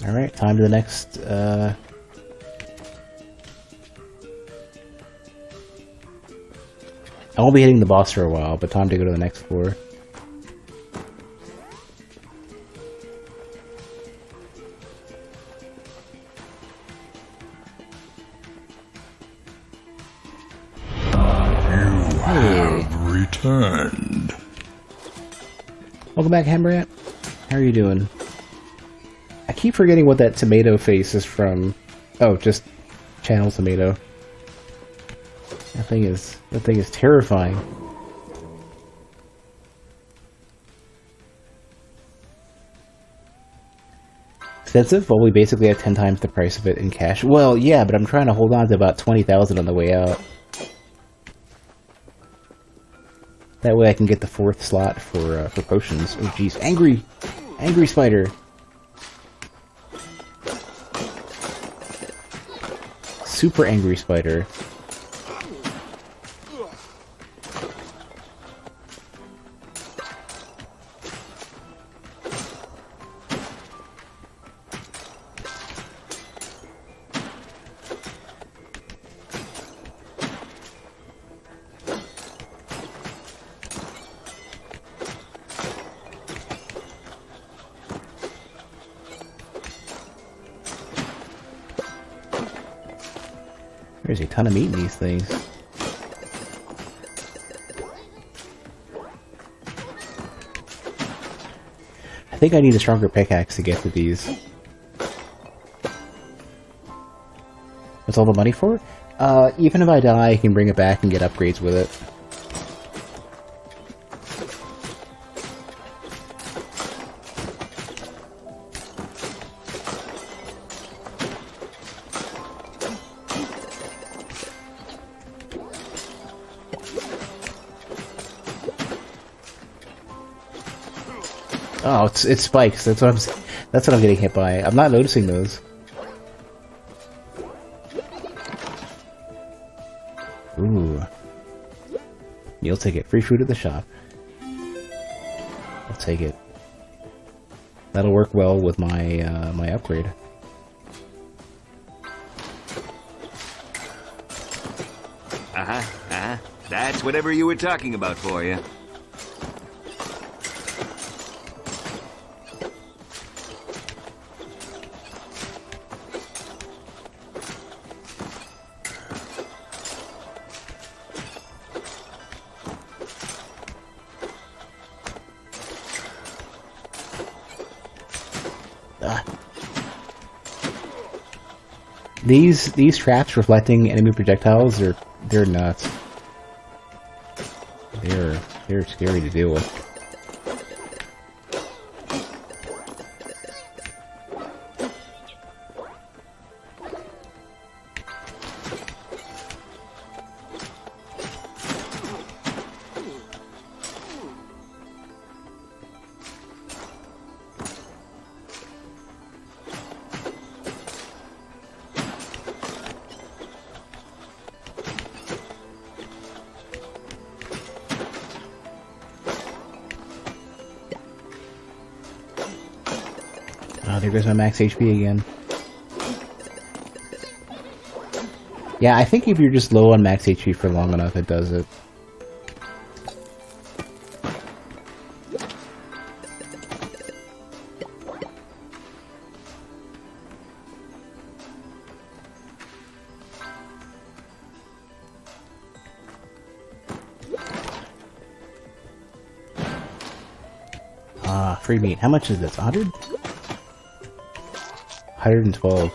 Speaker 1: Alright, time to the next, I won't be hitting the boss for a while, but time to go to the next floor.
Speaker 2: Returned.
Speaker 1: Welcome back, Hembrat. How are you doing? I keep forgetting what that tomato face is from. Oh, just channel tomato. That thing is terrifying. Expensive? Well, we basically have 10 times the price of it in cash. Well, yeah, but I'm trying to hold on to about 20,000 on the way out. That way I can get the 4th slot for potions. Oh jeez, angry spider. Super angry spider. There's a ton of meat in these things. I think I need a stronger pickaxe to get to these. What's all the money for? Even if I die, I can bring it back and get upgrades with it. Oh, it's spikes. That's what I'm getting hit by. I'm not noticing those. Ooh. You'll take it. Free food at the shop. I'll take it. That'll work well with my my upgrade.
Speaker 2: That's whatever you were talking about for you.
Speaker 1: These traps reflecting enemy projectiles they're nuts. They're scary to deal with. Oh, there goes my max HP again. Yeah, I think if you're just low on max HP for long enough, it does it. Free meat. How much is this? 100? 112.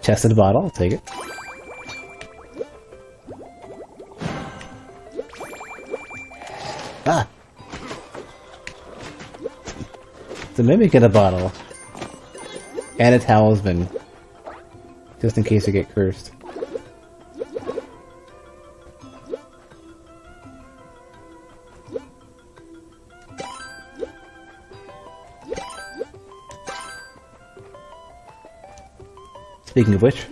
Speaker 1: Chest in a bottle, I'll take it. Ah! It's a mimic in a bottle. And a talisman. Just in case I get cursed. Speaking of which,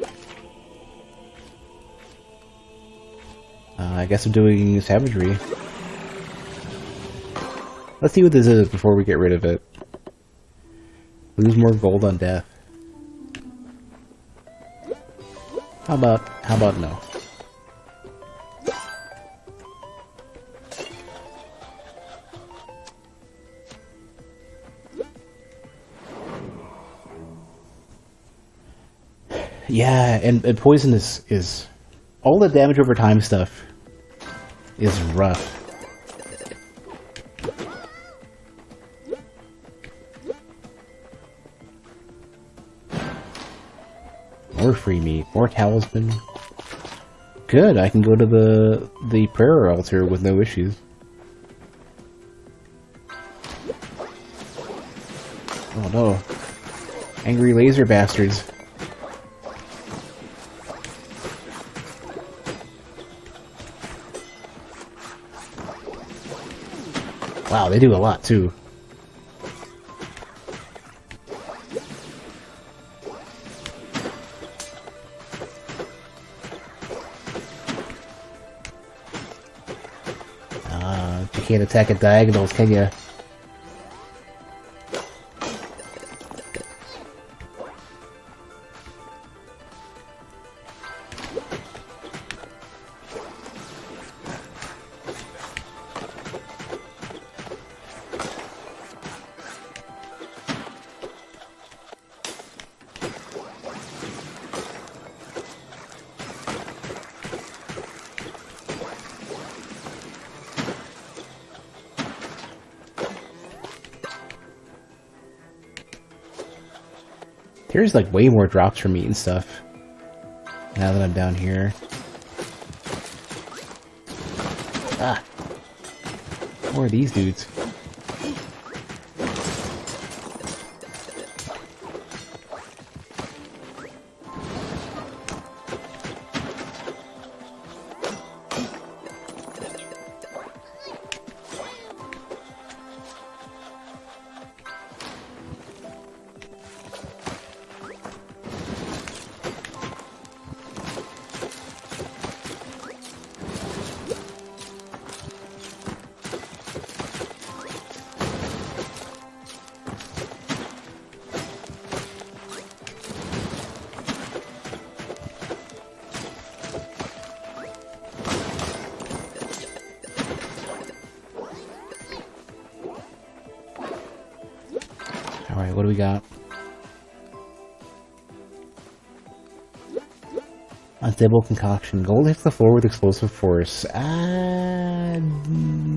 Speaker 1: I guess I'm doing savagery. Let's see what this is before we get rid of it. Lose more gold on death. How about no? Yeah, and poison is all the damage over time stuff is rough. More free meat, more talisman. Good, I can go to the prayer altar with no issues. Oh no. Angry laser bastards. Wow, they do a lot too. You can't attack at diagonals, can you? There's like way more drops for meat and stuff. Now that I'm down here. Ah! More of these dudes. Alright, what do we got? Unstable concoction. Gold hits the floor with explosive force.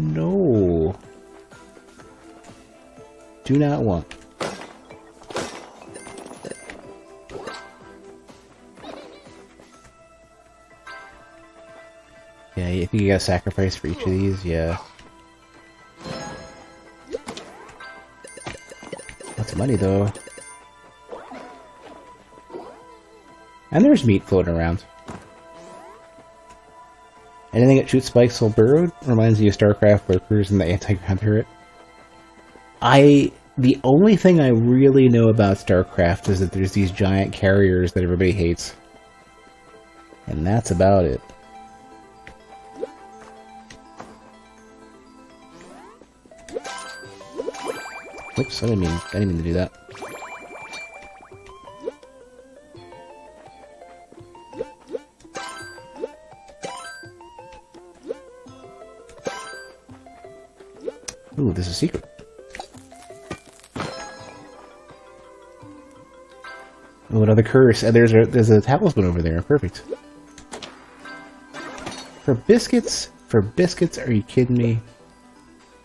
Speaker 1: No. Do not want. Yeah, I think you gotta sacrifice for each of these, yeah. Lots of money, though. And there's meat floating around. Anything that shoots spikes while burrowed reminds you of StarCraft lurkers and the anti-ground turret. The only thing I really know about StarCraft is that there's these giant carriers that everybody hates. And that's about it. Oops, I didn't mean to do that. Ooh, this is a secret. Oh, another curse. And there's a talisman over there. Perfect. For biscuits? For biscuits? Are you kidding me?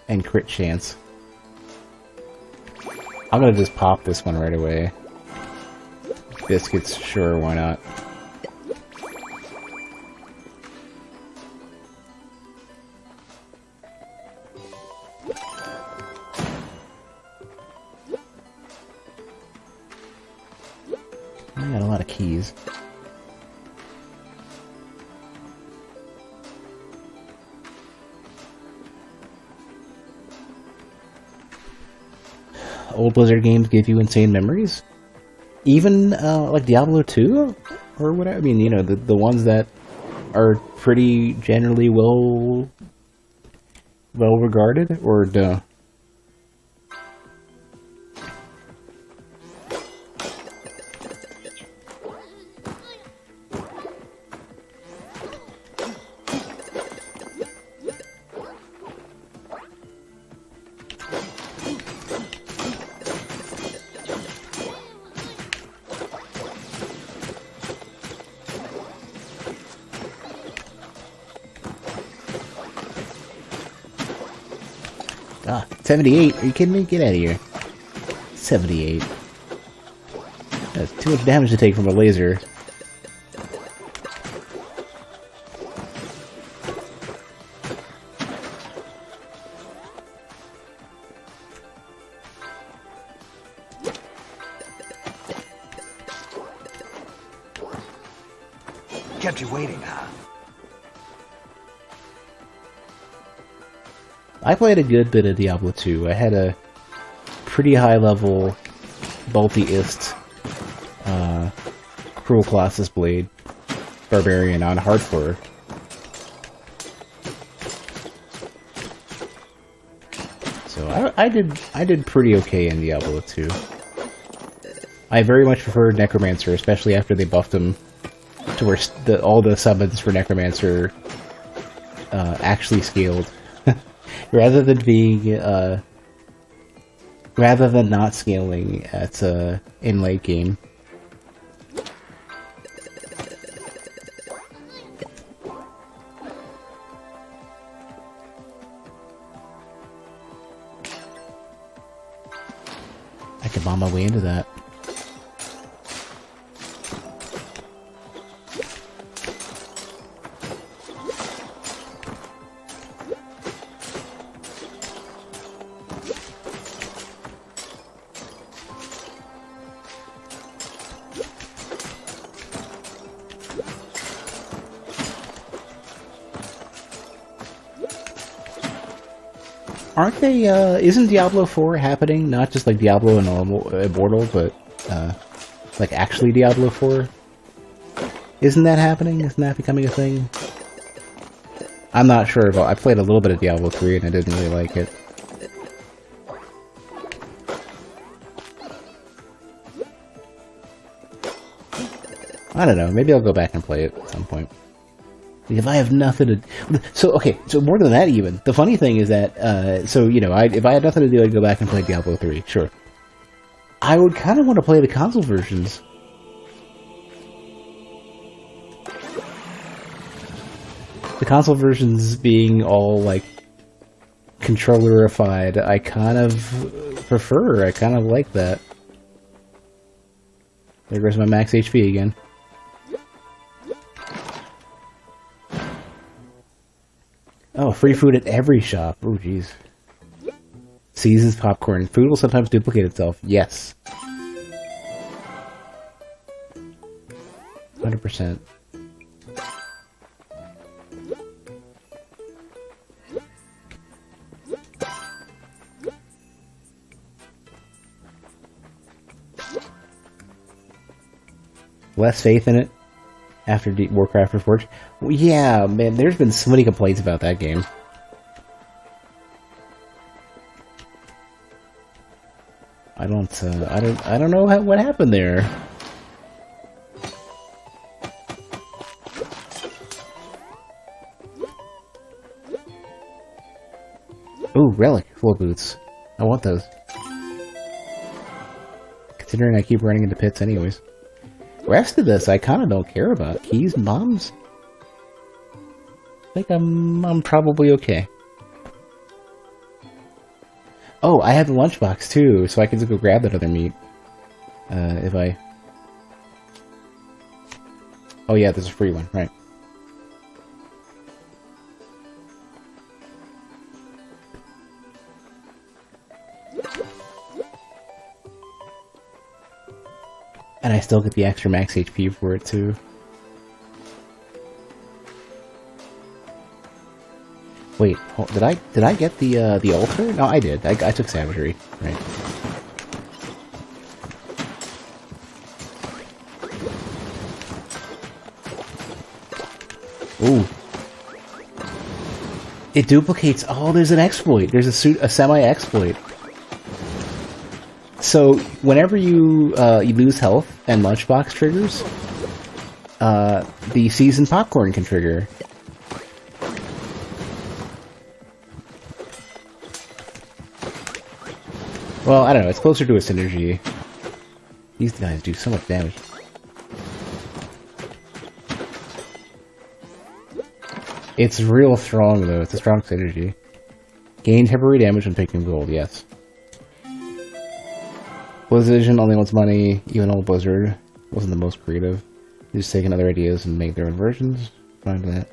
Speaker 1: And crit chance. I'm gonna just pop this one right away. Biscuits, sure, why not? I got a lot of keys. Old Blizzard games give you insane memories? Even, like Diablo 2? Or whatever? I mean, you know, the ones that are pretty generally well regarded? Or duh? Ah, 78? Are you kidding me? Get out of here. 78. That's too much damage to take from a laser.
Speaker 2: Kept you waiting, huh?
Speaker 1: I played a good bit of Diablo 2. I had a pretty high level Bolty-ist Cruel Colossus Blade Barbarian on hardcore. So I did pretty okay in Diablo 2. I very much preferred Necromancer, especially after they buffed him to where all the summons for Necromancer actually scaled. Rather than being, rather than not scaling at, in late game. I could bomb my way into that. Aren't they, isn't Diablo 4 happening? Not just like Diablo and Immortal, but, like actually Diablo 4? Isn't that happening? Isn't that becoming a thing? I'm not sure about, I played a little bit of Diablo 3 and I didn't really like it. I don't know, maybe I'll go back and play it at some point. If I have nothing to... So, okay, so more than that even. The funny thing is that, so, you know, if I had nothing to do, I'd go back and play Diablo 3, sure. I would kind of want to play the console versions. The console versions being all, like, controllerified, I kind of prefer. I kind of like that. There goes my max HP again. Oh, free food at every shop. Oh, jeez. Seasons popcorn. Food will sometimes duplicate itself. Yes. 100%. Less faith in it after Warcraft Reforged. Well, yeah, man, there's been so many complaints about that game. I don't know what happened there. Ooh, relic floor boots. I want those. Considering I keep running into pits anyways. Rest of this I kind of don't care about. Keys and bombs? I think I'm probably okay. Oh, I have the lunchbox too, so I can just go grab that other meat. If I... Oh yeah, there's a free one, right. And I still get the extra max HP for it too. Wait, did I get the altar? No, I did. I took savagery, right? Ooh, it duplicates. Oh, there's an exploit. There's a semi-exploit. So whenever you lose health and lunchbox triggers, the seasoned popcorn can trigger. Well, I don't know. It's closer to a synergy. These guys do so much damage. It's real strong though. It's a strong synergy. Gain temporary damage when picking gold. Yes. Blizzard only wants money. Even old Blizzard wasn't the most creative. They just taking other ideas and make their own versions. Fine with that.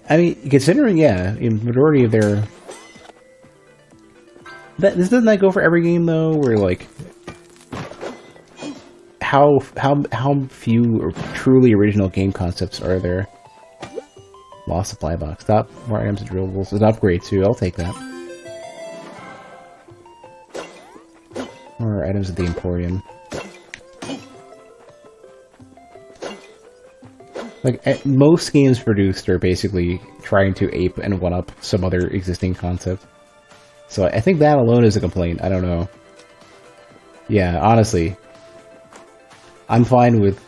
Speaker 1: I mean, considering, yeah, in majority of their... Doesn't that go for every game, though? Where, like... How few truly original game concepts are there? Lost supply box. Stop. More items and drillables. An upgrade, too. I'll take that. More items at the Emporium. Like, most games produced are basically trying to ape and one-up some other existing concept. So I think that alone is a complaint. I don't know. Yeah, honestly. I'm fine with...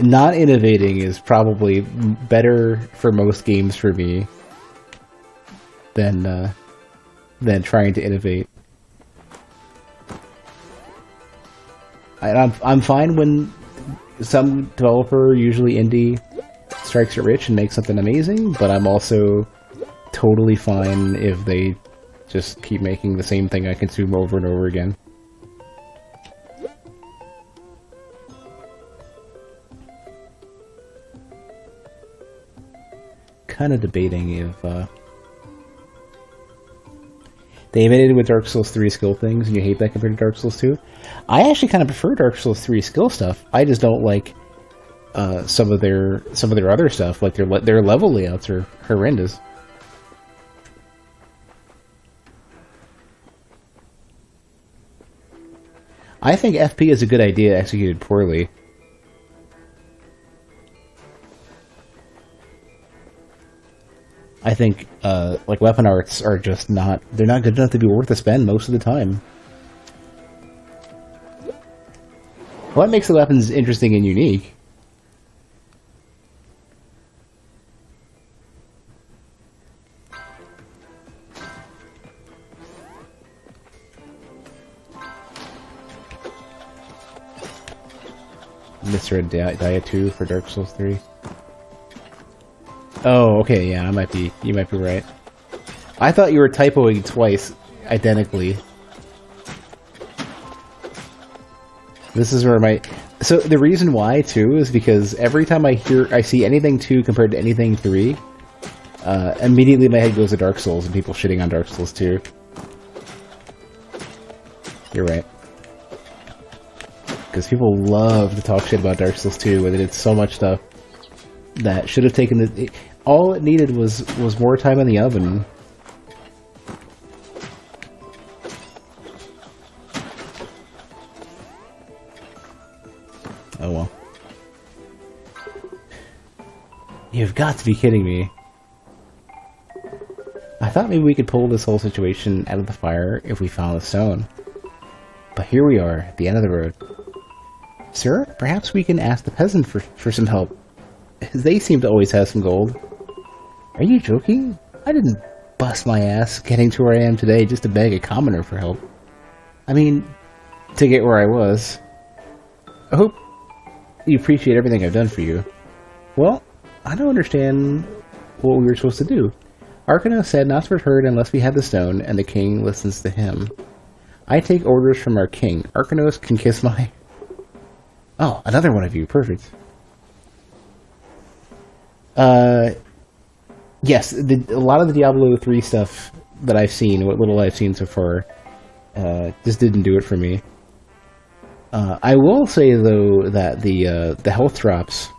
Speaker 1: Not innovating is probably better for most games for me than trying to innovate. I'm fine when some developer, usually indie, strikes it rich and makes something amazing, but I'm also totally fine if they just keep making the same thing I consume over and over again. Kind of debating if they admitted with Dark Souls 3 skill things, and you hate that compared to Dark Souls 2. I actually kind of prefer Dark Souls 3 skill stuff. I just don't like some of their other stuff, like their level layouts are horrendous. I think FP is a good idea executed poorly. I think, like, weapon arts are just not... They're not good enough to be worth the spend most of the time. What makes the weapons interesting and unique? Misread Dia 2 for Dark Souls 3. Oh, okay, yeah, you might be right. I thought you were typoing twice, identically. This is where so the reason why, too, is because every time I see anything 2 compared to anything 3, immediately my head goes to Dark Souls and people shitting on Dark Souls 2. You're right. Because people love to talk shit about Dark Souls 2, where they did so much stuff that should have taken all it needed was more time in the oven. Oh well. You've got to be kidding me. I thought maybe we could pull this whole situation out of the fire if we found the stone. But here we are, at the end of the road. Sir, perhaps we can ask the peasant for some help. They seem to always have some gold. Are you joking? I didn't bust my ass getting to where I am today just to beg a commoner for help. I mean, to get where I was. I hope you appreciate everything I've done for you. Well, I don't understand what we were supposed to do. Arcano said not to return unless we had the stone, and the king listens to him. I take orders from our king. Arcanos can kiss my... Oh, another one of you. Perfect. Yes, a lot of the Diablo 3 stuff that I've seen, what little I've seen so far, just didn't do it for me. I will say, though, that the health drops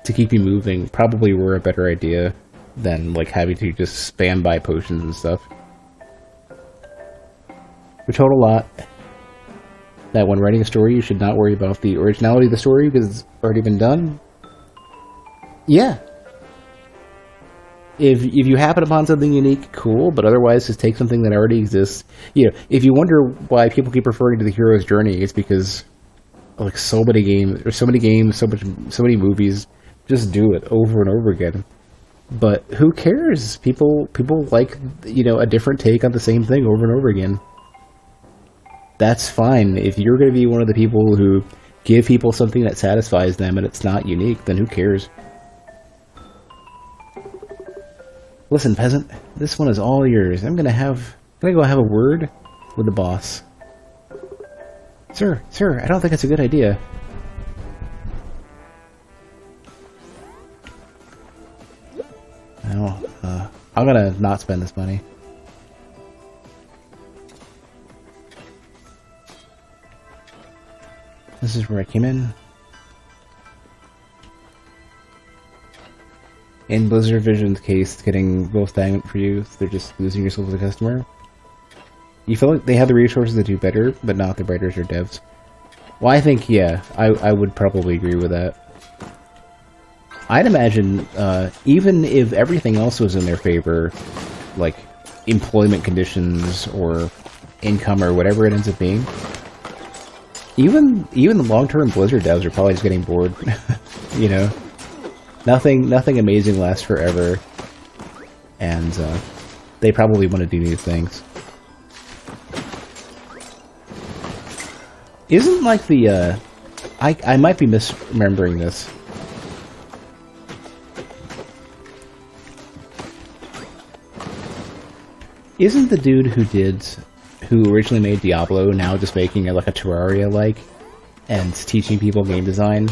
Speaker 1: to keep you moving probably were a better idea than, like, having to just spam by potions and stuff. We're told a lot that when writing a story, you should not worry about the originality of the story because it's already been done. Yeah. If you happen upon something unique, cool, but otherwise just take something that already exists. You know, if you wonder why people keep referring to the hero's journey, it's because like so many games, so many movies just do it over and over again. But who cares? People like, you know, a different take on the same thing over and over again. That's fine. If you're going to be one of the people who give people something that satisfies them and it's not unique, then who cares? Listen, peasant, this one is all yours. I'm gonna go have a word with the boss. Sir, I don't think it's a good idea. I'm gonna not spend this money. This is where I came in. In Blizzard Vision's case, it's getting real stagnant for you, so they're just losing yourself as a customer. You feel like they have the resources to do better, but not the writers or devs. Well, I think, yeah, I would probably agree with that. I'd imagine, even if everything else was in their favor, like employment conditions or income or whatever it ends up being, even the long-term Blizzard devs are probably just getting bored, you know? Nothing amazing lasts forever, and they probably want to do new things. Isn't like the I might be misremembering this. Isn't the dude who originally made Diablo now just making it like a Terraria-like and teaching people game design?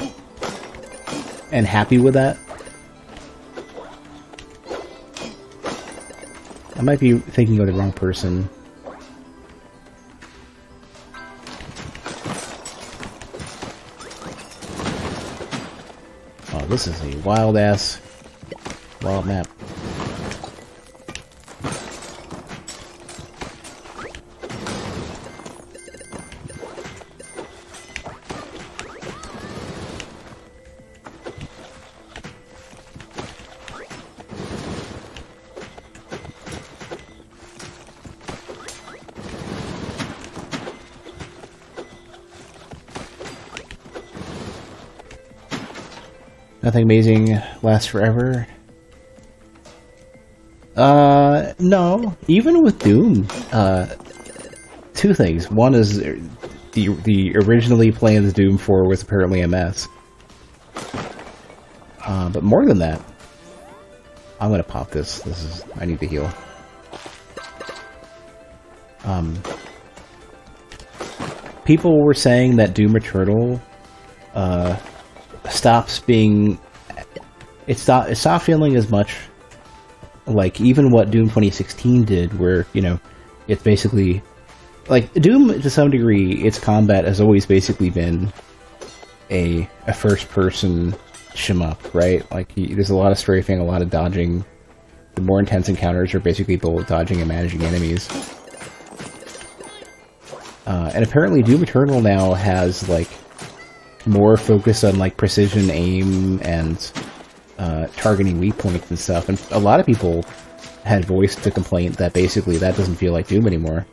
Speaker 1: And happy with that? I might be thinking of the wrong person. Oh, this is a wild map. Nothing amazing lasts forever. No. Even with Doom, two things. One is the originally planned Doom 4 was apparently a mess. But more than that, I'm gonna pop this. I need to heal. People were saying that Doom Eternal stops being. It stopped feeling as much like even what Doom 2016 did, where it's basically like Doom to some degree. Its combat has always basically been a first-person shmup, right? Like there's a lot of strafing, a lot of dodging. The more intense encounters are basically bullet dodging and managing enemies. And apparently Doom Eternal now has like more focus on like precision aim and targeting weak points and stuff. And a lot of people had voiced the complaint that basically that doesn't feel like Doom anymore.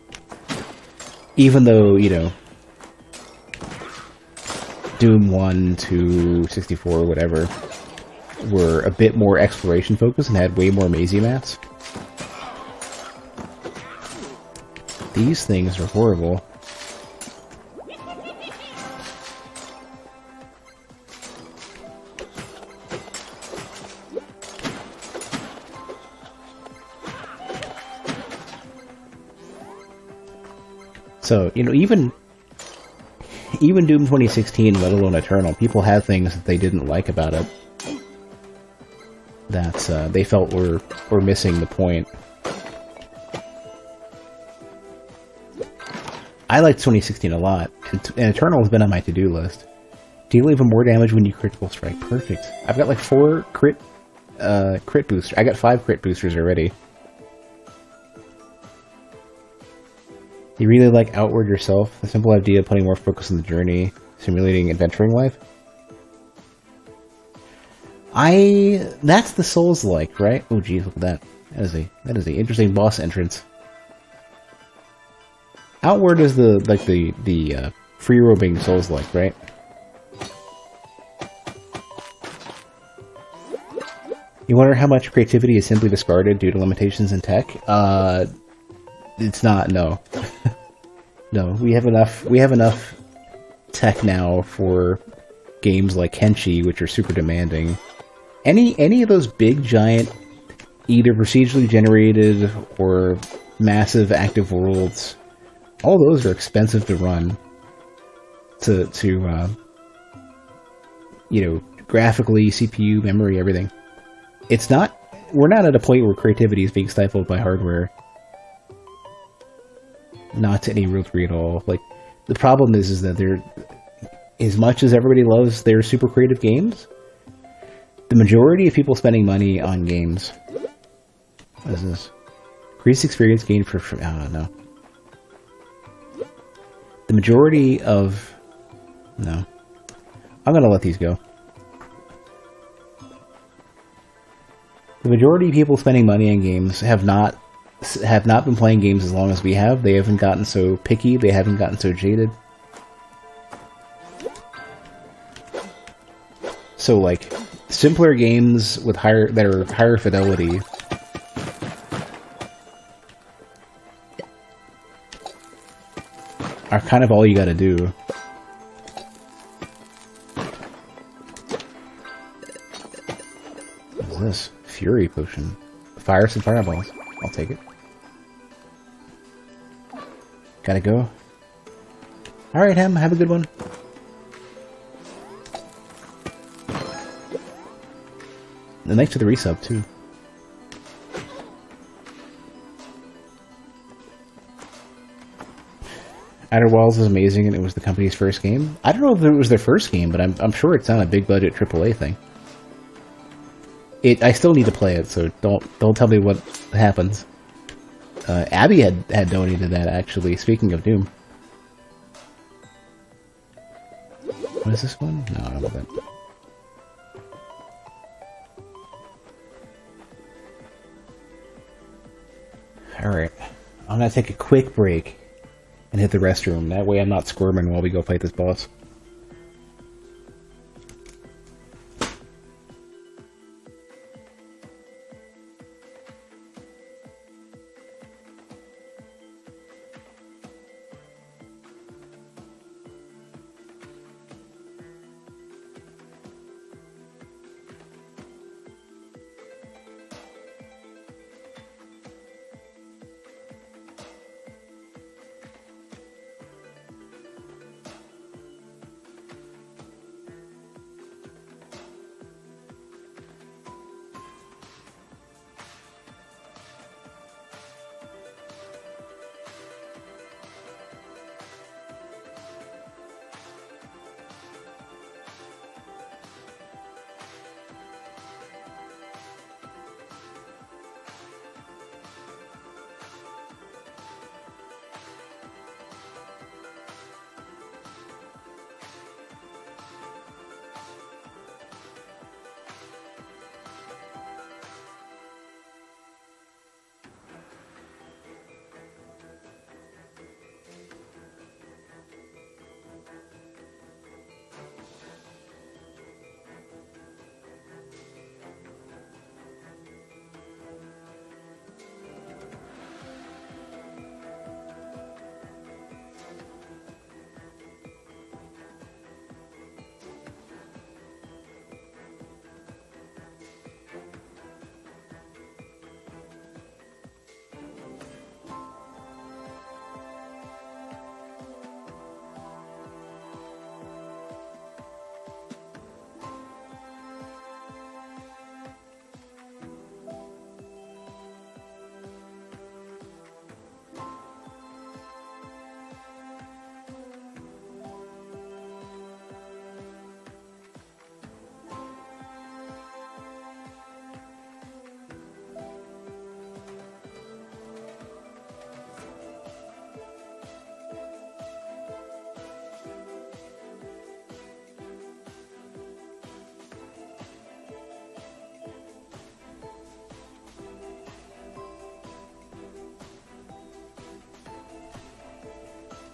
Speaker 1: Even though, Doom 1 to 64 or whatever were a bit more exploration focused and had way more mazy maps. These things are horrible. So, even Doom 2016, let alone Eternal, people had things that they didn't like about it that they felt were missing the point. I liked 2016 a lot, and Eternal has been on my to-do list. Deal even more damage when you critical strike. Perfect. I've got like 4 crit boosters. I got 5 crit boosters already. You really like Outward yourself? The simple idea of putting more focus on the journey, simulating adventuring life? That's the Souls-like, right? Oh geez, look at that. That is a interesting boss entrance. Outward is the free roaming Souls-like, right? You wonder how much creativity is simply discarded due to limitations in tech? It's not, no. No, we have enough tech now for games like Kenshi, which are super demanding. Any of those big, giant, either procedurally generated or massive active worlds, all those are expensive to run. Graphically, CPU, memory, everything. We're not at a point where creativity is being stifled by hardware. Not to any real degree at all. Like, the problem is that they're, as much as everybody loves their super creative games, the majority of people spending money on games. What is this? Increased experience gained for I don't know. The majority of... No. I'm gonna let these go. The majority of people spending money on games have not been playing games as long as we have. They haven't gotten so picky. They haven't gotten so jaded. So, like, simpler games with that are higher fidelity are kind of all you gotta do. What is this? Fury potion. Fire some fireballs. I'll take it. Gotta go. Alright, Hem, have a good one. And thanks for the resub, too. Outer Wilds is amazing, and it was the company's first game. I don't know if it was their first game, but I'm sure it's not a big budget AAA thing. I still need to play it, so don't tell me what happens. Abby had donated that, actually. Speaking of Doom, what is this one? No, I don't know that. All right, I'm gonna take a quick break and hit the restroom. That way, I'm not squirming while we go fight this boss.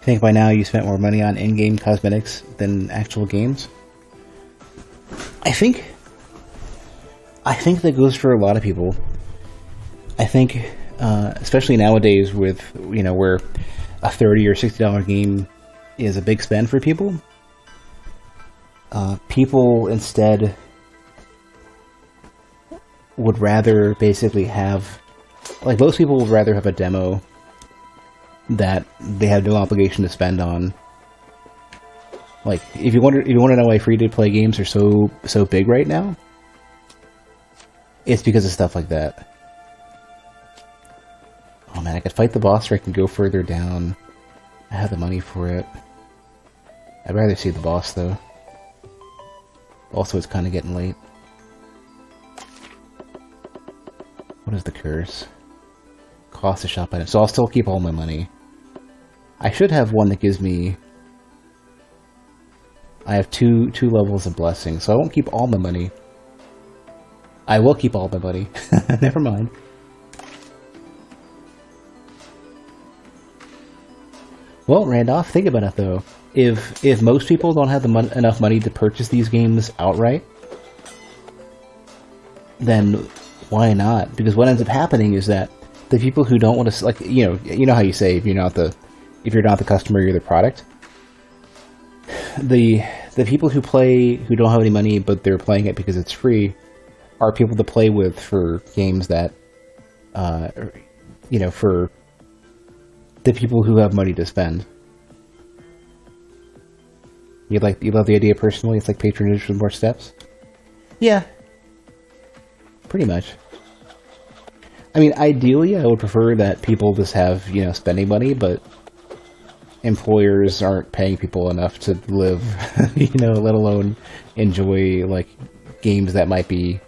Speaker 1: think by now you spent more money on in-game cosmetics than actual games. I think that goes for a lot of people. I think, especially nowadays with, where a $30 or $60 game is a big spend for people, people instead would rather basically have, like, most people would rather have a demo that they have no obligation to spend on. Like, if you want to know why free-to-play games are so big right now, it's because of stuff like that. Oh man, I could fight the boss or I can go further down. I have the money for it. I'd rather see the boss though. Also, it's kind of getting late. What is the curse? Cost a shop item. So I'll still keep all my money. I should have one that gives me... I have two levels of blessing, so I won't keep all my money. I will keep all my money. Never mind. Well, Randolph, think about it though. If most people don't have enough money to purchase these games outright, then why not? Because what ends up happening is that the people who don't want to, like, you know how you say if you're not the customer, you're the product. The people who don't have any money but they're playing it because it's free are people to play with for games that, for the people who have money to spend. You love the idea personally? It's like patronage with more steps? Yeah. Pretty much. I mean, ideally, I would prefer that people just have, spending money, but employers aren't paying people enough to live, let alone enjoy, like, games that might be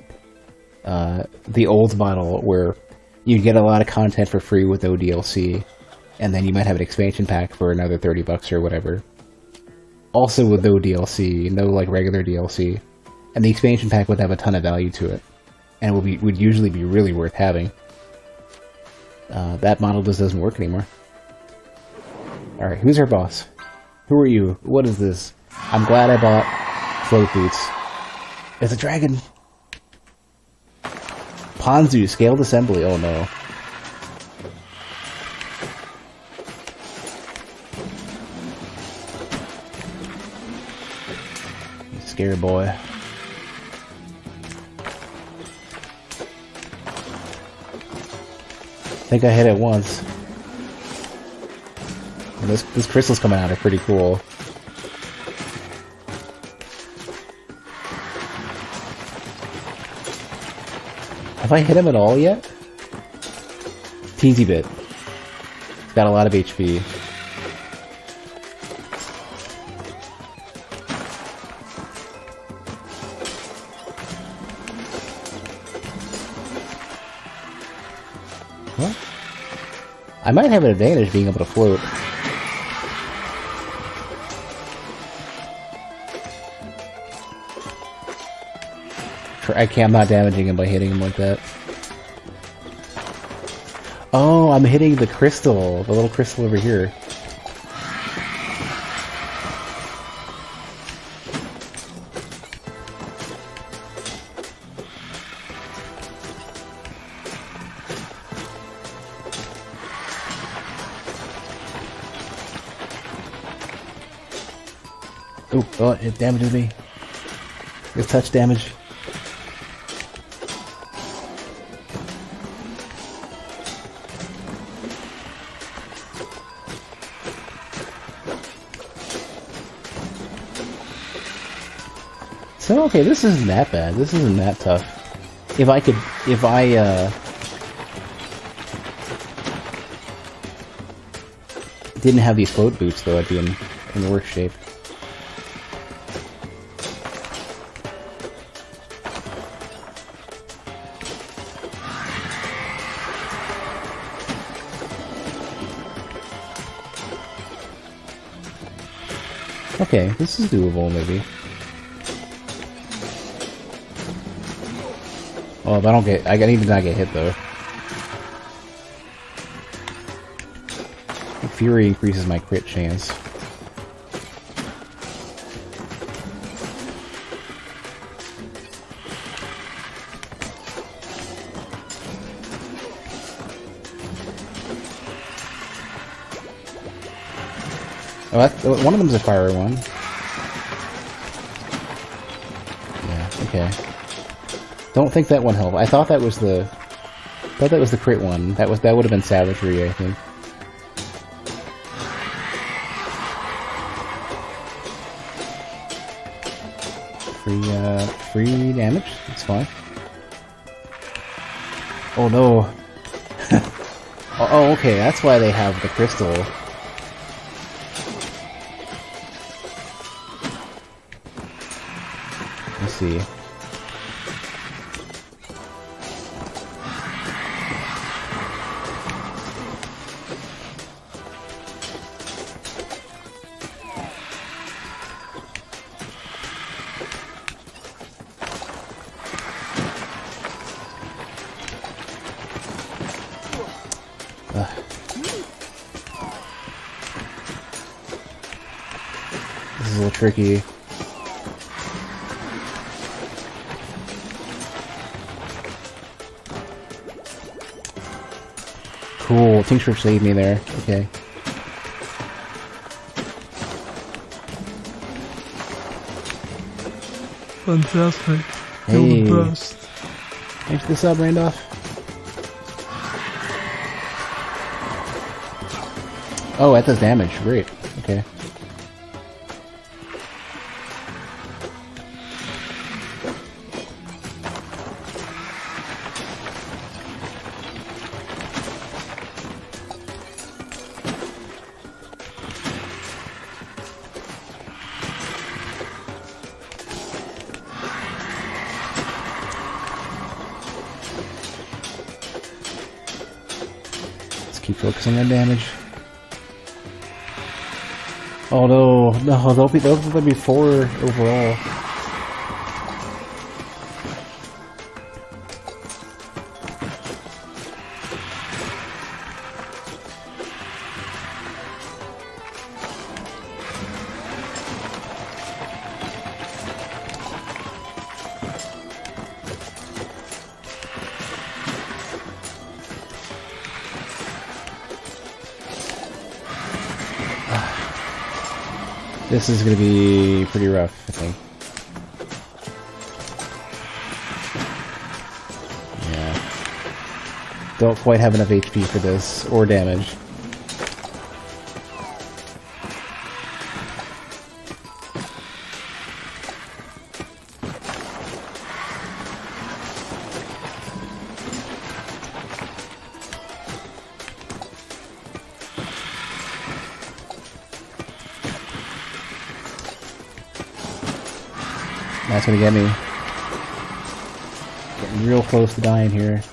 Speaker 1: the old model where you get a lot of content for free with ODLC, and then you might have an expansion pack for another $30 or whatever. Also with no DLC, no, like, regular DLC. And the expansion pack would have a ton of value to it, and would usually be really worth having. That model just doesn't work anymore. Alright, who's our boss? Who are you? What is this? I'm glad I bought float boots. It's a dragon! Ponzu, scaled assembly, oh no. You scary boy. I think I hit it once. And this crystals coming out are pretty cool. Have I hit him at all yet? Teensy bit. He's got a lot of HP. What? I might have an advantage being able to float. I'm not damaging him by hitting him like that. Oh, I'm hitting the crystal. The little crystal over here. Oh, it damages me. It's touch damage. So, okay, this isn't that bad. This isn't that tough. If I didn't have these float boots, though, I'd be in worse shape. Okay, this is doable, maybe. Oh, if I don't get... I need to not get hit, though. Fury increases my crit chance. Oh, one of them's a fire one. Yeah, okay. Don't think that one helped. I thought that was the crit one. That would have been savagery, I think. Free damage. It's fine. Oh no. Oh, okay. That's why they have the crystal. Let's see. This is a little tricky. Cool, Tincture saved me there. Okay.
Speaker 3: Fantastic.
Speaker 1: Hey.
Speaker 3: You're the best.
Speaker 1: Thanks for the sub, Randolph. Oh, that does damage. Great. Okay. Keep focusing on damage. Oh no, no, there'll be 4 overall. This is going to be pretty rough, I think. Yeah. Don't quite have enough HP for this, or damage. That's gonna get me. Getting real close to dying here.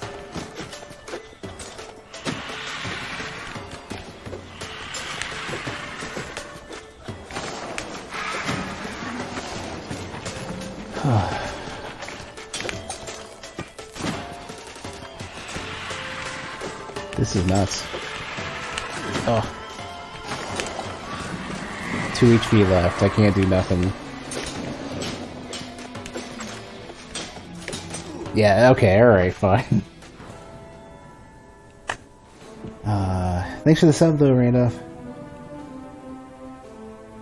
Speaker 1: This is nuts. Oh. 2 HP left. I can't do nothing. Yeah, okay, alright, fine. Thanks for the sub though, Randolph.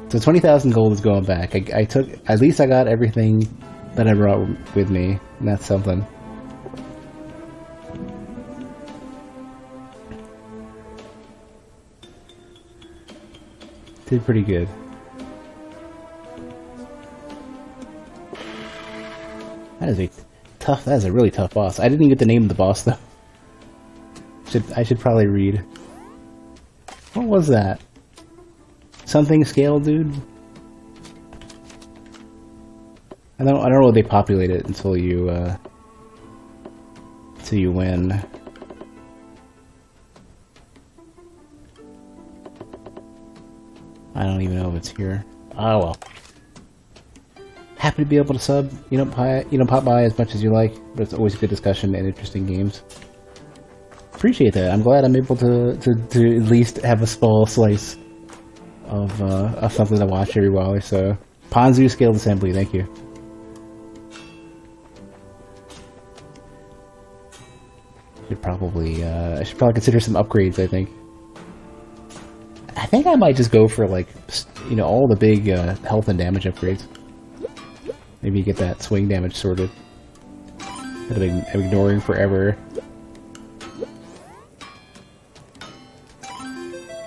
Speaker 1: So 20,000 gold is going back. I took, at least I got everything that I brought with me, and that's something. Did pretty good. That is a tough, that is a really tough boss. I didn't even get the name of the boss though. I should probably read. What was that? Something scale, dude? I don't know if they populate it until you win. I don't even know if it's here. Oh well. Happy to be able to sub, pop by as much as you like, but it's always a good discussion and interesting games. Appreciate that. I'm glad I'm able to at least have a small slice of something to watch every while or so. Ponzu scaled assembly, thank you. I should probably consider some upgrades, I think. I think I might just go for, like, you know, all the big health and damage upgrades. Maybe get that swing damage sorted. That I've been ignoring forever.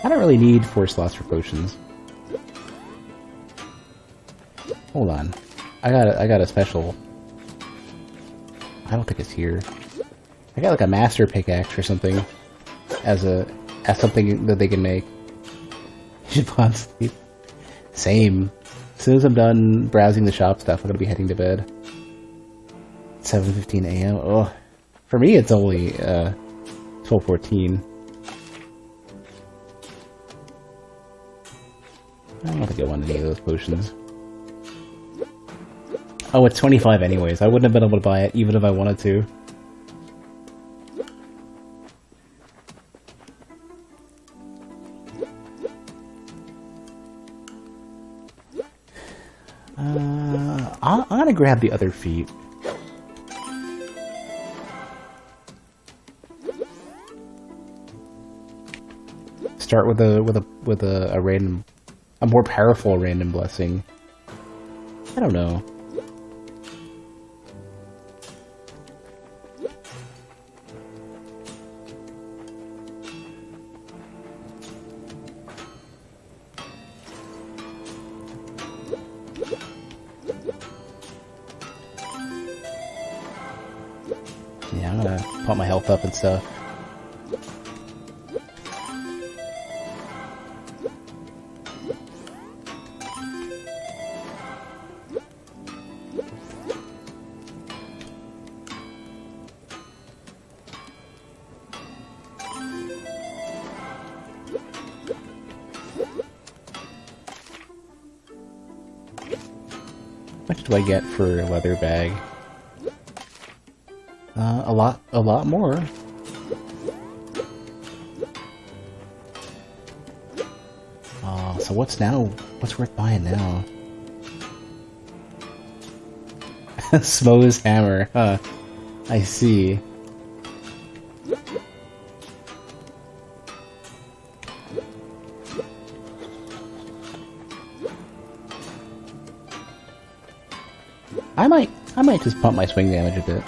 Speaker 1: I don't really need 4 slots for potions. Hold on. I got a special. I don't think it's here. I got like a master pickaxe or something as something that they can make. Same. As soon as I'm done browsing the shop stuff, I'm gonna be heading to bed. 7:15 a.m. Oh, for me it's only 12:14. I don't think I want any of those potions. Oh, it's 25 anyways. I wouldn't have been able to buy it even if I wanted to. I'm gonna grab the other feet. Start with a random, a more powerful random blessing. I don't know. Yeah, I'm gonna pump my health up and stuff. How much do I get for a leather bag? A lot more. So what's worth buying now? Smo's hammer, huh? I see. I might just pump my swing damage a bit.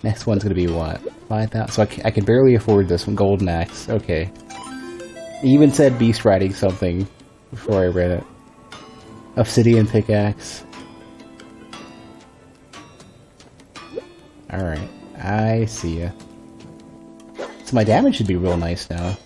Speaker 1: Next one's gonna be what? 5,000? So I can barely afford this one. Golden Axe. Okay. It even said beast riding something before I read it. Obsidian pickaxe. Alright. I see ya. So my damage should be real nice now.